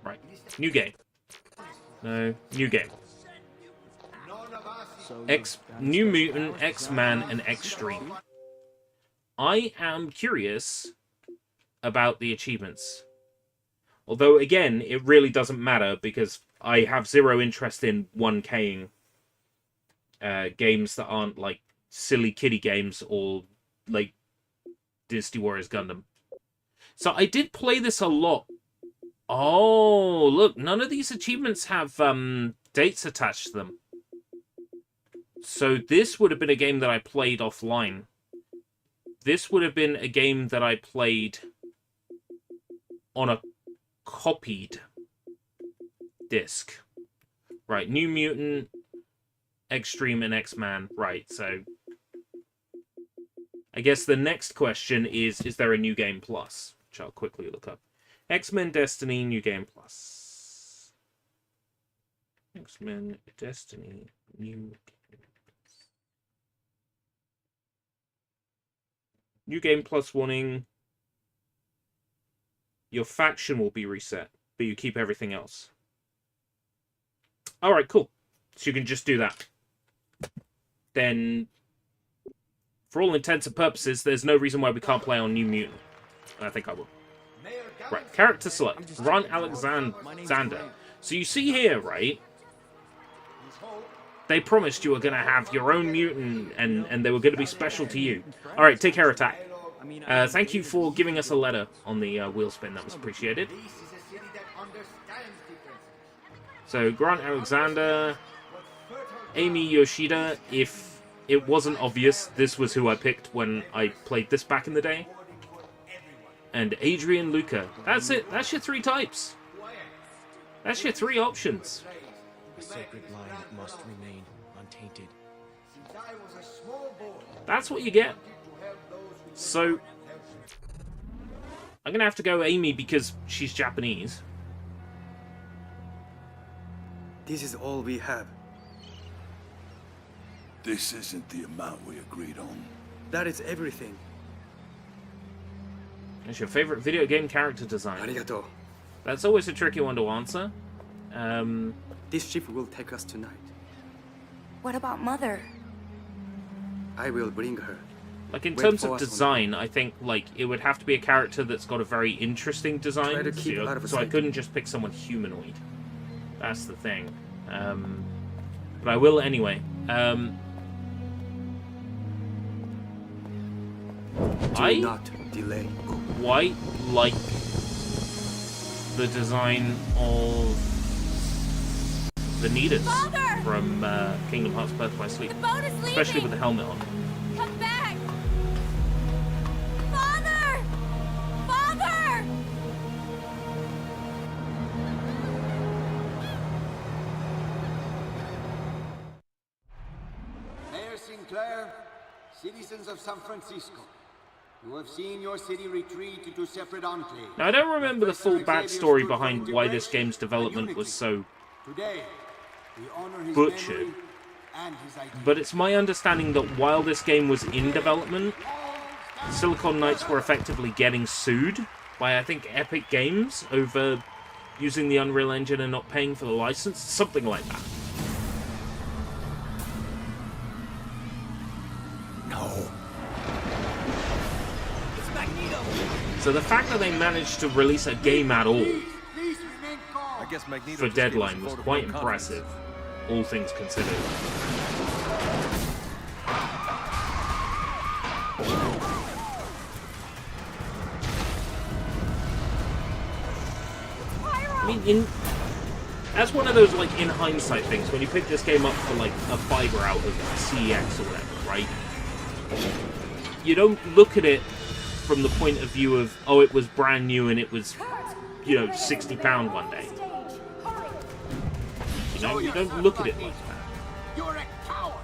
Right. New game. No. New game. New Mutant, X-Man, and Extreme. I am curious about the achievements. Although, again, it really doesn't matter because I have zero interest in 1K'ing games that aren't, like, silly kiddie games or, like, Dynasty Warriors Gundam. So I did play this a lot. Oh, look, none of these achievements have dates attached to them. So this would have been a game that I played offline. This would have been a game that I played on a copied disc. Right, New Mutant, Extreme, and X-Man. Right, so I guess the next question is there a New Game Plus? Which I'll quickly look up. X-Men Destiny, New Game Plus. X-Men Destiny, New Game Plus. New Game Plus warning. Your faction will be reset, but you keep everything else. Alright, cool. So you can just do that. Then, for all intents and purposes, there's no reason why we can't play on New Mutant. And I think I will. Right, character select. Grant Alexander. So you see here, right? They promised you were going to have your own mutant, and they were going to be special to you. Alright, take care, attack. Thank you for giving us a letter on the wheel spin. That was appreciated. So, Grant Alexander, Amy Yoshida. If it wasn't obvious, this was who I picked when I played this back in the day. And Adrian Luca. That's it. That's your 3 types. That's your 3 options. A sacred line that must remain untainted. That's what you get. So, I'm going to have to go Amy because she's Japanese. This is all we have. This isn't the amount we agreed on. That is everything. What's your favorite video game character design? Arigato. That's always a tricky one to answer. This ship will take us tonight. What about Mother? I will bring her. Like, in terms of design, I think, like, it would have to be a character that's got a very interesting design. Try to keep out of so I sight. couldn't just pick someone humanoid. That's the thing. But I will anyway. I not delay. Quite like the design of the Nidas from Kingdom Hearts Birth by Sleep. Especially with the helmet on. Come back! Father! Father! Mayor Sinclair, citizens of San Francisco, you have seen your city retreat into separate enclaves. Now, I don't remember the full backstory behind why this game's development was so Today, we honor his butchered. memory and his ideas. But it's my understanding that while this game was in development, Silicon Knights were effectively getting sued by, I think, Epic Games over using the Unreal Engine and not paying for the license. Something like that. No. So the fact that they managed to release a game at all for Deadline was quite impressive, all things considered. mean, that's one of those, like, in hindsight things, when you pick this game up for, like, a fiver out of CEX or whatever, right? You don't look at it from the point of view of, oh, it was brand new and it was, you know, £60 one day. You know, you don't look at it like that. You're a coward.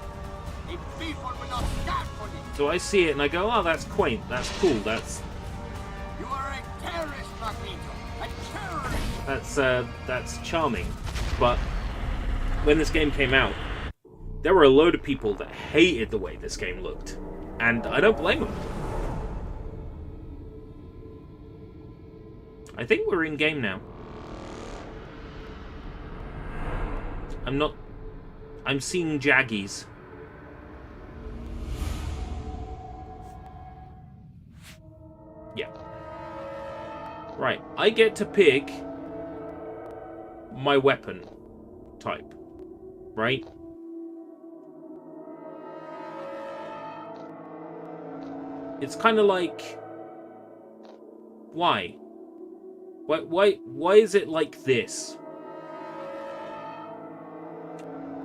A people will not stand for you. So I see it and I go, oh, that's quaint, that's cool, that's... You are a terrorist, Magneto. A terrorist. That's charming. But when this game came out, there were a load of people that hated the way this game looked. And I don't blame them. I think we're in game now. I'm seeing Jaggies. Yeah. Right, I get to pick my weapon type, right? It's kind of like, why? Why is it like this?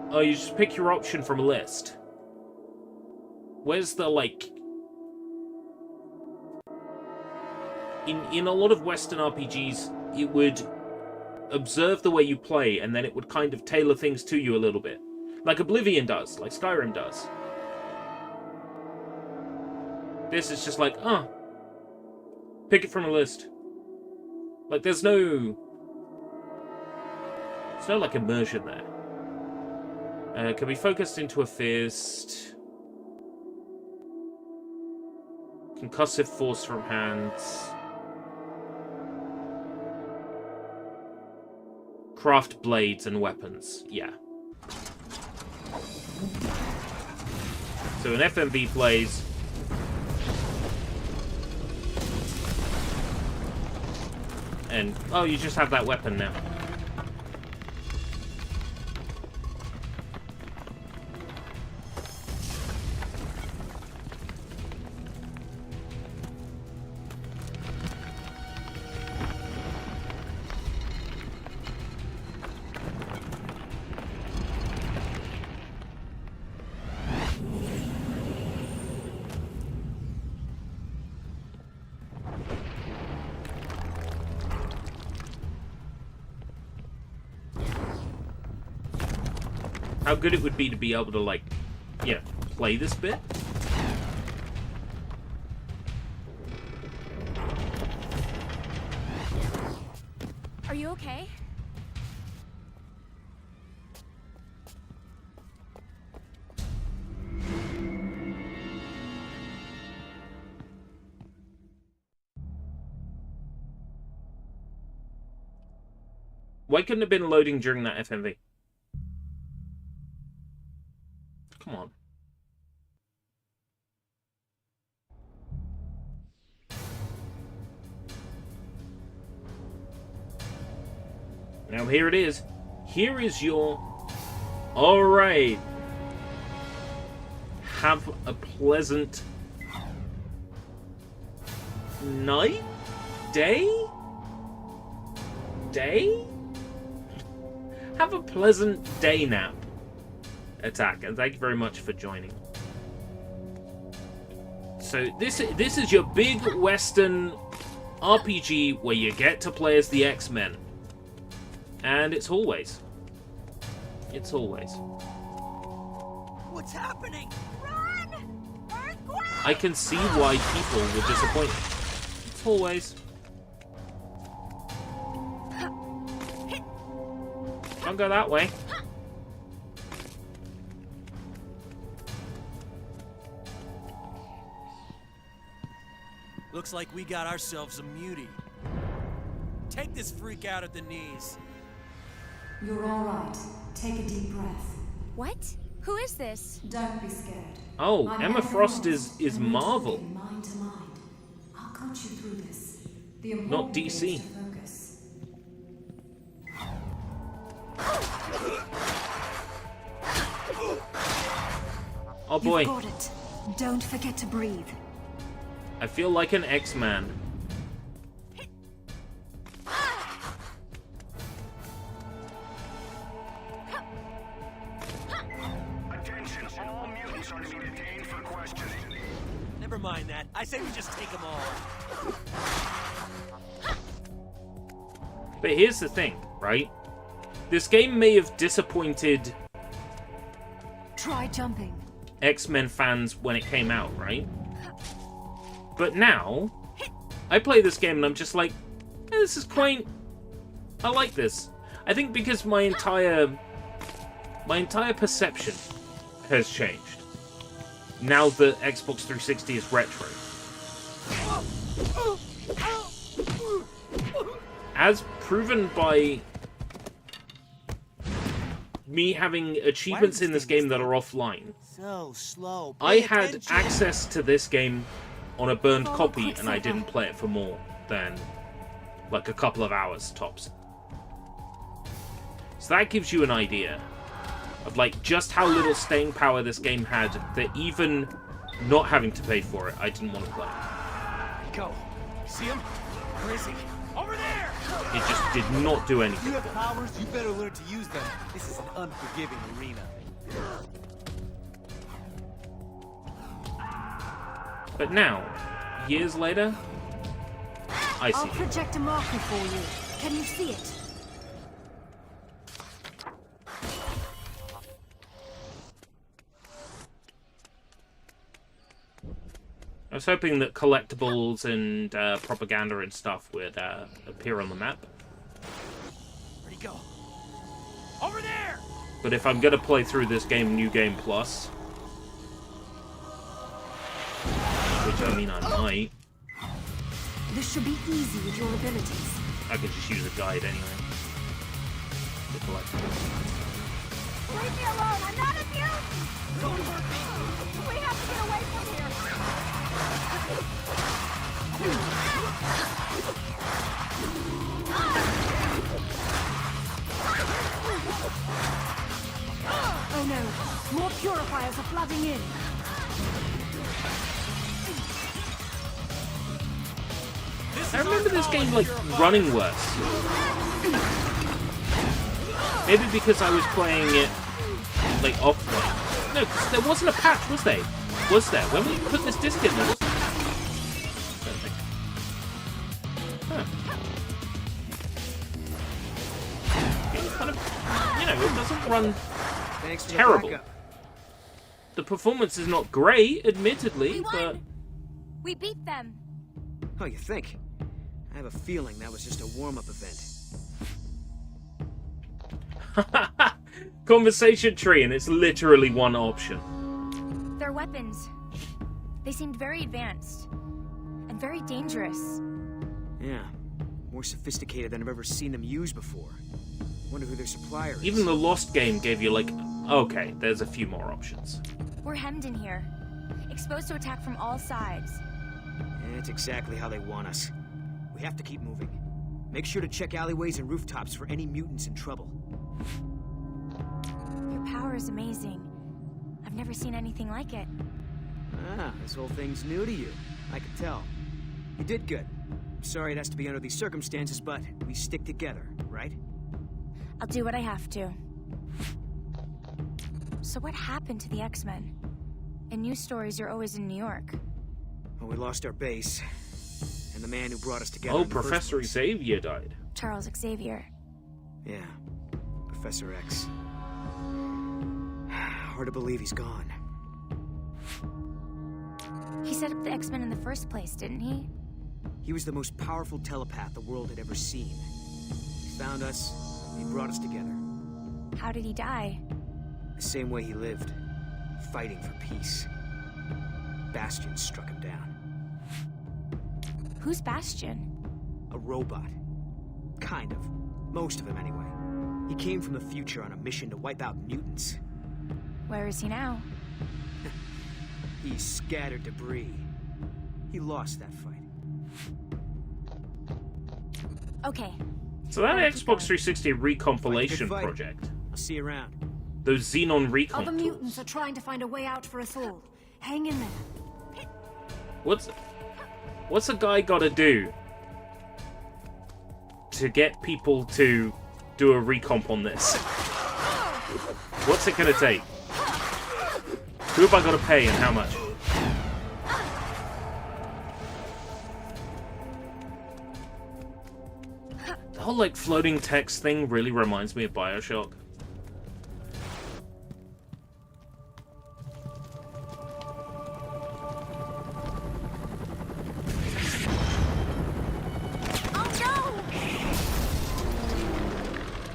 Oh, you just pick your option from a list. Where's the, like... In a lot of Western RPGs, it would observe the way you play, and then it would kind of tailor things to you a little bit. Like Oblivion does, like Skyrim does. This is just like, pick it from a list. Like, there's no, like, immersion there. Can be focused into a fist. Concussive force from hands. Craft blades and weapons. Yeah. So an FMV plays. And, oh, you just have that weapon now. How good it would be to be able to, like, yeah, play this bit. Are you okay? Why couldn't it have been loading during that FMV? Come on. Now here it is. Here is your... Alright. Have a pleasant... night? Day? Day? Have a pleasant day nap. Attack, and thank you very much for joining. So this is your big Western RPG where you get to play as the X-Men. And it's always. It's always. What's happening? Run! Earthquake! I can see why people were disappointed. It's always. Don't go that way. Looks like we got ourselves a mutie. Take this freak out at the knees. You're all right. Take a deep breath. What? Who is this? Don't be scared. Oh, I'm Emma Frost is Marvel. Mind to mind. I'll coach you through this. The Not DC. is to focus. Oh boy. You've got it. Don't forget to breathe. I feel like an X-Man. Never mind that. I say we just take them all. But here's the thing, right? This game may have disappointed Try jumping. X-Men fans when it came out, right? But now, I play this game and I'm just like, this is quaint. I like this. I think because my entire perception has changed. Now that Xbox 360 is retro. As proven by me having achievements in this game that are offline. So slow. I had access to this game on a burned copy and I didn't play it for more than like a couple of hours tops. So that gives you an idea of like just how little staying power this game had, that even not having to pay for it, I didn't want to play. Go. See him? Where is he? Over there! It just did not do anything. You have powers, you better learn to use them. This is an unforgiving arena. But now, years later, I see I'll it. project a marker for you. Can you see it? I was hoping that collectibles and propaganda and stuff would appear on the map. Where'd he go? Over there! But if I'm going to play through this game, New Game Plus, which I mean I might, This should be easy with your abilities. I could just use a guide anyway. To collect them. Leave me alone! I'm not a mutant! Don't hurt me! We have to get away from here! Oh no! More purifiers are flooding in! I remember this game, like, running worse. Maybe because I was playing it, like, offline. No, because there wasn't a patch, was there? Was there? When we put this disc in, there wasn't. I don't think. Huh. It's kind of, you know, it doesn't run terrible. The performance is not great, admittedly, but... We beat them! Oh, you think? I have a feeling that was just a warm-up event. Conversation tree, and it's literally one option. Their weapons. They seemed very advanced. And very dangerous. Yeah, more sophisticated than I've ever seen them used before. Wonder who their supplier is. Even the Lost game gave you, like, okay, there's a few more options. We're hemmed in here. Exposed to attack from all sides. It's exactly how they want us. We have to keep moving. Make sure to check alleyways and rooftops for any mutants in trouble. Your power is amazing. I've never seen anything like it. Ah, this whole thing's new to you. I can tell. You did good. I'm sorry it has to be under these circumstances, but we stick together, right? I'll do what I have to. So what happened to the X-Men? In news stories, you're always in New York. Well, we lost our base. And the man who brought us together. Oh, Professor Xavier died. Charles Xavier. Yeah, Professor X. Hard to believe he's gone. He set up the X-Men in the first place, didn't he? He was the most powerful telepath the world had ever seen. He found us, he brought us together. How did he die? The same way he lived, fighting for peace. Bastion struck him down. Who's Bastion? A robot. Kind of. Most of him, anyway. He came from the future on a mission to wipe out mutants. Where is he now? He scattered debris. He lost that fight. Okay. So that Xbox 360 recompilation Fight. project. I'll see you around. Those Xenon recon Other tools. mutants are trying to find a way out for us all. Hang in there. What's a guy got to do to get people to do a recomp on this? What's it going to take? Who have I got to pay and how much? The whole, like, floating text thing really reminds me of BioShock.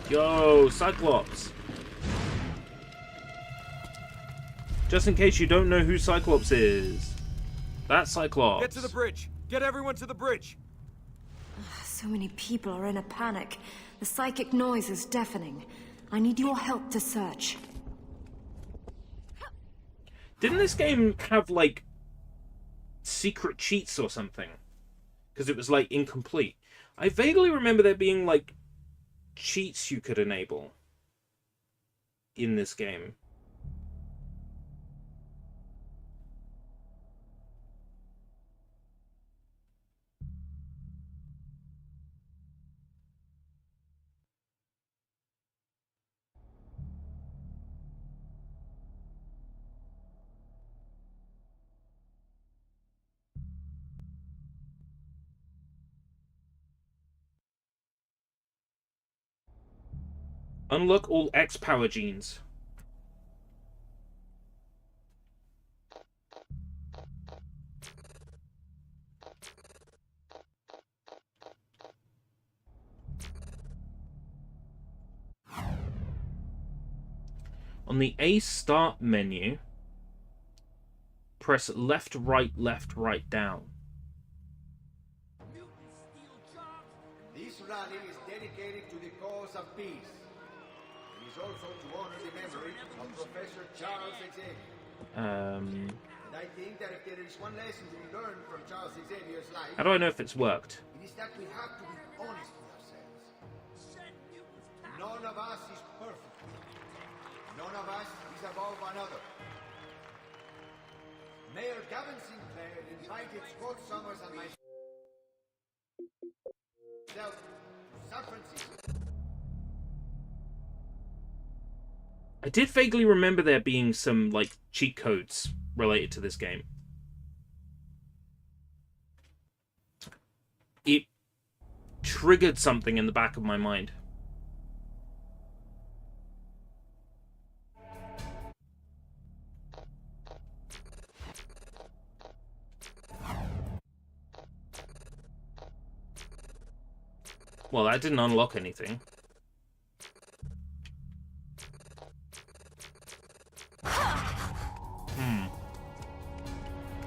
Yo, Cyclops! Just in case you don't know who Cyclops is. That's Cyclops. Get to the bridge! Get everyone to the bridge! So many people are in a panic. The psychic noise is deafening. I need your help to search. Didn't this game have, like, secret cheats or something? Because it was, like, incomplete. I vaguely remember there being, like, cheats you could enable in this game. Unlock all X power genes. On the A start menu, press left, right, down. This rally is dedicated to the cause of peace. It is also to honor the memory of Professor Charles Xavier. And I think that if there is one lesson to be learned from Charles Xavier's life... How do I know if it's worked? It is that we have to be honest with ourselves. None of us is perfect. None of us is above another. Mayor Gavin Sinclair invited Scott Summers and myself to San Francisco. I did vaguely remember there being some, like, cheat codes related to this game. It triggered something in the back of my mind. Well, that didn't unlock anything.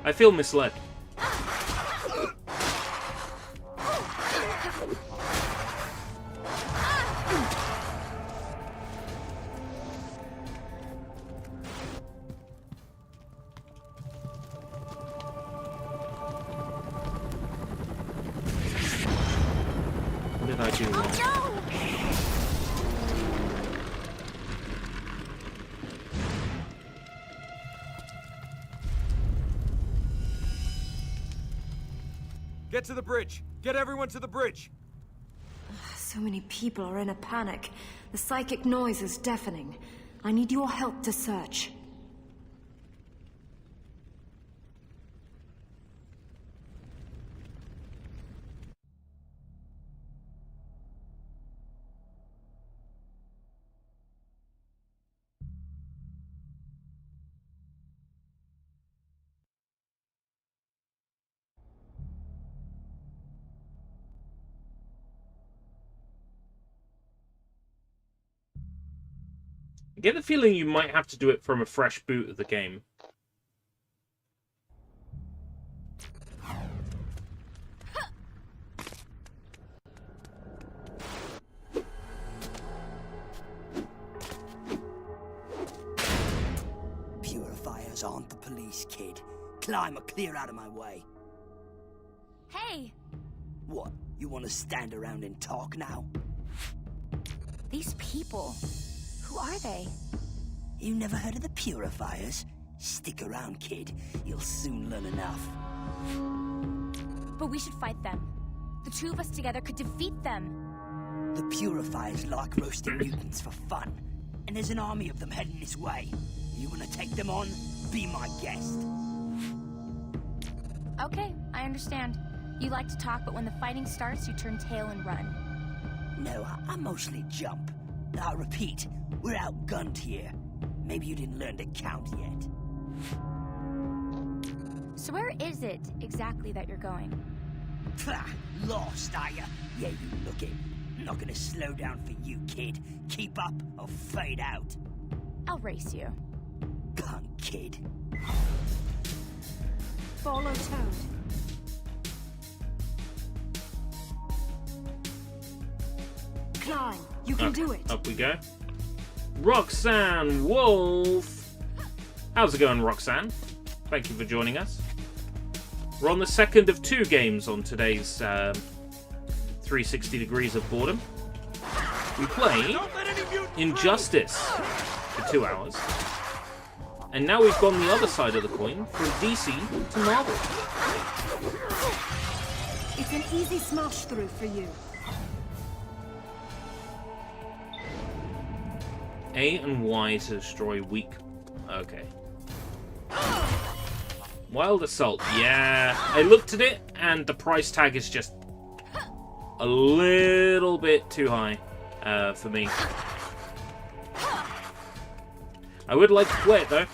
I feel misled. What did I do wrong? Get to the bridge! Get everyone to the bridge! So many people are in a panic. The psychic noise is deafening. I need your help to search. I get the feeling you might have to do it from a fresh boot of the game. Purifiers aren't the police, kid. Climb or clear out of my way. Hey! What? You want to stand around and talk now? These people... who are they? You never heard of the Purifiers? Stick around, kid. You'll soon learn enough. But we should fight them. The two of us together could defeat them. The Purifiers like roasting mutants for fun. And there's an army of them heading this way. You wanna take them on? Be my guest. Okay, I understand. You like to talk, but when the fighting starts, you turn tail and run. No, I mostly jump. I repeat, we're outgunned here. Maybe you didn't learn to count yet. So where is it exactly that you're going? Pah, lost, are ya? Yeah, you look it. Not gonna slow down for you, kid. Keep up or fade out. I'll race you. Punk kid. Follow Toad. Climb. You can do it. Up we go. Roxanne Wolf. How's it going, Roxanne? Thank you for joining us. We're on the second of 2 games on today's 360 Degrees of Boredom. We played Injustice for 2 hours. And now we've gone the other side of the coin from DC to Marvel. It's an easy smash through for you. A and Y to destroy weak... Okay. Wild Assault. Yeah. I looked at it, and the price tag is just a little bit too high for me. I would like to play it, though.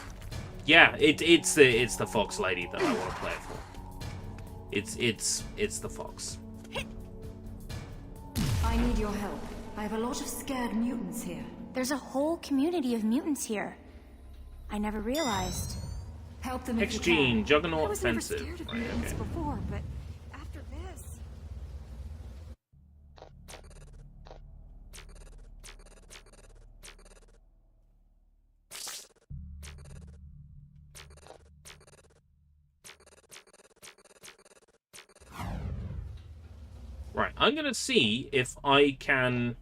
Yeah, it's the Fox Lady that I want to play it for. It's the Fox. I need your help. I have a lot of scared mutants here. There's a whole community of mutants here. I never realized. Help them if you X-Gene, can. Juggernaut I was never Offensive. scared of Right, mutants okay. before, but after this... Right, I'm going to see if I can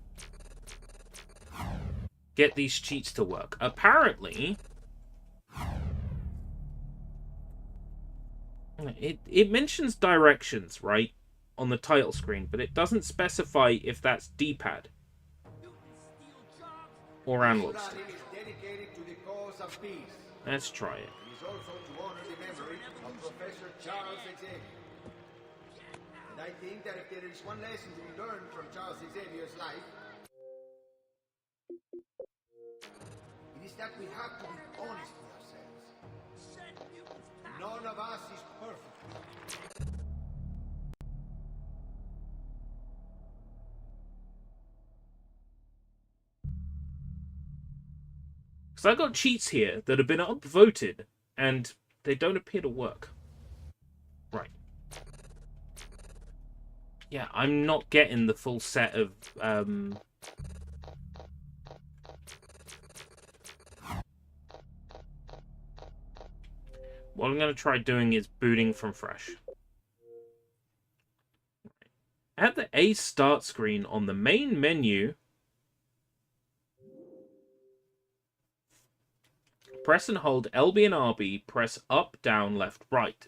get these cheats to work. Apparently, it mentions directions, right, on the title screen, but it doesn't specify if that's D-pad or analog stick. Let's try it. It is also to honor the memory of Professor Charles Xavier. And I think that if there is one lesson to be learned from Charles Xavier's life, it is that we have to be honest with ourselves. None of us is perfect. Because I got cheats here that have been upvoted, and they don't appear to work. Right. Yeah, I'm not getting the full set of... What I'm going to try doing is booting from fresh. At the A start screen on the main menu, press and hold LB and RB, press up, down, left, right.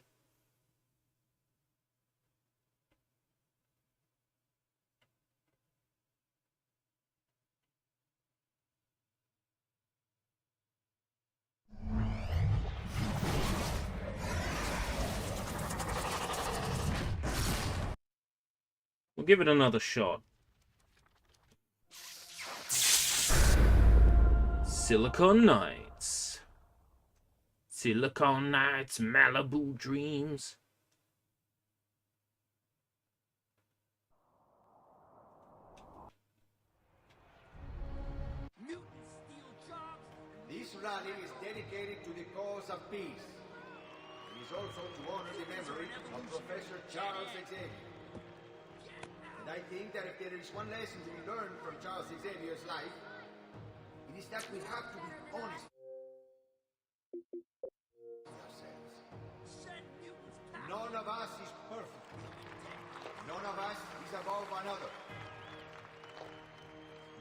We'll give it another shot. Silicon Knights. Silicon Knights, Malibu Dreams. This rally is dedicated to the cause of peace. It is also to honor the memory of Professor Charles Xavier. And I think that if there is one lesson to be learned from Charles Xavier's life, it is that we have to be honest with ourselves. None of us is perfect. None of us is above another.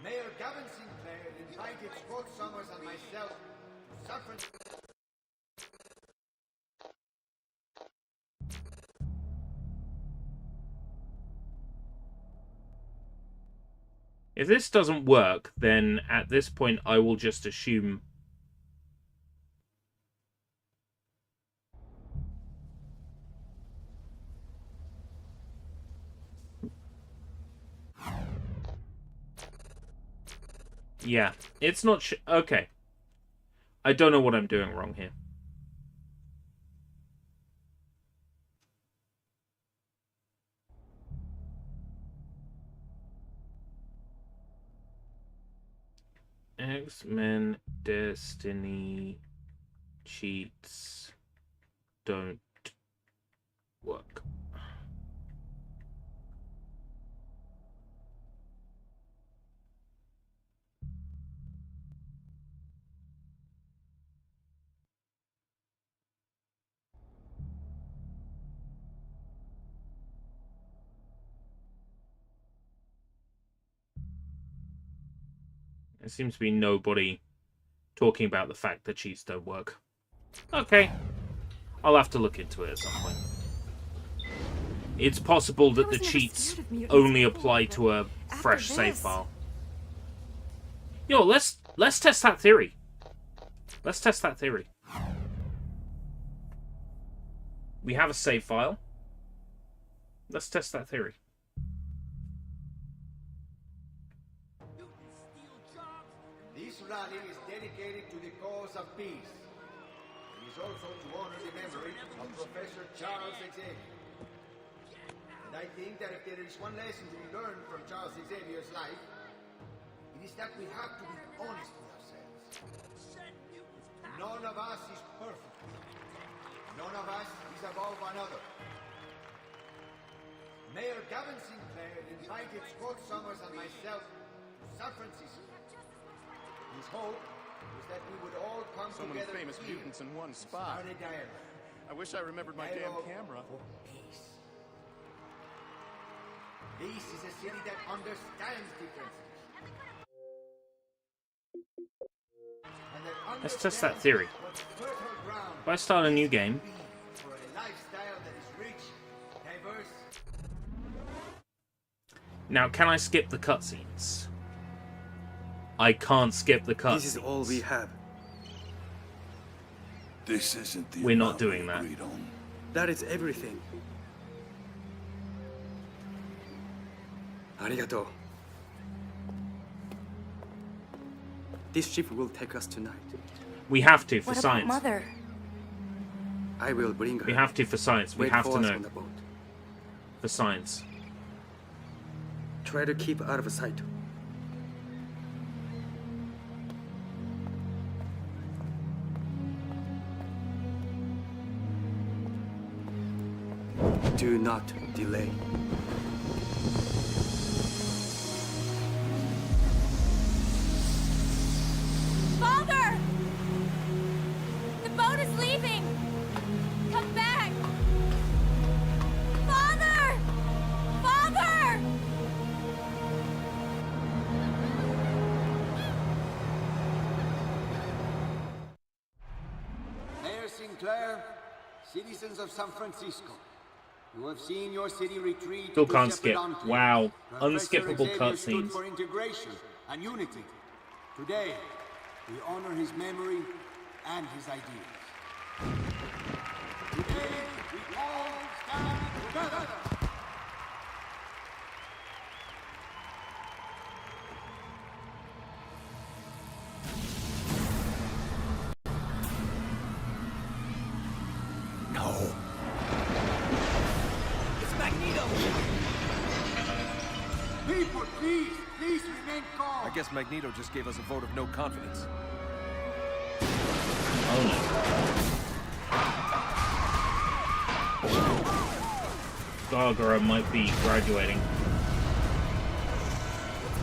Mayor Gavin Sinclair invited Scott Summers and myself to San Francisco. If this doesn't work, then at this point I will just assume Yeah, it's not okay. I don't know what I'm doing wrong here. X-Men Destiny cheats don't work. There seems to be nobody talking about the fact that cheats don't work. Okay. I'll have to look into it at some point. It's possible that the cheats only apply to a fresh save file. Yo, let's test that theory. Let's test that theory. We have a save file. Let's test that theory. This rally is dedicated to the cause of peace. It is also to honor the memory of Professor Charles Xavier. And I think that if there is one lesson to be learned from Charles Xavier's life, it is that we have to be honest with ourselves. None of us is perfect. None of us is above another. Mayor Gavin Sinclair invited Scott Summers and myself to San Francisco. His hope was that we would all come So many together famous here mutants in one spot. start a dialogue. I wish I remembered my damn camera. For peace. This is a city that understands differences. And that Let's test that theory. If I start a new game, for a lifestyle that is rich, diverse. now can I skip the cutscenes? I can't skip the cutscenes. This is all we have. This isn't the We're not amount doing we that. agreed on. That is everything. Arigato. This ship will take us tonight. We have to for What about science. Mother? I will bring her. We have to for science. We Wait have for to us know on the boat. for science. Try to keep out of sight. Do not delay. Father! The boat is leaving! Come back! Father! Father! Mayor Sinclair, citizens of San Francisco, you have seen your city retreat. Still to can't skip. Shepherd Wow. Professor Unskippable Xavier stood cutscenes. for integration and unity. Today, we honor his memory and his ideas. Today, we all stand together. No. It's Magneto! People, please remain calm. I guess Magneto just gave us a vote of no confidence. Gargara might be graduating.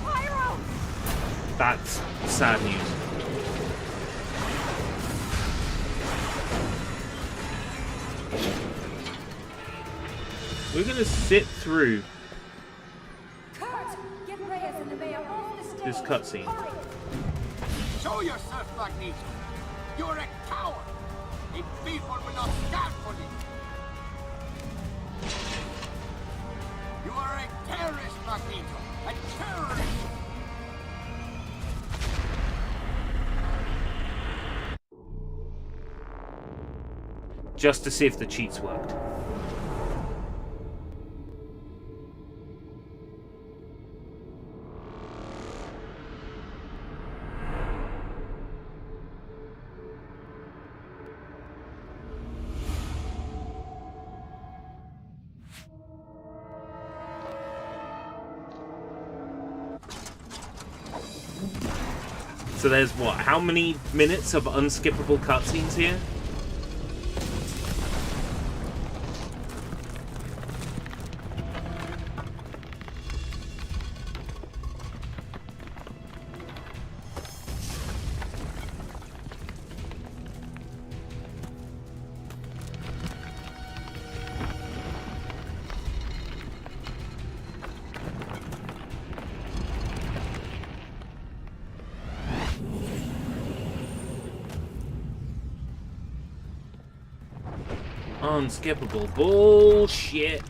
Pyro! That's sad news. We're gonna sit through Kurt! Get Reyes and the mayor off the stage! this cutscene. Hurry! Show yourself, Magneto. You're a coward. And people will not stand for you. You are a terrorist, Magneto. A terrorist. Just to see if the cheats worked. So there's what? How many minutes of unskippable cutscenes here? Unskippable bullshit.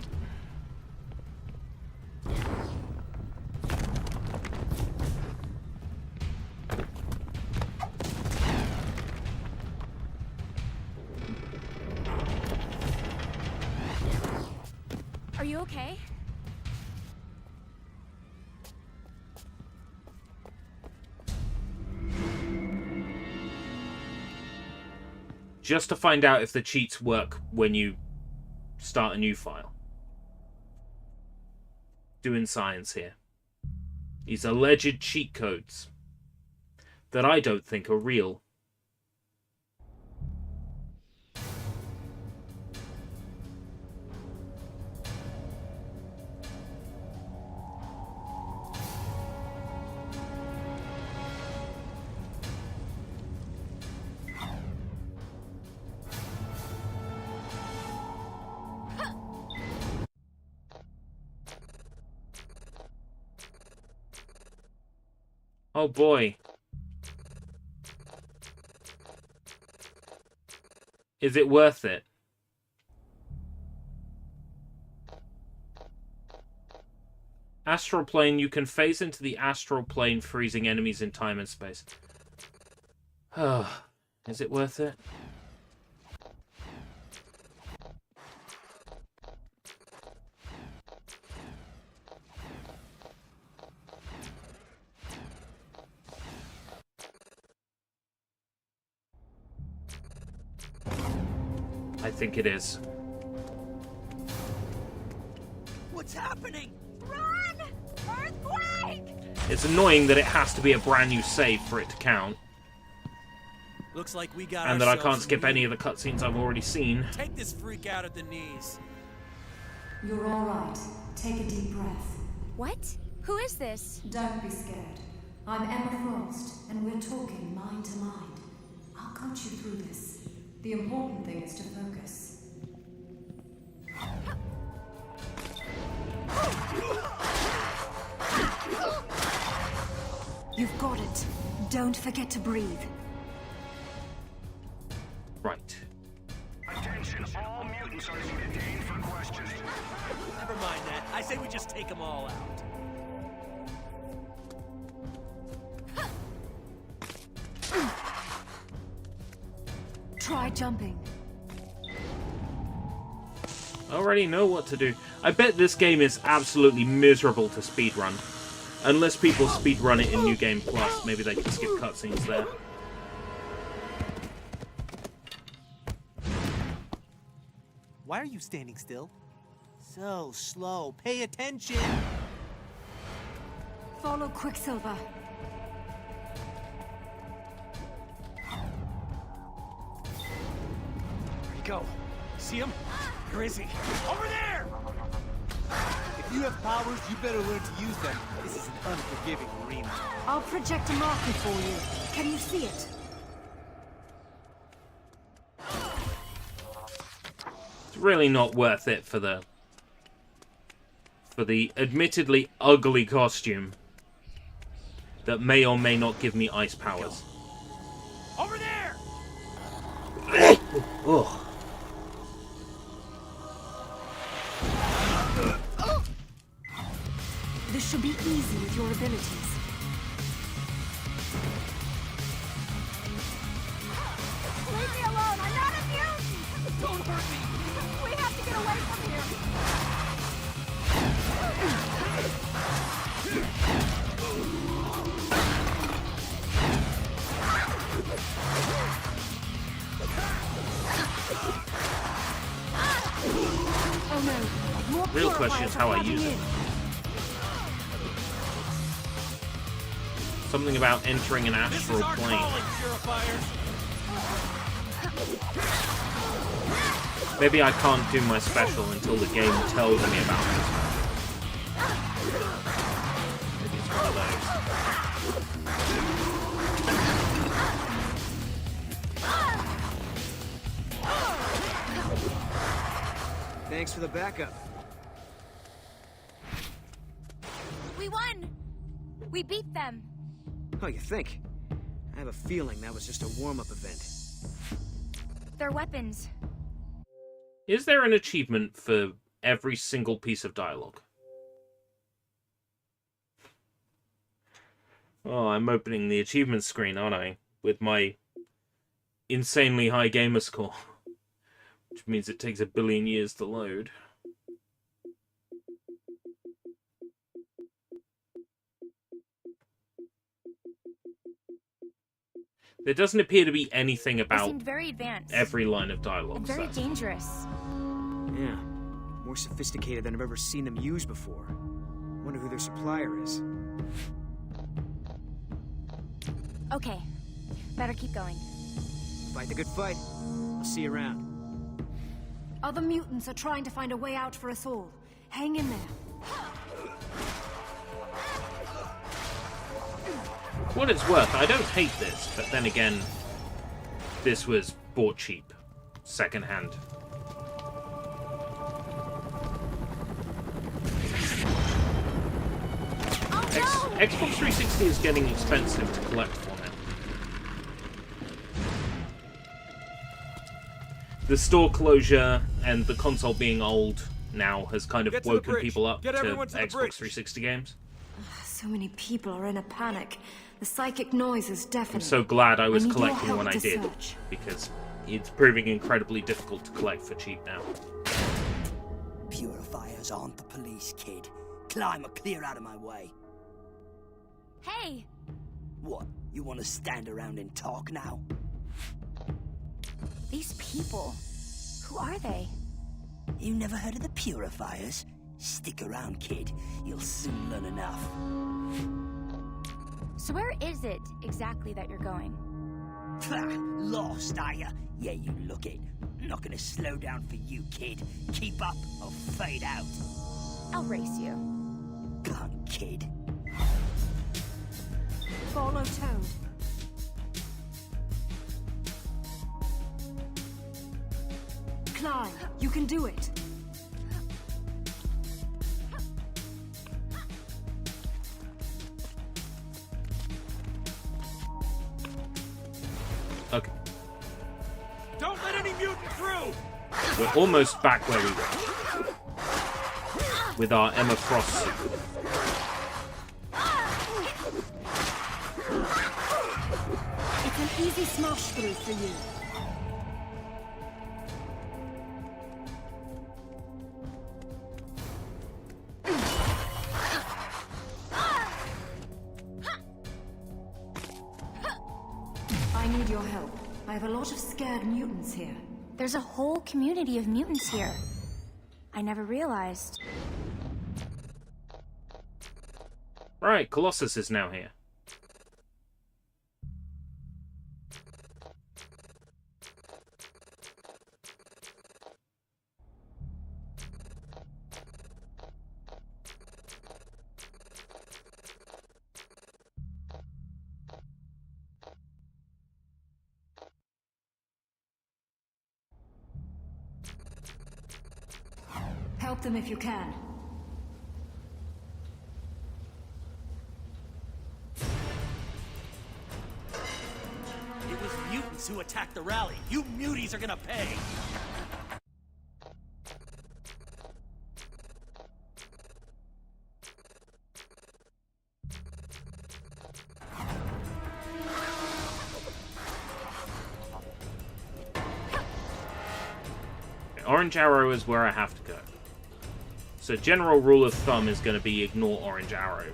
Are you okay? Just to find out if the cheats work when you start a new file. Doing science here. These alleged cheat codes that I don't think are real. Oh boy. Is it worth it? Astral plane, you can phase into the astral plane, freezing enemies in time and space. Is it worth it? I think it is. What's happening? Run! Earthquake! It's annoying that it has to be a brand new save for it to count. Looks like we got and that I can't ourselves skip any of the cutscenes I've already seen. Take this freak out at the knees. You're all right. Take a deep breath. What? Who is this? Don't be scared. I'm Emma Frost, and we're talking mind to mind. I'll coach you through this. The important thing is to focus. You've got it. Don't forget to breathe. Right. Attention, all mutants are being detained for questioning. Never mind that. I say we just take them all out. Try jumping. I already know what to do. I bet this game is absolutely miserable to speedrun. Unless people speedrun it in New Game Plus, maybe they can skip cutscenes there. Why are you standing still? So slow. Pay attention. Follow Quicksilver. Where'd he go? See him? Where is he? Over there! If you have powers, you better learn to use them. This is an unforgiving arena. I'll project a marker for you. Can you see it? It's really not worth it for the admittedly ugly costume that may or may not give me ice powers. Over there! Ugh. This should be easy with your abilities. Leave me alone! I'm not a mutant! Don't hurt me! We have to get away from here! Oh no! More Real question is how I use it. Something about entering an astral plane. Maybe I can't do my special until the game tells me about it. Maybe it's one of those. Thanks for the backup. We won! We beat them! Oh, you think? I have a feeling that was just a warm-up event. Their weapons. Is there an achievement for every single piece of dialogue? Oh, I'm opening the achievement screen, aren't I? With my insanely high gamer score. Which means it takes 1 billion years to load. There doesn't appear to be anything about very advanced. Every line of dialogue. And very dangerous. Yeah, more sophisticated than I've ever seen them use before. Wonder who their supplier is. Okay, better keep going. Fight the good fight. I'll see you around. Other mutants are trying to find a way out for us all. Hang in there. What it's worth, I don't hate this, but then again, this was bought cheap, secondhand. Xbox 360 is getting expensive to collect for now. The store closure and the console being old now has kind of woken people up to Xbox 360 games. So many people are in a panic. The psychic noise is deafening. I'm so glad I was need your collecting help when I to did, search. because it's proving incredibly difficult to collect for cheap now. Purifiers aren't the police, kid. Climb or clear out of my way. Hey! What? You want to stand around and talk now? These people. Who are they? You never heard of the Purifiers? Stick around, kid. You'll soon learn enough. So where is it exactly that you're going? Lost, are ya? Yeah, you look it. Not gonna slow down for you, kid. Keep up or fade out. I'll race you. Come on, kid. Follow Toad. Climb. You can do it. Okay. Don't let any mutant through! We're almost back where we were. With our Emma Frost suit. It's an easy smash through for you. I need your help. I have a lot of scared mutants here. There's a whole community of mutants here. I never realized. Right, Colossus is now here. Help them if you can. It was mutants who attacked the rally. You muties are gonna pay! Orange arrow is where I have to go. So general rule of thumb is going to be ignore orange arrow.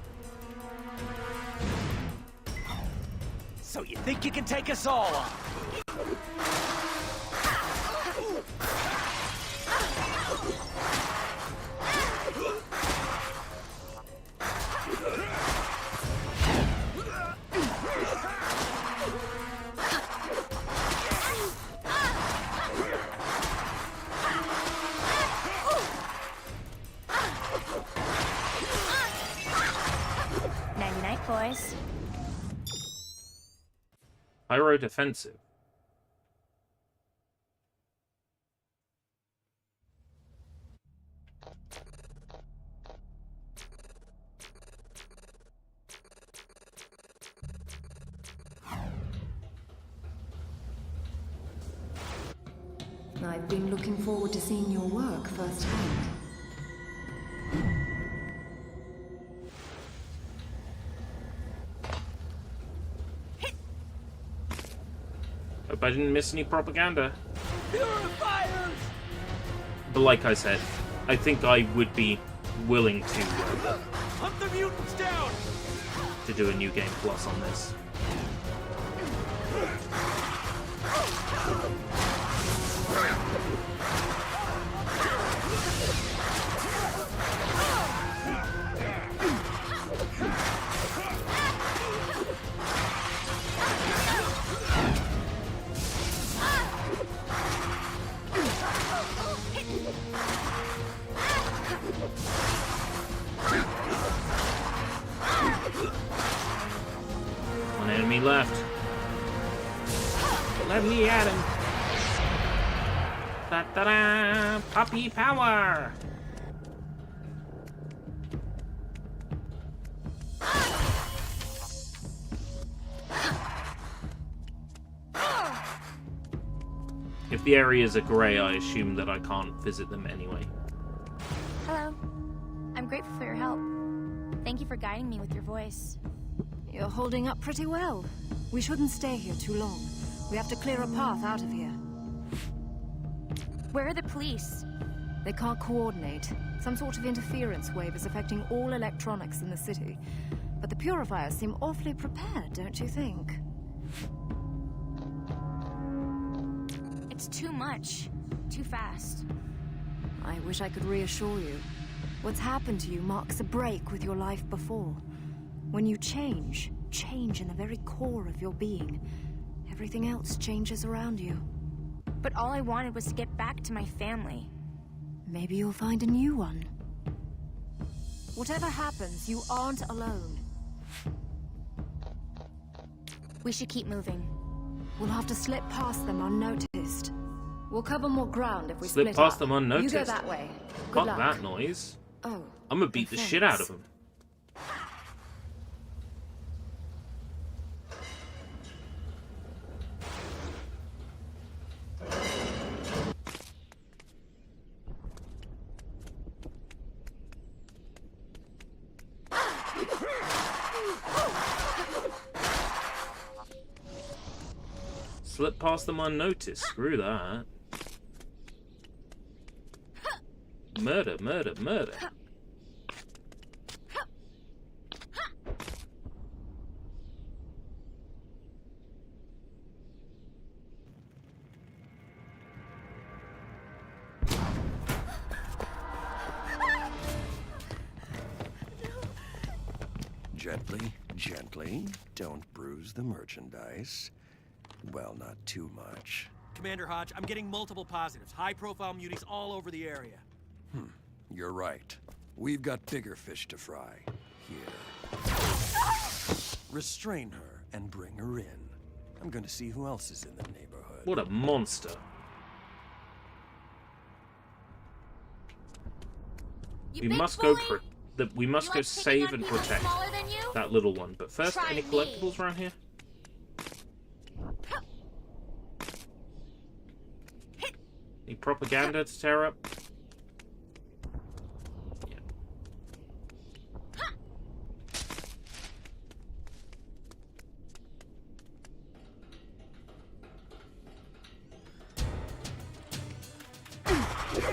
So you think you can take us all on? Pyro defensive. I've been looking forward to seeing your work firsthand. Hope I didn't miss any propaganda. Purifiers! But like I said, I think I would be willing to Hunt the mutants down! to do a New Game Plus on this. One enemy left. Let me at him. Da-da-da! Puppy power! If the areas are grey, I assume that I can't visit them anyway. Hello. I'm grateful for your help. Thank you for guiding me with your voice. You're holding up pretty well. We shouldn't stay here too long. We have to clear a path out of here. Where are the police? They can't coordinate. Some sort of interference wave is affecting all electronics in the city. But the purifiers seem awfully prepared, don't you think? It's too much. Too fast. I wish I could reassure you. What's happened to you marks a break with your life before. When you change in the very core of your being, everything else changes around you. But all I wanted was to get back to my family. Maybe you'll find a new one. Whatever happens, you aren't alone. We should keep moving. We'll have to slip past them unnoticed. We'll cover more ground if we split Slip past up. them unnoticed? You go that way. Good Fuck luck. that noise. Oh. I'm gonna beat the shit out of them. Slip past them unnoticed. Screw that. Murder, murder, murder. Gently, gently. Don't bruise the merchandise. Well, not too much. Commander Hodge, I'm getting multiple positives. High-profile muties all over the area. You're right. We've got bigger fish to fry. Here. Restrain her and bring her in. I'm going to see who else is in the neighborhood. What a monster. We must go save and protect that little one. But first, any collectibles around here? Any propaganda to tear up? Yeah.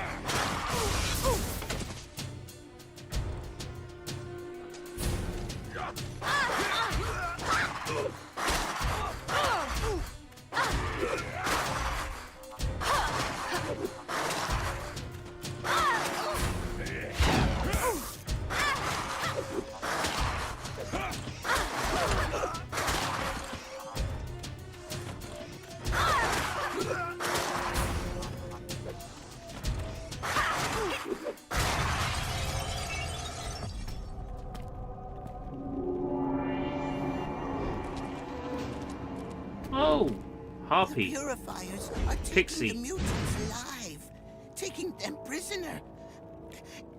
Harpy. The purifiers are taking Pixie. the mutants alive, taking them prisoner.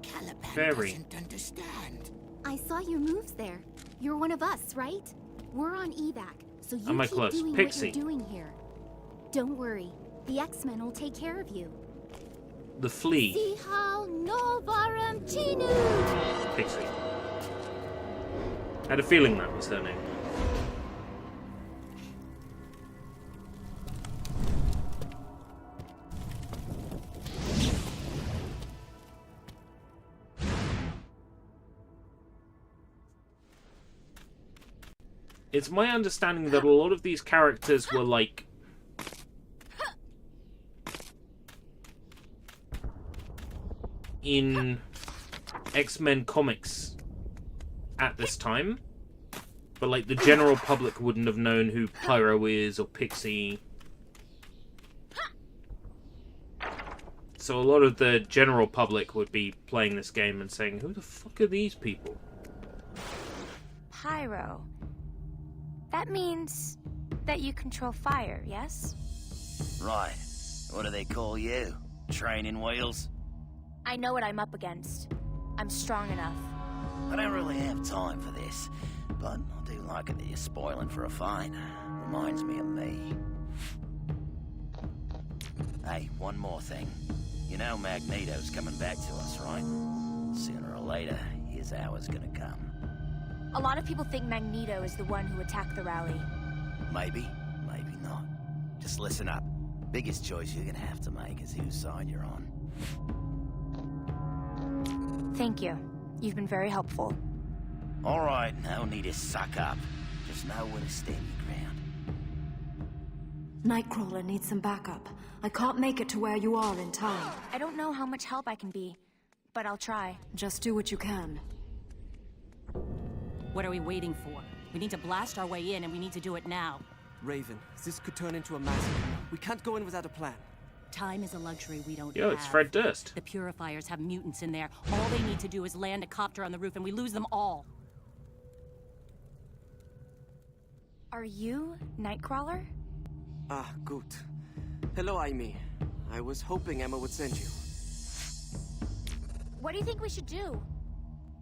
Caliban Fairy. doesn't understand. I saw your moves there. You're one of us, right? We're on evac, so you Am I keep close? doing Pixie. what you're doing here. Don't worry. The X-Men will take care of you. The Flea. See how Novarum Chinu! Pixie. Had a feeling that was her name. It's my understanding that a lot of these characters were like in X-Men comics at this time, but like the general public wouldn't have known who Pyro is or Pixie. So a lot of the general public would be playing this game and saying, who the fuck are these people? Pyro. That means that you control fire, yes? Right. What do they call you? Training wheels? I know what I'm up against. I'm strong enough. I don't really have time for this, but I do like it that you're spoiling for a fight. Reminds me of me. Hey, one more thing. You know Magneto's coming back to us, right? Sooner or later, his hour's gonna come. A lot of people think Magneto is the one who attacked the rally. Maybe, maybe not. Just listen up. Biggest choice you're gonna have to make is whose side you're on. Thank you. You've been very helpful. All right, no need to suck up. Just know where to stand your ground. Nightcrawler needs some backup. I can't make it to where you are in time. I don't know how much help I can be, but I'll try. Just do what you can. What are we waiting for? We need to blast our way in, and we need to do it now. Raven, this could turn into a massacre. We can't go in without a plan. Time is a luxury we don't Yo, have. it's Fred Durst. The Purifiers have mutants in there. All they need to do is land a copter on the roof, and we lose them all. Are you Nightcrawler? Ah, good. Hello, Amy. I was hoping Emma would send you. What do you think we should do?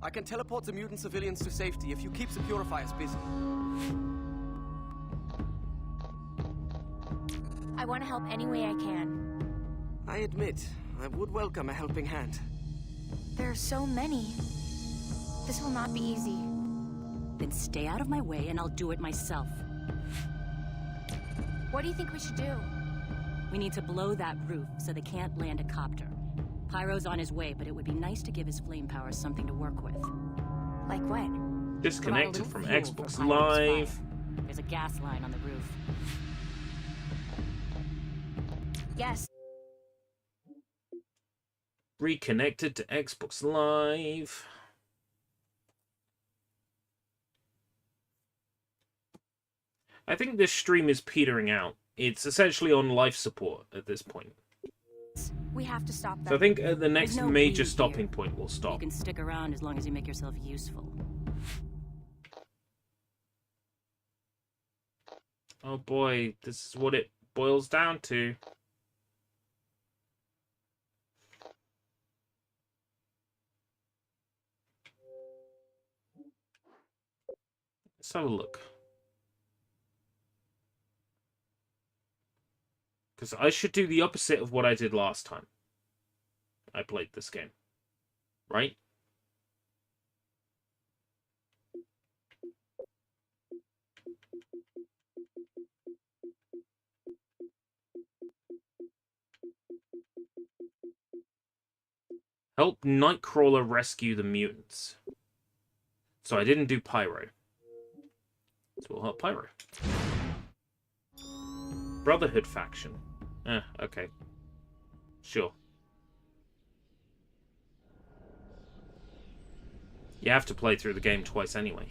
I can teleport the mutant civilians to safety if you keep the purifiers busy. I want to help any way I can. I admit, I would welcome a helping hand. There are so many. This will not be easy. Then stay out of my way, and I'll do it myself. What do you think we should do? We need to blow that roof so they can't land a copter. Pyro's on his way, but it would be nice to give his flame powers something to work with. Like what? Disconnected from Fuel Xbox for Pyro's Live. fire. There's a gas line on the roof. Yes. Reconnected to Xbox Live. I think this stream is petering out. It's essentially on life support at this point. We have to stop them. So I think at the next There's no major we stopping here. point will You stop. can stick around as long as you make yourself useful. Oh boy, this is what it boils down to. Let's have a look. Because I should do the opposite of what I did last time I played this game. Right? Help Nightcrawler rescue the mutants. So I didn't do Pyro. So we'll help Pyro. Brotherhood faction. Okay. Sure. You have to play through the game twice anyway.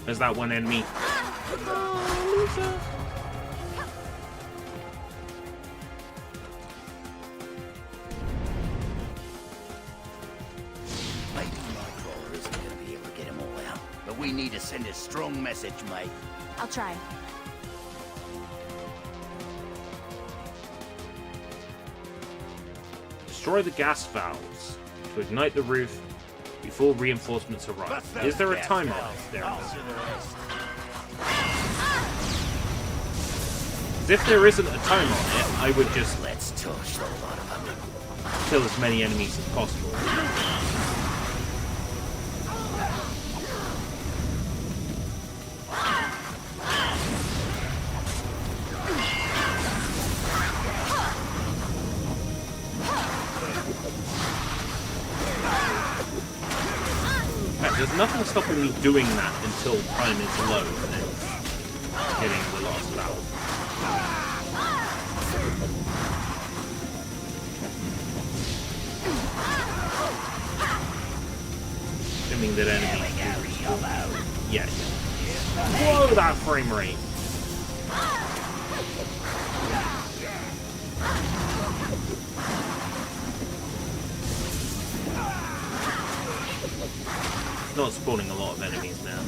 There's that one enemy. Oh, loser. Maybe Nightcrawler isn't going to be able to get them all out, but we need to send a strong message, mate. I'll try. Destroy the gas valves to ignite the roof before reinforcements arrive. Is there a timer? There is. If there isn't a timer on it, I would just Let's touch the lot of them. kill as many enemies as possible. There's nothing stopping me doing that until time is low and then hitting the last valve. Assuming that enemies do respawn. Yeah. Whoa, that frame rate! Not spawning a lot of enemies now.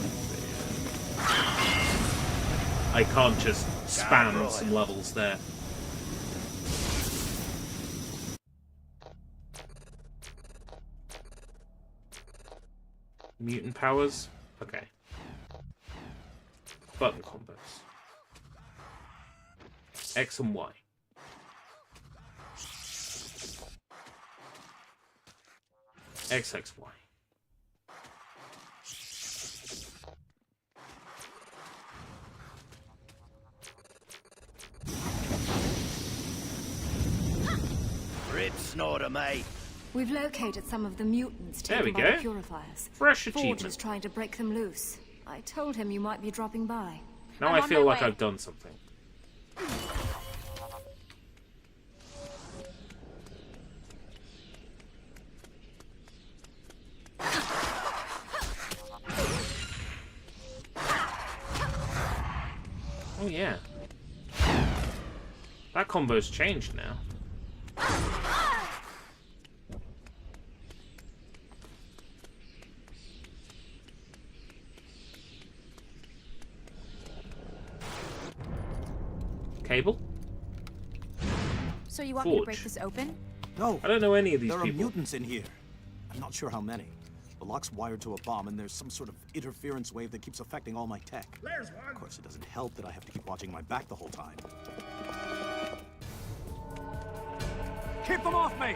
I can't just spam some levels there. Mutant powers? Okay. Button combos. X and Y. X, X, Y. Rip snorter, mate. We've located some of the mutants There we taken by go. the purifiers. Fresh Forge achievement. is trying to break them loose. I told him you might be dropping by. Now I feel like I've done something. Oh yeah. That combo's changed now. Cable? So you want me to break Forge. this open? No. I don't know any of these There are people. mutants in here. I'm not sure how many. The lock's wired to a bomb, and there's some sort of interference wave that keeps affecting all my tech. Of course, it doesn't help that I have to keep watching my back the whole time. Keep them off me!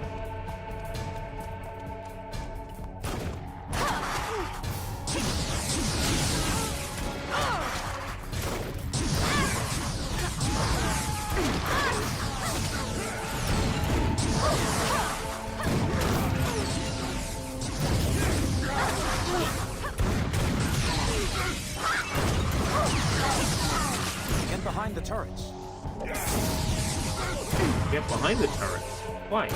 Get behind the turrets. Get behind the turrets. Why?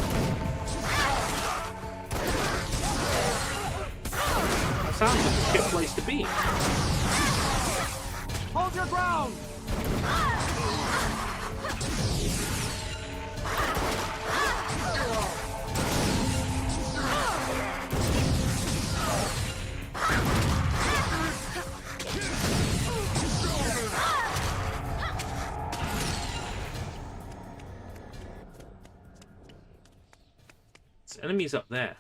That sounds like a shit place to be. Hold your ground! There's enemies up there.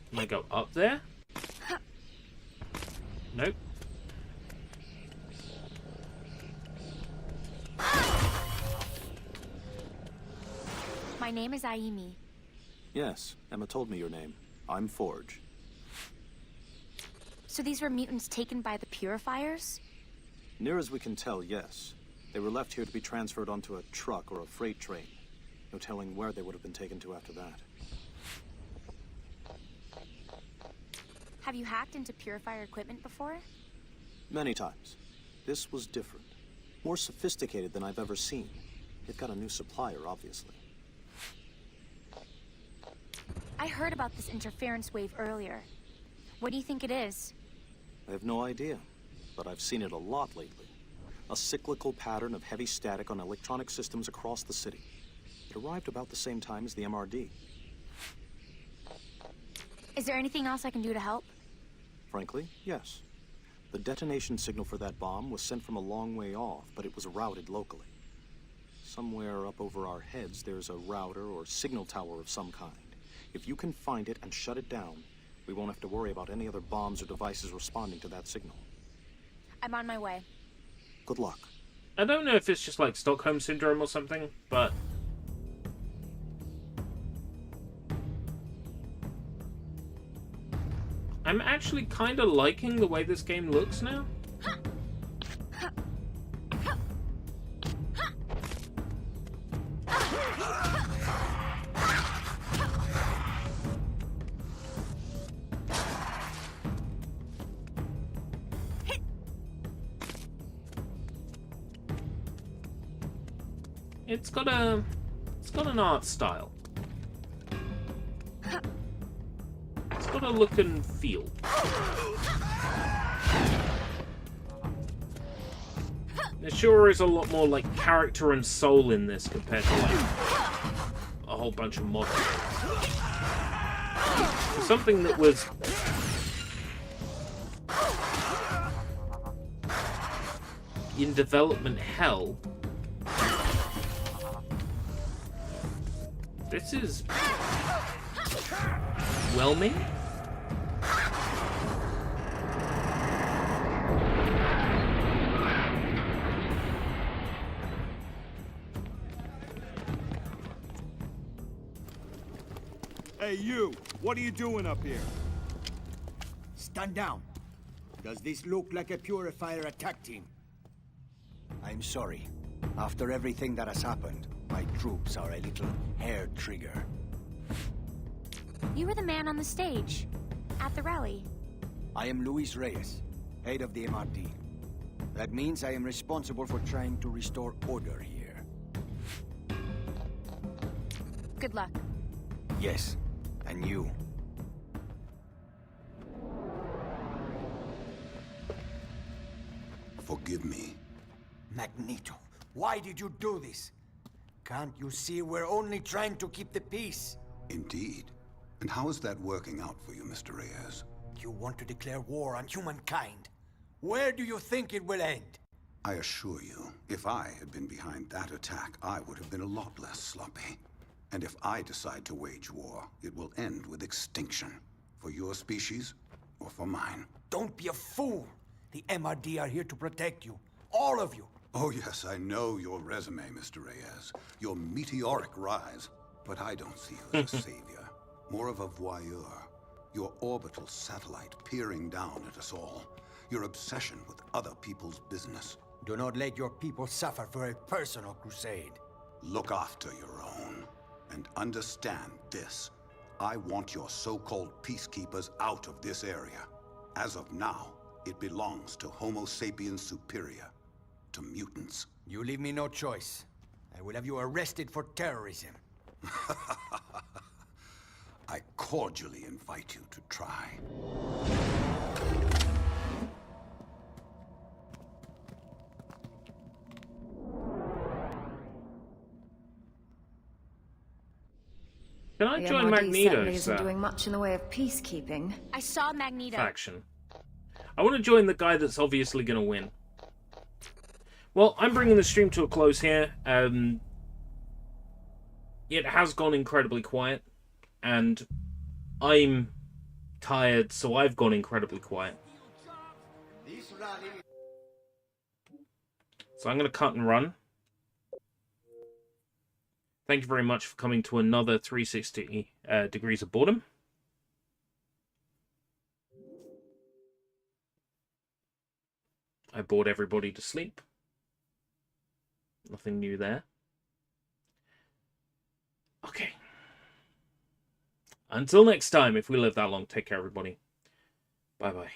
Can I go up there? Nope. My name is Aimi. Yes, Emma told me your name. I'm Forge. So these were mutants taken by the purifiers? Near as we can tell, yes. They were left here to be transferred onto a truck or a freight train. No telling where they would have been taken to after that. Have you hacked into purifier equipment before? Many times. This was different. More sophisticated than I've ever seen. They've got a new supplier, obviously. I heard about this interference wave earlier. What do you think it is? I have no idea, but I've seen it a lot lately. A cyclical pattern of heavy static on electronic systems across the city. It arrived about the same time as the MRD. Is there anything else I can do to help? Frankly, yes. The detonation signal for that bomb was sent from a long way off, but it was routed locally. Somewhere up over our heads, there's a router or signal tower of some kind. If you can find it and shut it down, we won't have to worry about any other bombs or devices responding to that signal. I'm on my way. Good luck. I don't know if it's just like Stockholm Syndrome or something, but... I'm actually kind of liking the way this game looks now. It's got an art style. It's got a look and feel. There sure is a lot more like character and soul in this compared to like a whole bunch of mods. For something that was in development hell, this is whelming. Hey, you! What are you doing up here? Stand down. Does this look like a purifier attack team? I'm sorry. After everything that has happened, my troops are a little hair-trigger. You were the man on the stage. At the rally. I am Luis Reyes, head of the MRD. That means I am responsible for trying to restore order here. Good luck. Yes, and you. Forgive me. Magneto, why did you do this? Can't you see we're only trying to keep the peace? Indeed. And how is that working out for you, Mr. Reyes? You want to declare war on humankind. Where do you think it will end? I assure you, if I had been behind that attack, I would have been a lot less sloppy. And if I decide to wage war, it will end with extinction. For your species, or for mine. Don't be a fool! The MRD are here to protect you. All of you. Oh yes, I know your resume, Mr. Reyes. Your meteoric rise. But I don't see you as a savior. More of a voyeur. Your orbital satellite peering down at us all. Your obsession with other people's business. Do not let your people suffer for a personal crusade. Look after your own. And understand this. I want your so-called peacekeepers out of this area. As of now, it belongs to Homo sapiens superior. To mutants. You leave me no choice. I will have you arrested for terrorism. I cordially invite you to try. Can I The join MRD certainly Magneto's isn't doing much in the way of peacekeeping. I saw Magneto. faction? I want to join the guy that's obviously going to win. Well, I'm bringing the stream to a close here. It has gone incredibly quiet, and I'm tired, so I've gone incredibly quiet. So I'm going to cut and run. Thank you very much for coming to another 360 Degrees of Boredom. I bored everybody to sleep. Nothing new there. Okay. Until next time, if we live that long, take care, everybody. Bye-bye.